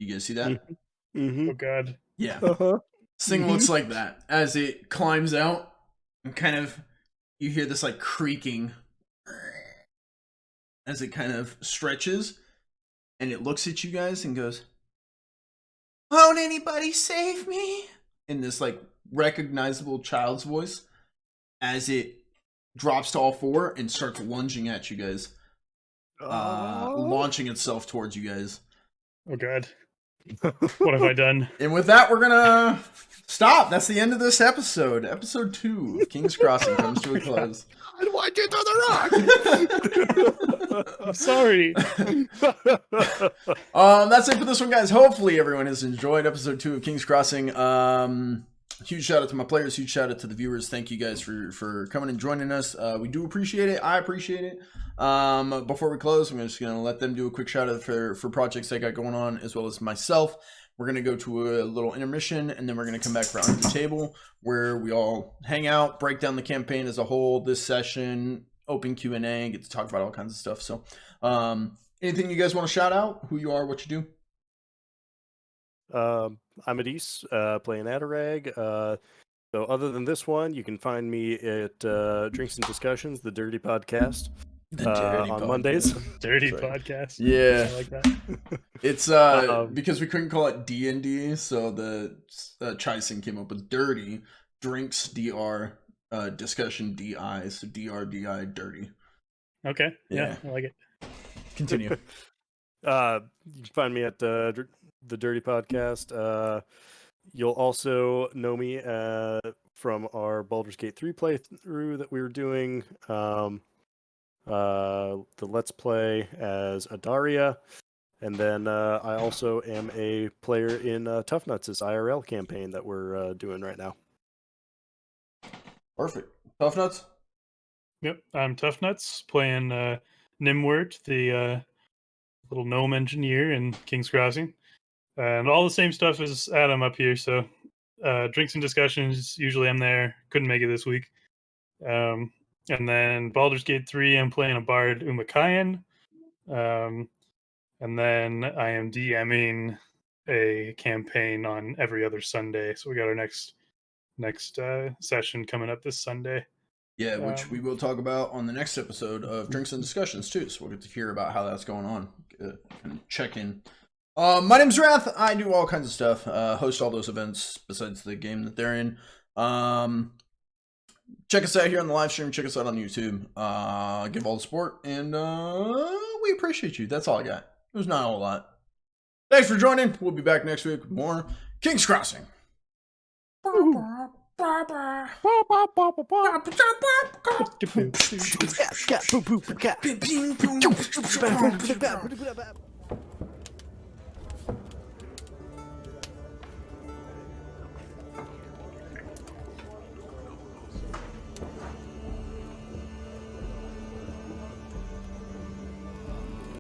You guys see that? Mm-hmm. Oh god. Yeah. Uh-huh. This thing looks like that as it climbs out and kind of you hear this like creaking as it kind of stretches and it looks at you guys and goes, "Won't anybody save me?" in this like recognizable child's voice as it drops to all four and starts lunging at you guys, launching itself towards you guys. Oh god. What have I done? And with that, we're gonna stop. That's the end of this episode. Episode 2 of King's Crossing comes to a close. How do I get to the rock? I'm sorry. That's it for this one, guys. Hopefully everyone has enjoyed episode 2 of King's Crossing. Huge shout out to my players, huge shout out to the viewers. Thank you guys for coming and joining us. We do appreciate it. I appreciate it. Before we close, I'm just gonna let them do a quick shout out for projects they got going on, as well as myself. We're gonna go to a little intermission, and then we're gonna come back for Under the Table, where we all hang out, break down the campaign as a whole. This session, open Q&A, get to talk about all kinds of stuff. So, anything you guys want to shout out? Who you are, what you do? I'm Adis, playing Adarag. So other than this one, you can find me at Drinks and Discussions, the Dirty Podcast, on Mondays. Dirty podcast. Yeah, I like that. It's because we couldn't call it D&D, so the Chison came up with Dirty Drinks DR Discussion DI, so DRDI Dirty. Okay. Yeah. I like it. Continue. You can find me at the Dirty Podcast. You'll also know me from our Baldur's Gate 3 playthrough that we were doing. The Let's Play as Adaria. And then I also am a player in Tough Nuts' IRL campaign that we're doing right now. Perfect. Tough Nuts? Yep. I'm Tough Nuts, playing Gnimwirt, the little gnome engineer in King's Crossing. And all the same stuff as Adam up here. So Drinks and Discussions, usually I'm there. Couldn't make it this week. And then Baldur's Gate 3, I'm playing a bard, Umakayan. And then I am DMing a campaign on every other Sunday. So we got our next session coming up this Sunday. Yeah, which we will talk about on the next episode of Drinks and Discussions too. So we'll get to hear about how that's going on. And check in. My name's Wrath. I do all kinds of stuff. Host all those events besides the game that they're in. Check us out here on the live stream. Check us out on YouTube. Give all the support, and we appreciate you. That's all I got. There's not a whole lot. Thanks for joining. We'll be back next week with more King's Crossing. Boom, boom, boom,